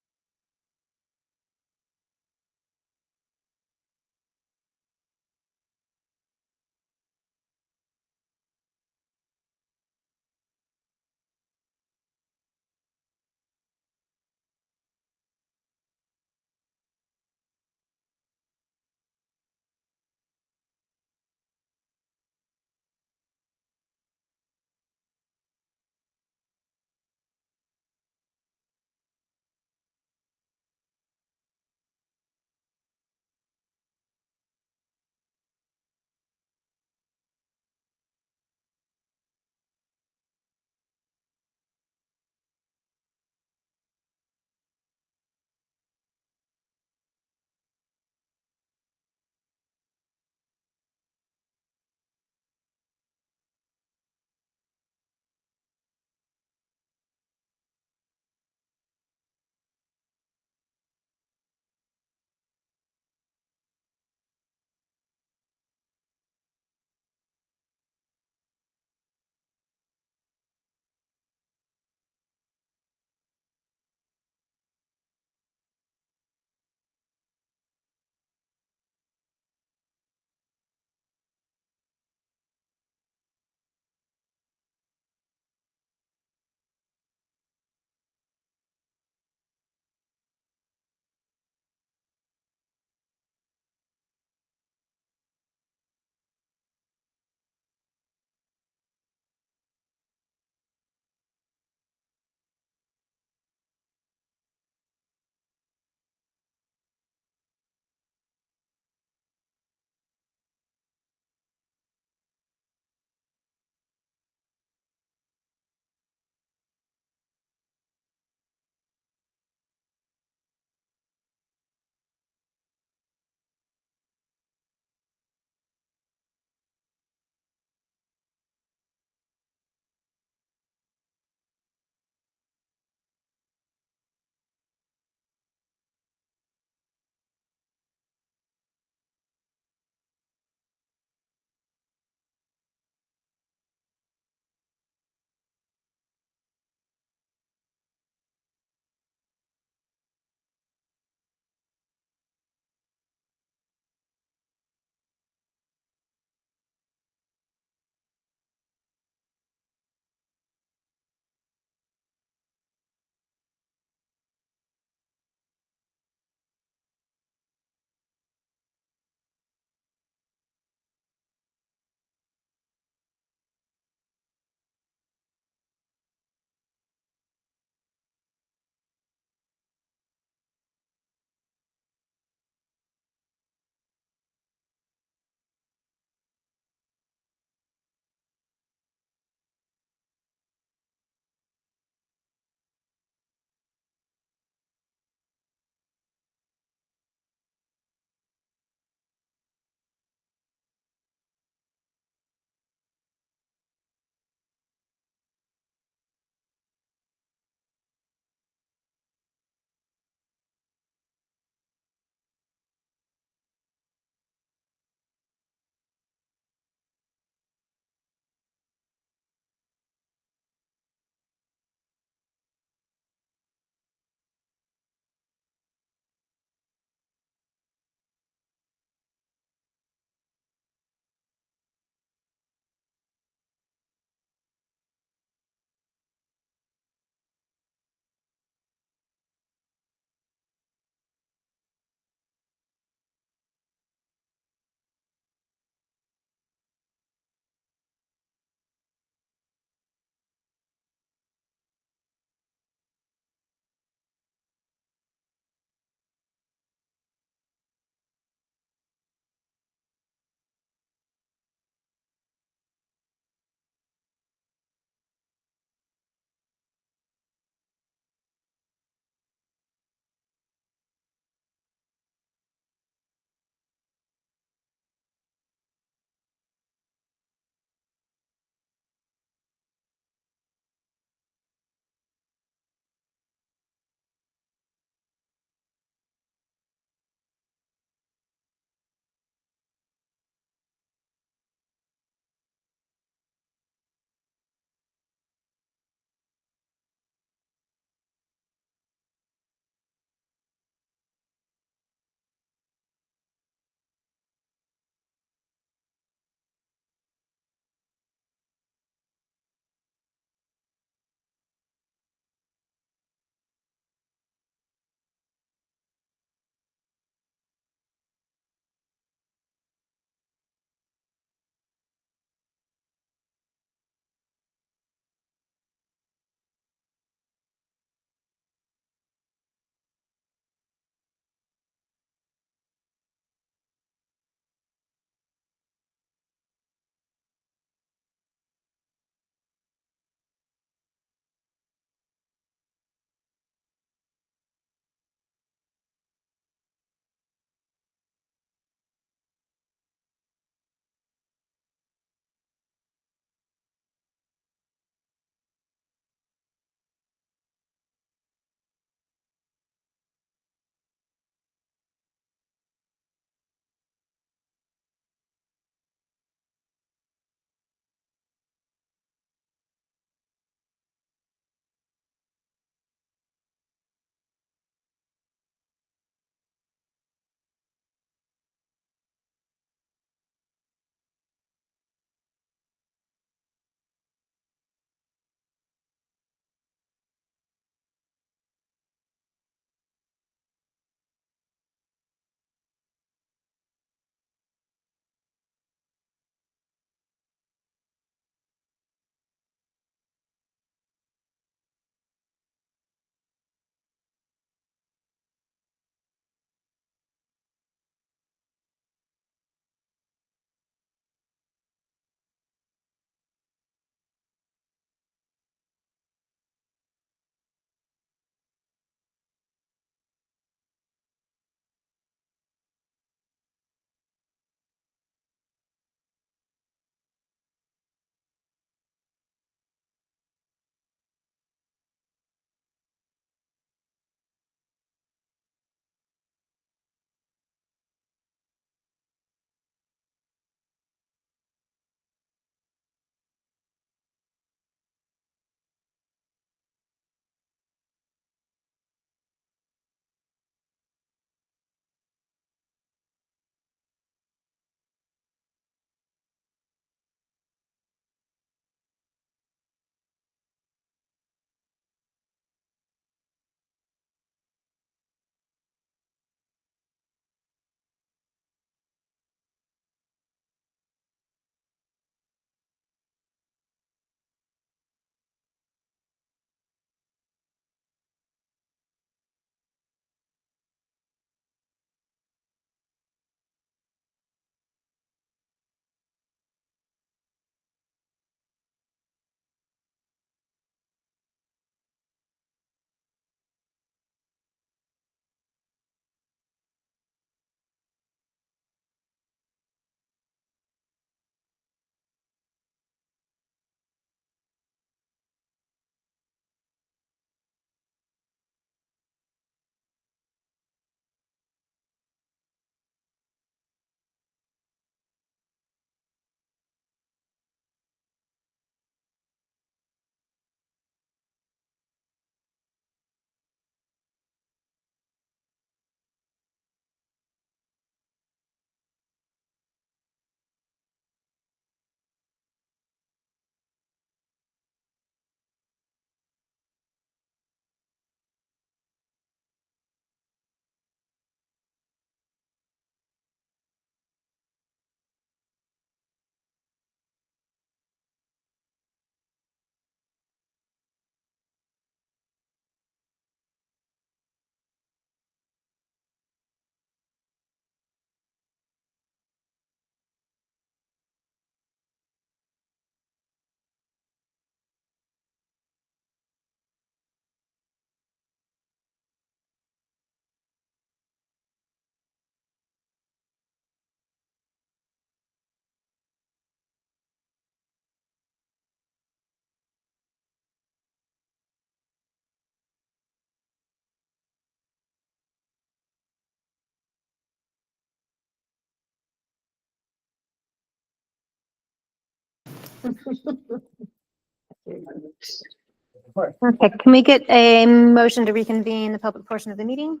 Okay, can we get a motion to reconvene the public portion of the meeting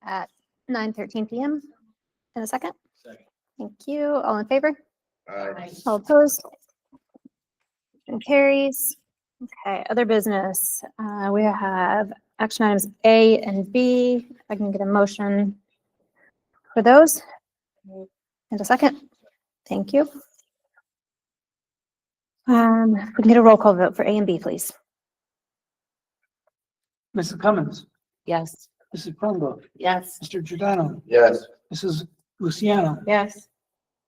at 9:13 PM in a second? Thank you. All in favor? All opposed? Motion carries. Okay, other business. We have action items A and B. If I can get a motion for those. In a second. Thank you. We can get a roll call vote for A and B, please. Mrs. Cummins, Yes. Mrs. Cronenberg, Yes. Mr. Giordano, Yes. Mrs. Luciano, Yes.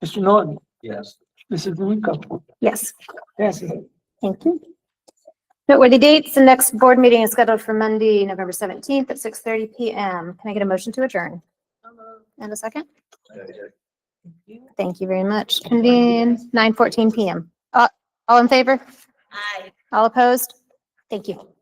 Mr. Norton, Yes. Mrs. Rico. Yes, Passes. thank you. Noteworthy dates, the next board meeting is scheduled for Monday, November 17th at 6:30 PM. Can I get a motion to adjourn? And a second? Thank you very much. Convene 9:14 PM. All in favor? Aye. All opposed? Thank you.